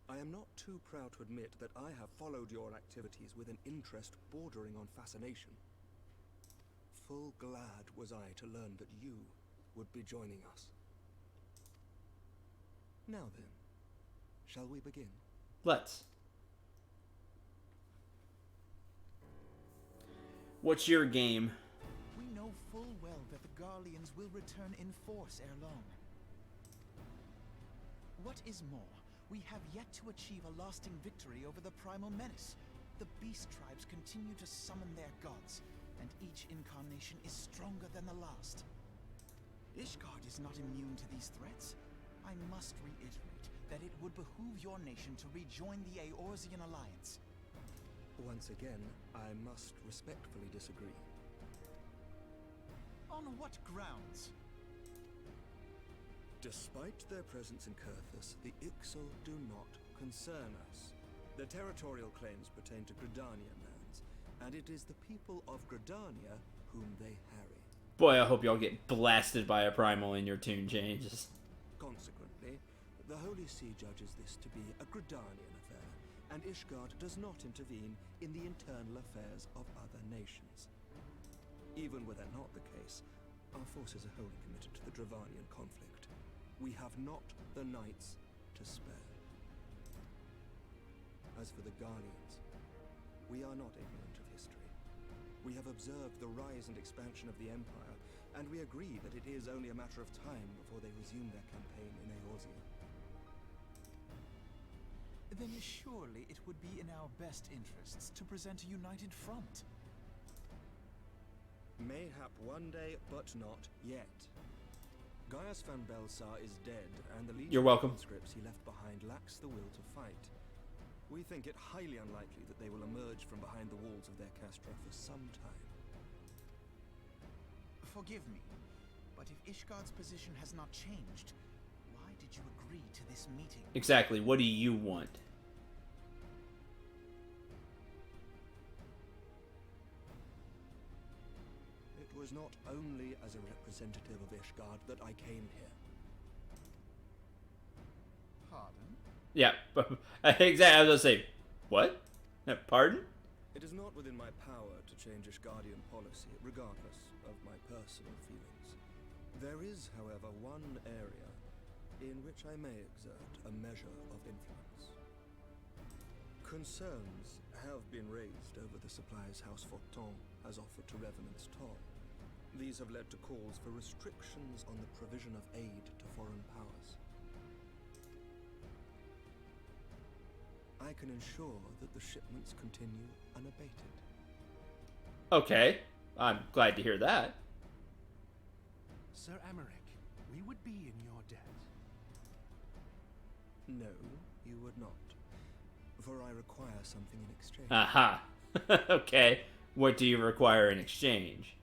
I am not too proud to admit that I have followed your activities with an interest bordering on fascination. Full glad was I to learn that you would be joining us. Now then, shall we begin? Let's. What's your game? We know full well that the Garleans will return in force ere long. What is more, we have yet to achieve a lasting victory over the primal menace. The beast tribes continue to summon their gods, and each incarnation is stronger than the last. Ishgard is not immune to these threats. I must reiterate that it would behoove your nation to rejoin the Eorzean Alliance. Once again, I must respectfully disagree. On what grounds? Despite their presence in Kurthus, the Ixal do not concern us. Their territorial claims pertain to Gridania lands, and it is the people of Gridania whom they harry. Boy, I hope y'all get blasted by a primal in your tune changes. Consequently, the Holy See judges this to be a Gridanian affair, and Ishgard does not intervene in the internal affairs of other nations. Even were that not the case, our forces are wholly committed to the Dravanian conflict. We have not the knights to spare. As for the Garleans, we are not ignorant of history. We have observed the rise and expansion of the Empire, and we agree that it is only a matter of time before they resume their campaign in Eorzea. Then surely it would be in our best interests to present a united front. Mayhap one day, but not yet. Gaius van Belsar is dead, and the Legion You're welcome. of conscripts he left behind lacks the will to fight. We think it highly unlikely that they will emerge from behind the walls of their castra for some time. Forgive me, but if Ishgard's position has not changed, why did you agree to this meeting? Exactly. What do you want? It was not only as a representative of Ishgard that I came here. Pardon? Yeah, exactly. I was gonna say, what? Pardon? It is not within my power to change Ishgardian policy, regardless of my personal feelings. There is, however, one area in which I may exert a measure of influence. Concerns have been raised over the supplies House Forton has offered to Revenant's Toll. These have led to calls for restrictions on the provision of aid to foreign powers. I can ensure that the shipments continue unabated. Okay. I'm glad to hear that. Sir Emmerich, we would be in your debt. No, you would not. For I require something in exchange. Aha. Okay. What do you require in exchange?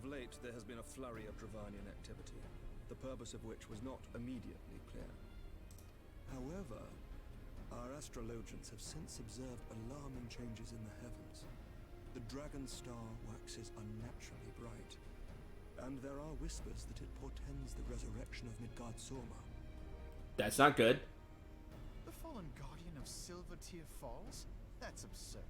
Of late, there has been a flurry of Dravanian activity, the purpose of which was not immediately clear. However, our astrologians have since observed alarming changes in the heavens. The dragon star waxes unnaturally bright, and there are whispers that it portends the resurrection of Midgard Sorma. That's not good. The fallen guardian of Silvertear Falls? That's absurd.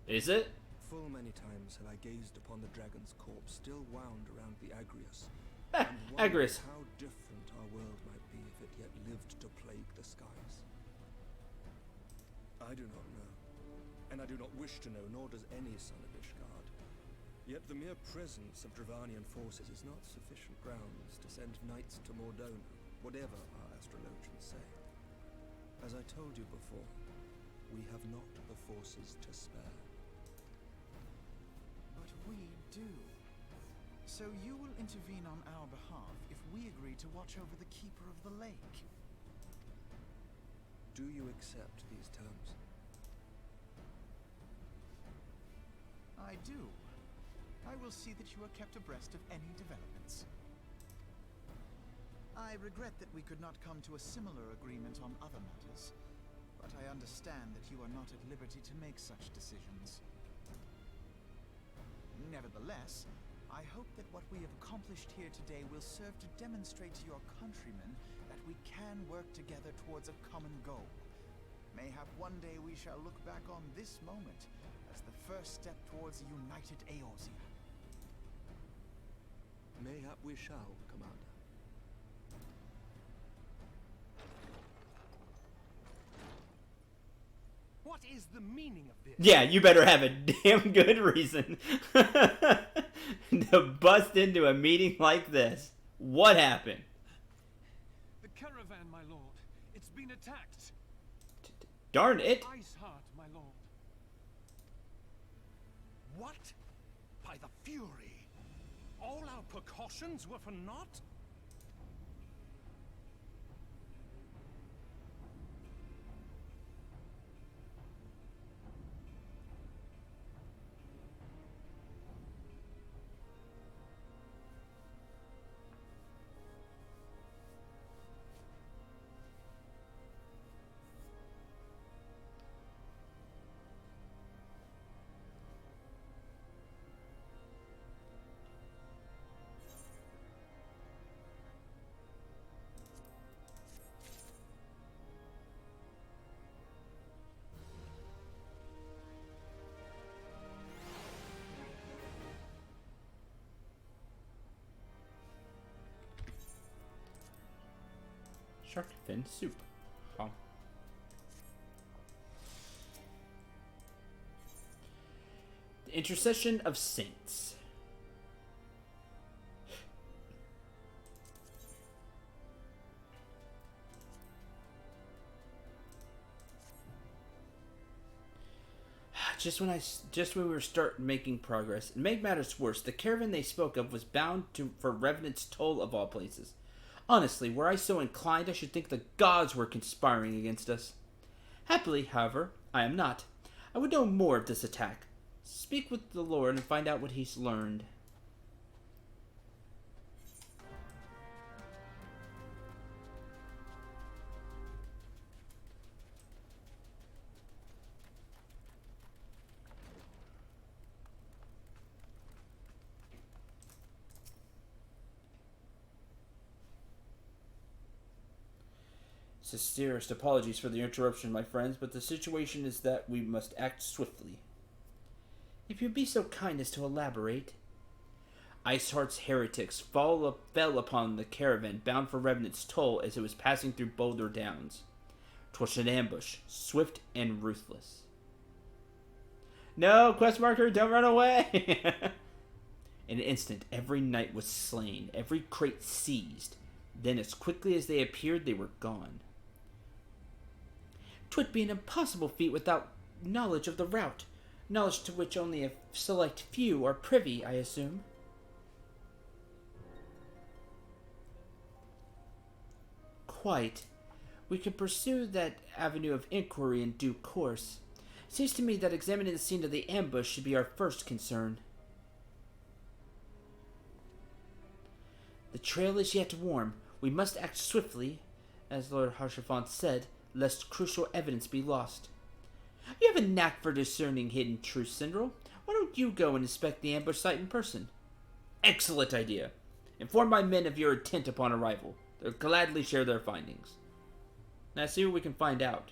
Is it? Full many times have I gazed upon the dragon's corpse still wound around the Agrius, and wondered Agrius. how different our world might be if it yet lived to plague the skies. I do not know, and I do not wish to know, nor does any son of Ishgard. Yet the mere presence of Dravanian forces is not sufficient grounds to send knights to Mordona, whatever our astrologians say. As I told you before, we have not the forces to spare. But we do. So you will intervene on our behalf if we agree to watch over the Keeper of the Lake. Do you accept these terms? I do. I will see that you are kept abreast of any developments. I regret that we could not come to a similar agreement on other matters, but I understand that you are not at liberty to make such decisions. Nevertheless, I hope that what we have accomplished here today will serve to demonstrate to your countrymen that we can work together towards a common goal. Mayhap one day we shall look back on this moment as the first step towards a united Eorzea. Mayhap we shall, Commander. What is the meaning of this? Yeah, you better have a damn good reason to bust into a meeting like this. What happened? The caravan, my lord. It's been attacked. Darn it. Iceheart, my lord. What? By the Fury? All our precautions were for naught? Shark fin soup. Wow. The Intercession of Saints. Just when we were starting making progress, and make matters worse, the caravan they spoke of was bound for Revenant's Toll of all places. Honestly, were I so inclined, I should think the gods were conspiring against us. Happily, however, I am not. I would know more of this attack. Speak with the Lord and find out what he's learned. Sincerest apologies for the interruption, my friends, but the situation is that we must act swiftly. If you'd be so kind as to elaborate. Iceheart's heretics fell upon the caravan bound for Revenant's Toll as it was passing through Boulder Downs. 'Twas an ambush, swift and ruthless. No, quest marker, don't run away! In an instant, every knight was slain, every crate seized. Then, as quickly as they appeared, they were gone. 'Twould be an impossible feat without knowledge of the route, knowledge to which only a select few are privy, I assume. Quite. We could pursue that avenue of inquiry in due course. Seems to me that examining the scene of the ambush should be our first concern. The trail is yet warm. We must act swiftly, as Lord Haurchefant said, lest crucial evidence be lost. You have a knack for discerning hidden truths, Cinderel. Why don't you go and inspect the ambush site in person? Excellent idea. Inform my men of your intent upon arrival. They'll gladly share their findings. Now see what we can find out.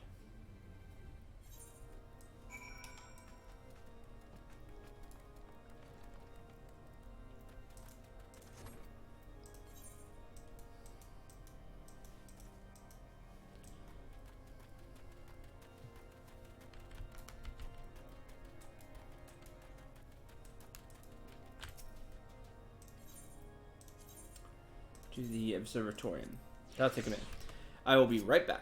To the observatorium. That'll take a minute. I will be right back.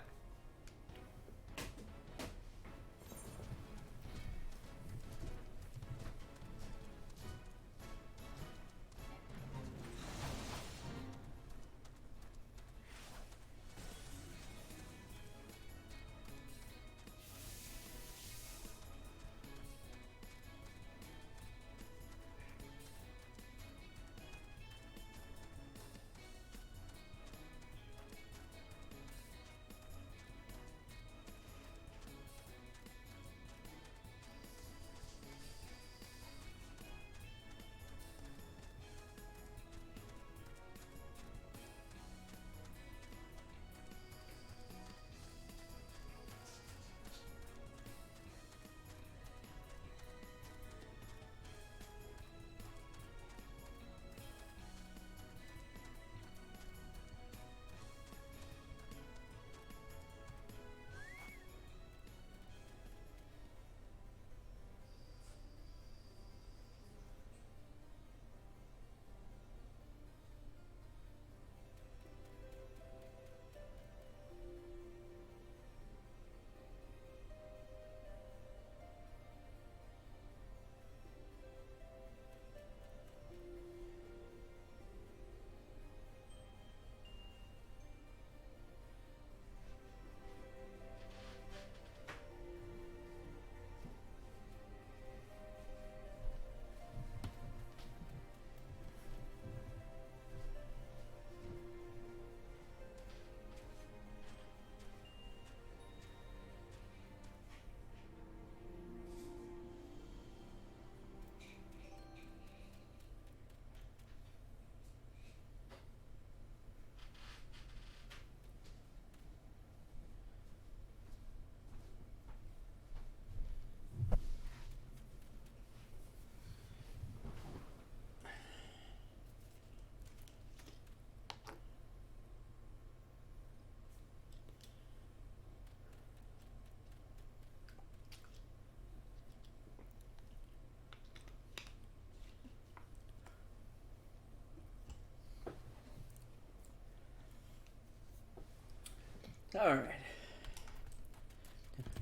Alright.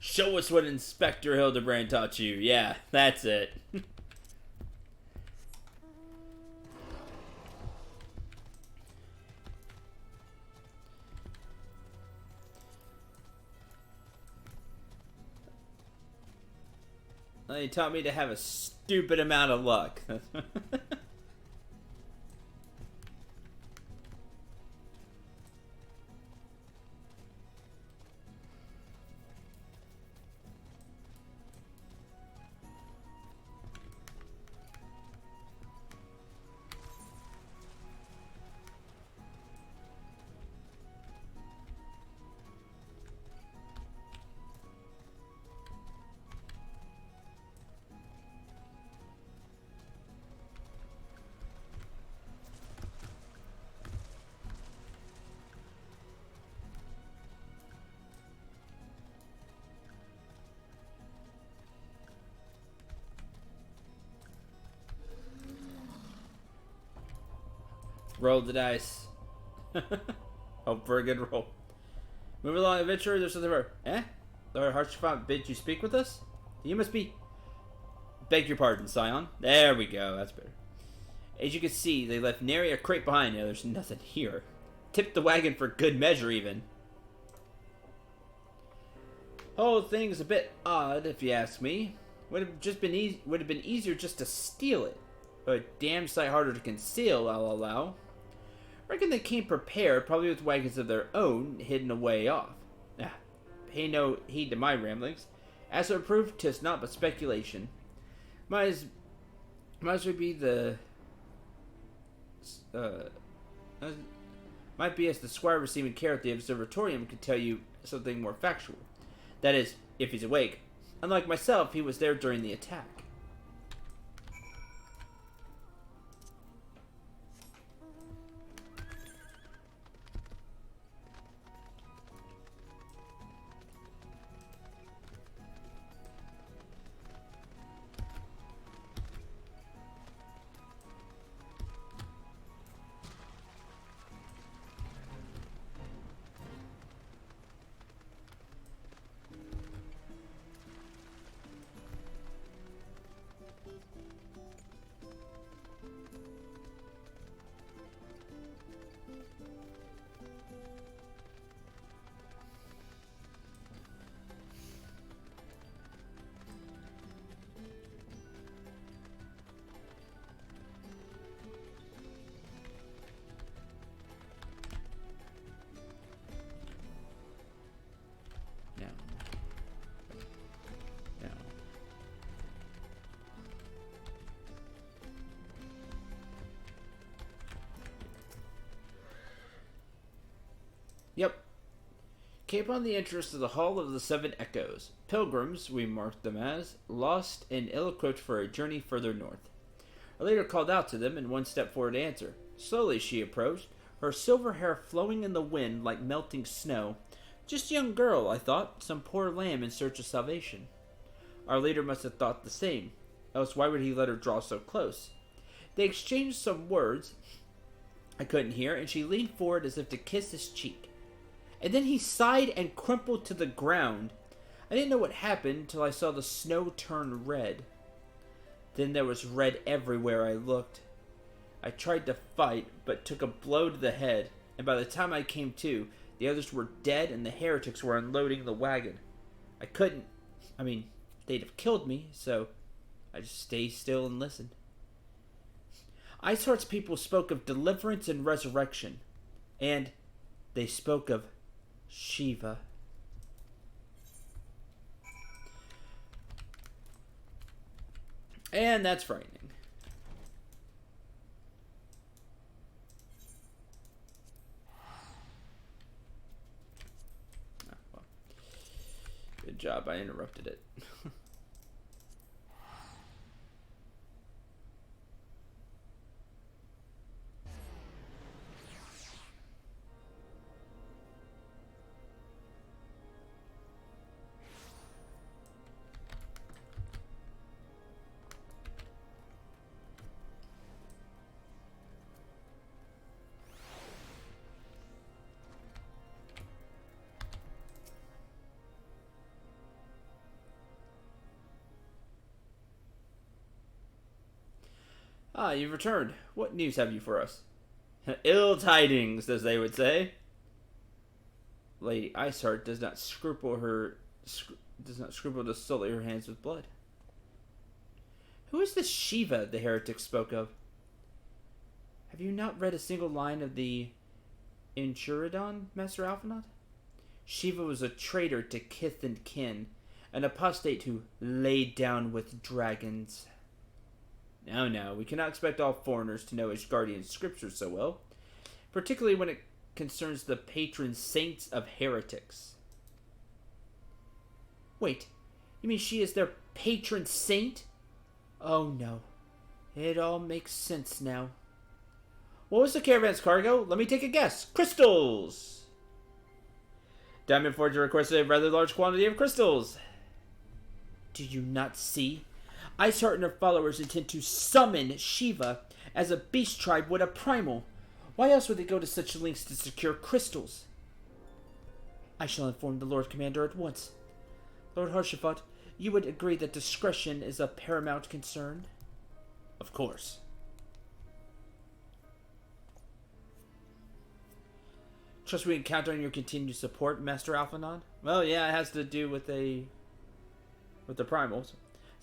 Show us what Inspector Hildebrand taught you. Yeah, that's it. He taught me to have a stupid amount of luck. Roll the dice. Hope for a good roll. Move along, adventurer. There's something for. Eh? Lord Haurchefant bid you speak with us? You must be. Beg your pardon, Scion. There we go. That's better. As you can see, they left nary a crate behind. Now there's nothing here. Tipped the wagon for good measure, even. Whole thing's a bit odd, if you ask me. Would have been easier just to steal it, but a damn sight harder to conceal, I'll allow. Reckon they came prepared, probably with wagons of their own, hidden away off. Pay no heed to my ramblings. As it proved, 'tis not but speculation. Might as well be the... might be as the squire receiving care at the observatorium could tell you something more factual. That is, if he's awake. Unlike myself, he was there during the attack. Yep. Came upon the entrance to the Hall of the Seven Echoes. Pilgrims, we marked them as, lost and ill-equipped for a journey further north. A leader called out to them, and one stepped forward to answer. Slowly she approached, her silver hair flowing in the wind like melting snow. Just a young girl, I thought, some poor lamb in search of salvation. Our leader must have thought the same, else why would he let her draw so close? They exchanged some words I couldn't hear, and she leaned forward as if to kiss his cheek. And then he sighed and crumpled to the ground. I didn't know what happened until I saw the snow turn red. Then there was red everywhere I looked. I tried to fight, but took a blow to the head, and by the time I came to, the others were dead and the heretics were unloading the wagon. They'd have killed me, so I just stayed still and listened. Iceheart's people spoke of deliverance and resurrection, and they spoke of Shiva. And that's frightening. Well, good job, I interrupted it. Ah, you've returned. What news have you for us? Ill tidings, as they would say. Lady Iceheart does not scruple to sully her hands with blood. Who is this Shiva the heretic spoke of? Have you not read a single line of the Enchiridion, Master Alphinaud? Shiva was a traitor to kith and kin, an apostate who laid down with dragons. Now, we cannot expect all foreigners to know Ishgardian scriptures so well, particularly when it concerns the patron saints of heretics. Wait, you mean she is their patron saint? Oh no, it all makes sense now. What was the caravan's cargo? Let me take a guess. Crystals! Diamond Forger requested a rather large quantity of crystals. Do you not see? Iceheart and her followers intend to summon Shiva as a beast tribe would a primal. Why else would they go to such lengths to secure crystals? I shall inform the Lord Commander at once. Lord Harshaphot, you would agree that discretion is of paramount concern? Of course. Trust we can count on your continued support, Master Alphinaud? Well, yeah, it has to do with the primals.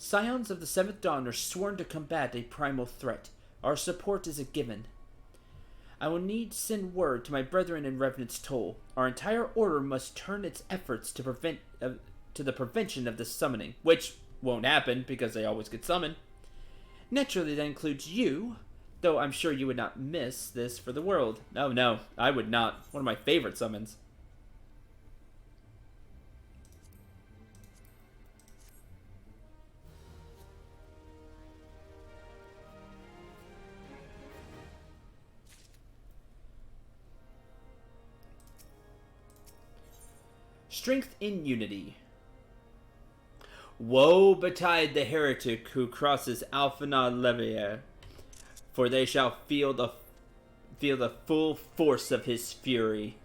Scions of the Seventh Dawn are sworn to combat a primal threat. Our support is a given. I will need to send word to my brethren in Revenant's Toll. Our entire order must turn its efforts to the prevention of this summoning, which won't happen because they always get summoned. Naturally, that includes you, though I'm sure you would not miss this for the world. Oh no, I would not. One of my favorite summons. Strength in unity. Woe betide the heretic who crosses Alphana Levier, for they shall feel the full force of his fury.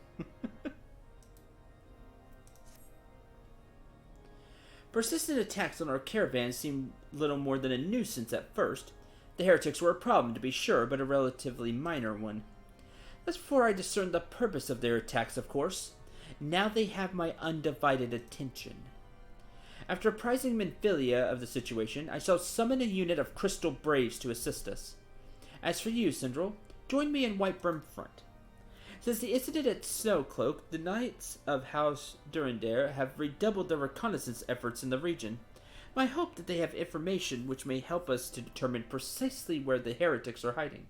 Persistent attacks on our caravan seemed little more than a nuisance at first. The heretics were a problem, to be sure, but a relatively minor one. That's before I discerned the purpose of their attacks, of course. Now they have my undivided attention. After apprising Minfilia of the situation, I shall summon a unit of Crystal Braves to assist us. As for you, Sindral, join me in Whitebrim Front. Since the incident at Snowcloak, the Knights of House Durandare have redoubled their reconnaissance efforts in the region. I hope that they have information which may help us to determine precisely where the heretics are hiding.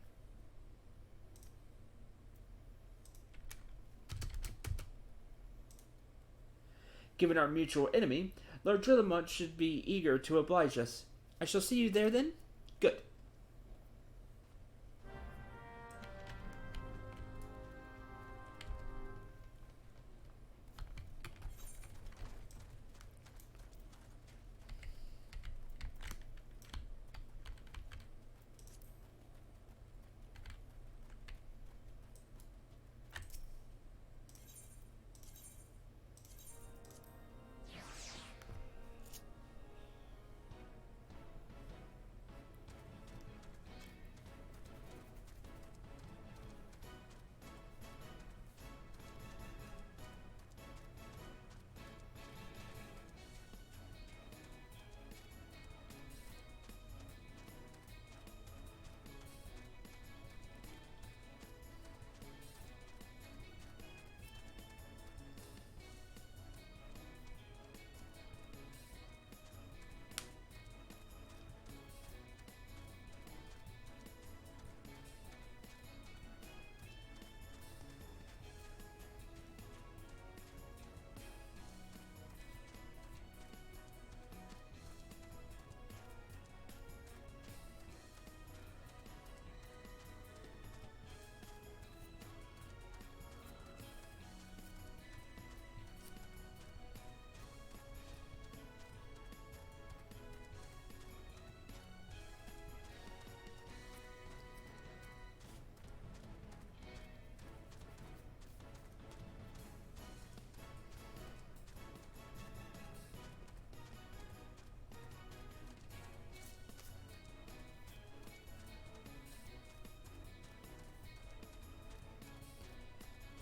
Given our mutual enemy, Lord Drillamont should be eager to oblige us. I shall see you there then? Good.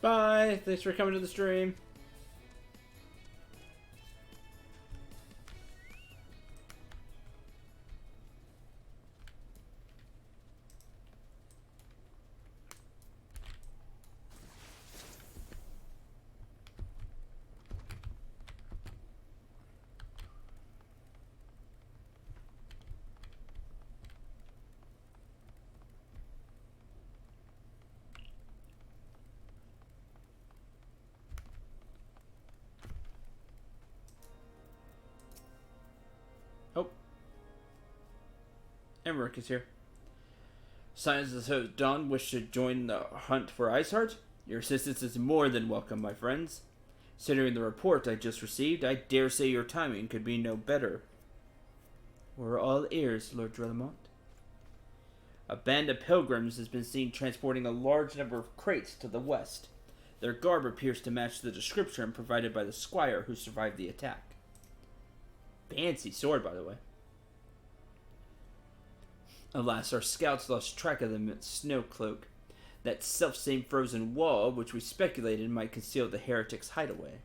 Bye. Thanks for coming to the stream. Oh. Emmerich is here. Signs of the Dawn wish to join the hunt for Iceheart? Your assistance is more than welcome, my friends. Considering the report I just received, I dare say your timing could be no better. We're all ears, Lord Drillamont. A band of pilgrims has been seen transporting a large number of crates to the west. Their garb appears to match the description provided by the squire who survived the attack. Fancy sword, by the way. Alas, our scouts lost track of them at Snowcloak, that self-same frozen wall which we speculated might conceal the heretics' hideaway.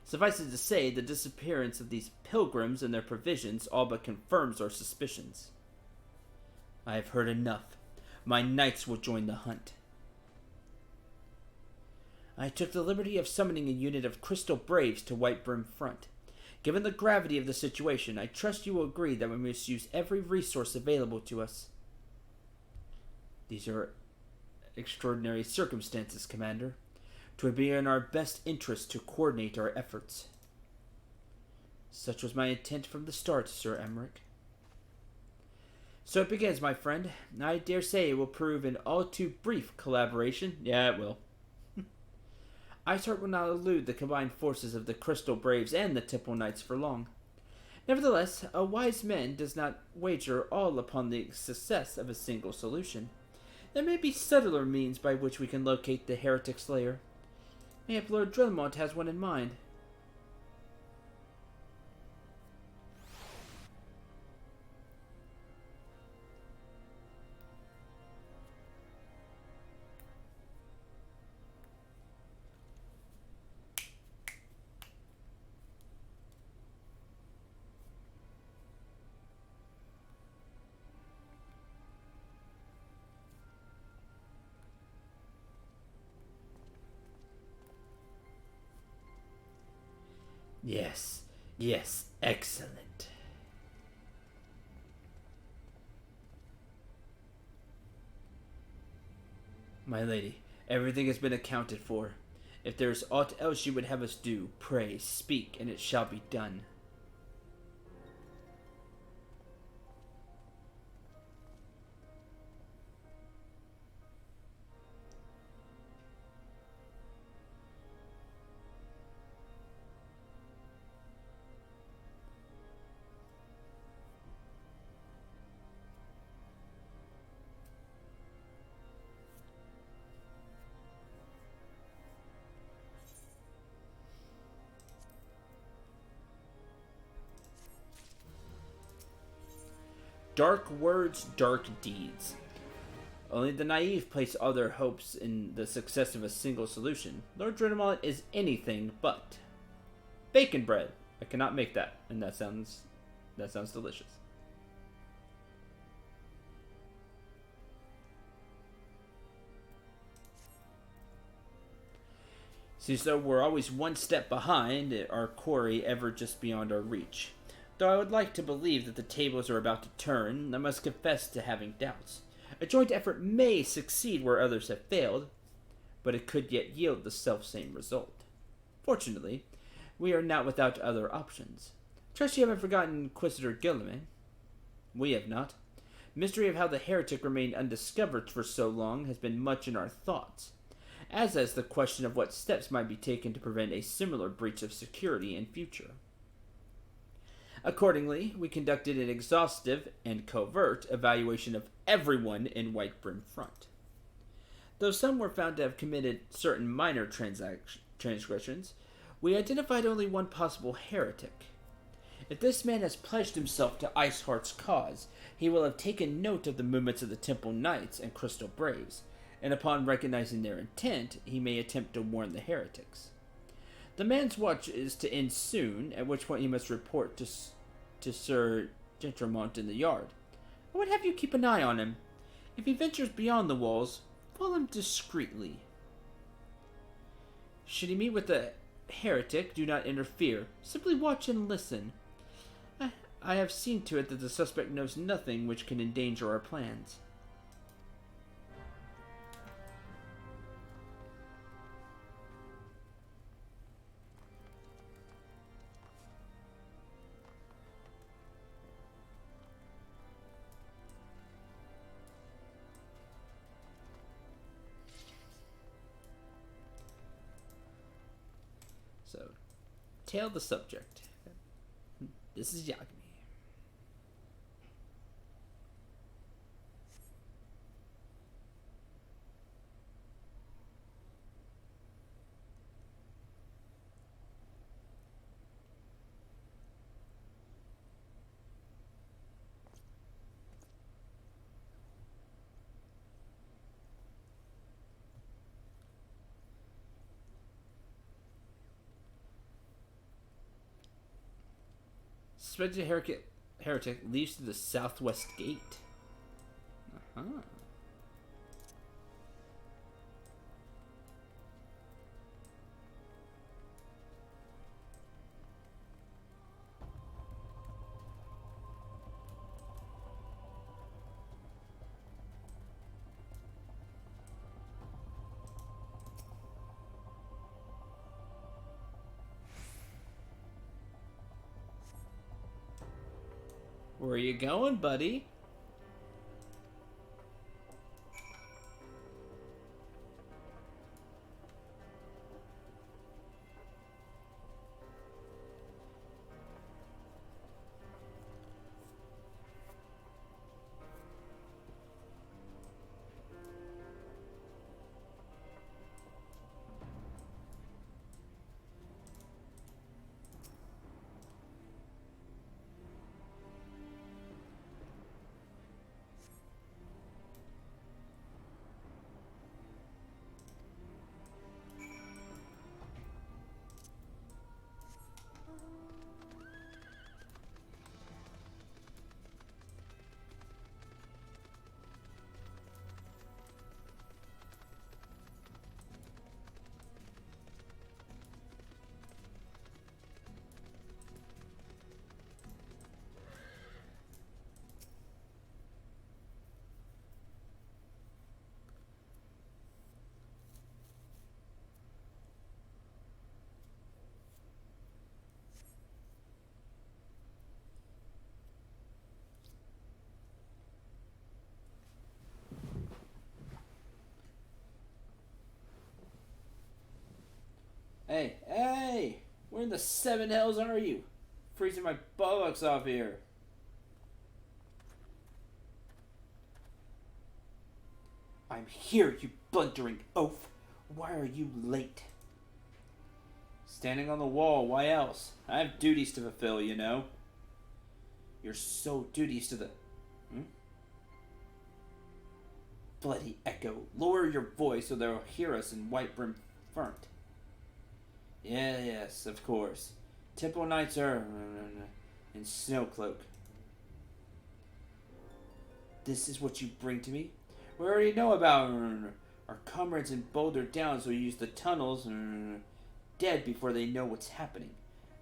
Suffice it to say, the disappearance of these pilgrims and their provisions all but confirms our suspicions. I have heard enough. My knights will join the hunt. I took the liberty of summoning a unit of Crystal Braves to Whitebrim Front. Given the gravity of the situation, I trust you will agree that we must use every resource available to us. These are extraordinary circumstances, Commander. 'Twould be in our best interest to coordinate our efforts. Such was my intent from the start, Sir Emmerich. So it begins, my friend. I dare say it will prove an all too brief collaboration. Yeah, it will. Iceheart will not elude the combined forces of the Crystal Braves and the Temple Knights for long. Nevertheless, a wise man does not wager all upon the success of a single solution. There may be subtler means by which we can locate the heretic slayer. Maybe Lord Drillmont has one in mind. Yes, excellent. My lady, everything has been accounted for. If there is aught else you would have us do, pray, speak, and it shall be done. Dark words, dark deeds. Only the naive place all their hopes in the success of a single solution. Lord Drenamont is anything but. Bacon bread. I cannot make that, and that sounds delicious. Seems though we're always one step behind, our quarry ever just beyond our reach. Though I would like to believe that the tables are about to turn, I must confess to having doubts. A joint effort may succeed where others have failed, but it could yet yield the selfsame result. Fortunately, we are not without other options. Trust you haven't forgotten Inquisitor Guilliman. We have not. Mystery of how the heretic remained undiscovered for so long has been much in our thoughts, as has the question of what steps might be taken to prevent a similar breach of security in future. Accordingly, we conducted an exhaustive and covert evaluation of everyone in Whitebrim Front. Though some were found to have committed certain minor transgressions, we identified only one possible heretic. If this man has pledged himself to Iceheart's cause, he will have taken note of the movements of the Temple Knights and Crystal Braves, and upon recognizing their intent, he may attempt to warn the heretics. The man's watch is to end soon, at which point he must report to Sir Gentremont in the yard. I would have you keep an eye on him. If he ventures beyond the walls, follow him discreetly. Should he meet with a heretic, do not interfere. Simply watch and listen. I have seen to it that the suspect knows nothing which can endanger our plans. So, tail the subject. This is Yagami. Suspected heretic leaves through the southwest gate. Uh-huh. Where are you going, buddy? Hey, hey! Where in the seven hells are you? Freezing my buttocks off here. I'm here, you blundering oaf. Why are you late? Standing on the wall, why else? I have duties to fulfill, you know. You're so duties to the... Bloody echo. Lower your voice so they'll hear us in White Brim front. Yeah, yes, of course. Temple Knights are... in Snowcloak. This is what you bring to me? We already know about... our comrades in Boulder Downs will use the tunnels... dead before they know what's happening.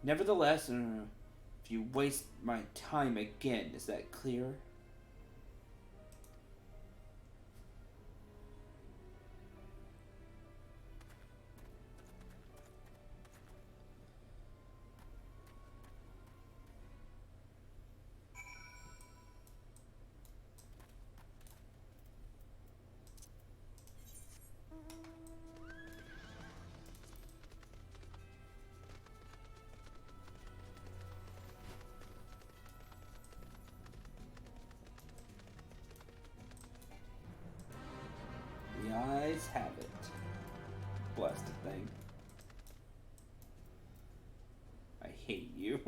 Nevertheless, if you waste my time again, is that clear? The eyes have it. Blasted thing. I hate you.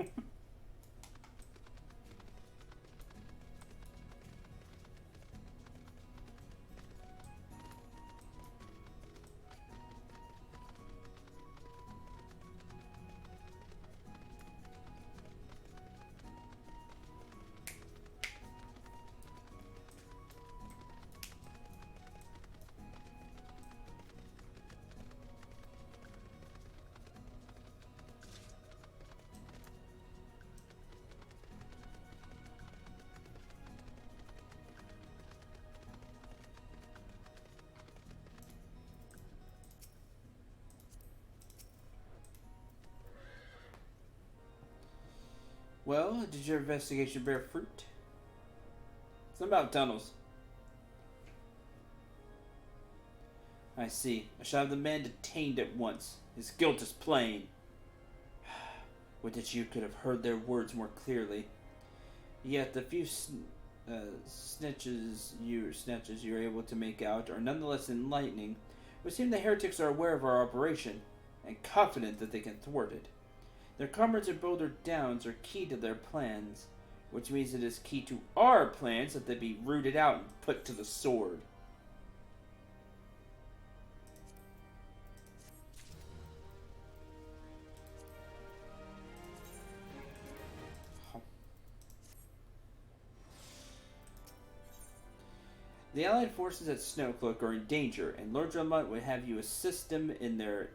Well, did your investigation bear fruit? Something about tunnels. I see. I shall have the man detained at once. His guilt is plain. Would that you could have heard their words more clearly. Yet the few snatches you're able to make out are nonetheless enlightening. It would seem the heretics are aware of our operation, and confident that they can thwart it. Their comrades at Boulder Downs are key to their plans, which means it is key to our plans that they be rooted out and put to the sword. The Allied forces at Snowcloak are in danger, and Lord Drumont would have you assist them in their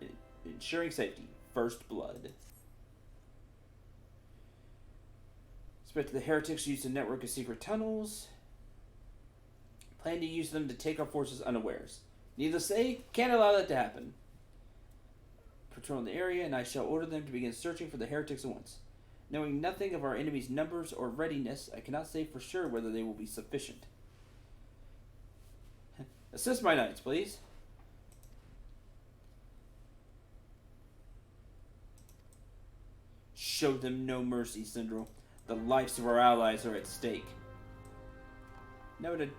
ensuring safety. First blood. Suspect the heretics used a network of secret tunnels. Plan to use them to take our forces unawares. Needless to say, can't allow that to happen. Patrol the area, and I shall order them to begin searching for the heretics at once. Knowing nothing of our enemy's numbers or readiness, I cannot say for sure whether they will be sufficient. Assist my knights, please. Show them no mercy, Syndrel. The lives of our allies are at stake. Noted.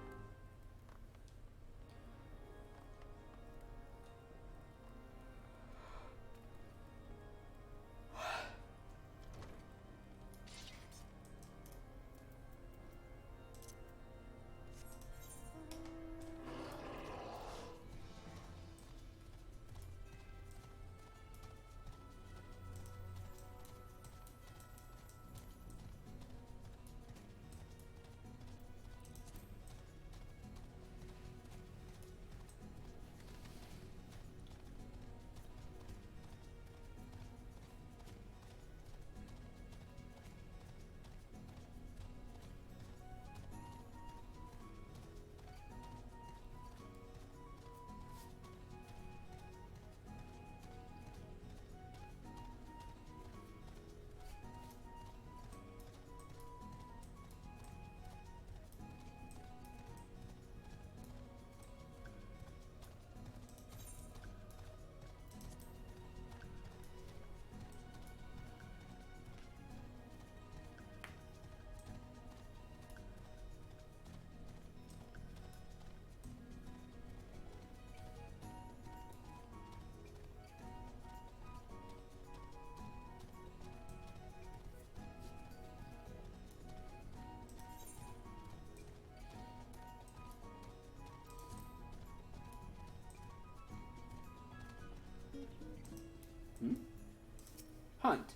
Hunt.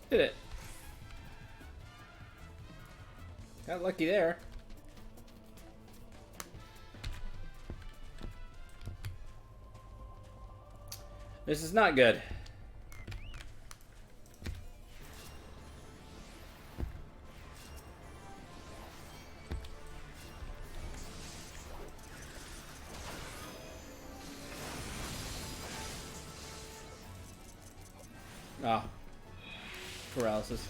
Did it. Got lucky there. This is not good. Ah. Paralysis.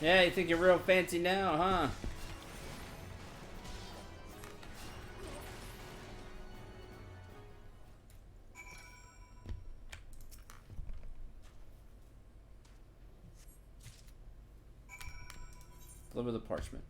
Yeah, you think you're real fancy now, huh? Deliver the parchment.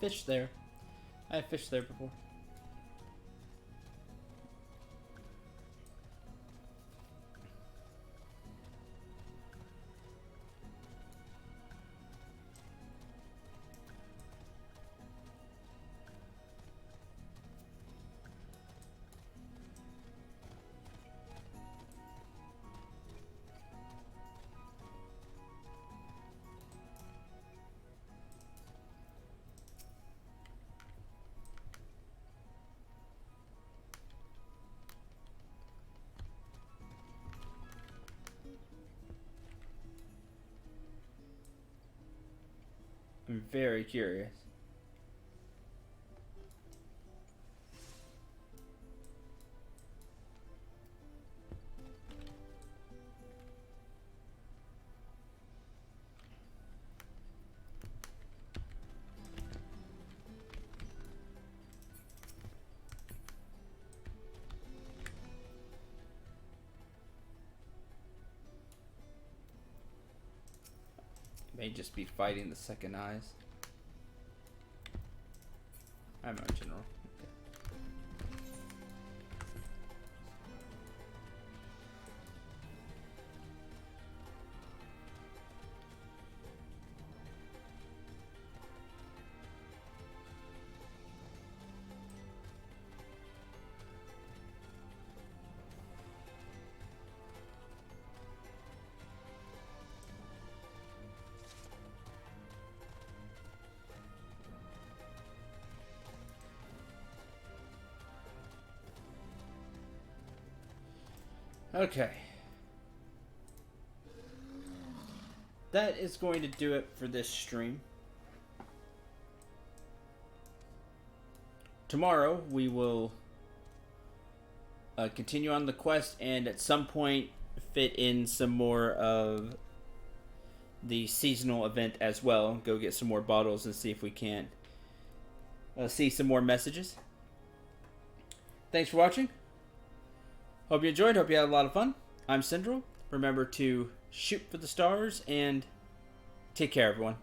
fished there. I have fished there before. I'm very curious. May just be fighting the second eyes. I'm not general. Okay. That is going to do it for this stream. Tomorrow we will continue on the quest and at some point fit in some more of the seasonal event as well. Go get some more bottles and see if we can't see some more messages. Thanks for watching. Hope you enjoyed. Hope you had a lot of fun. I'm Syndrome. Remember to shoot for the stars and take care, everyone.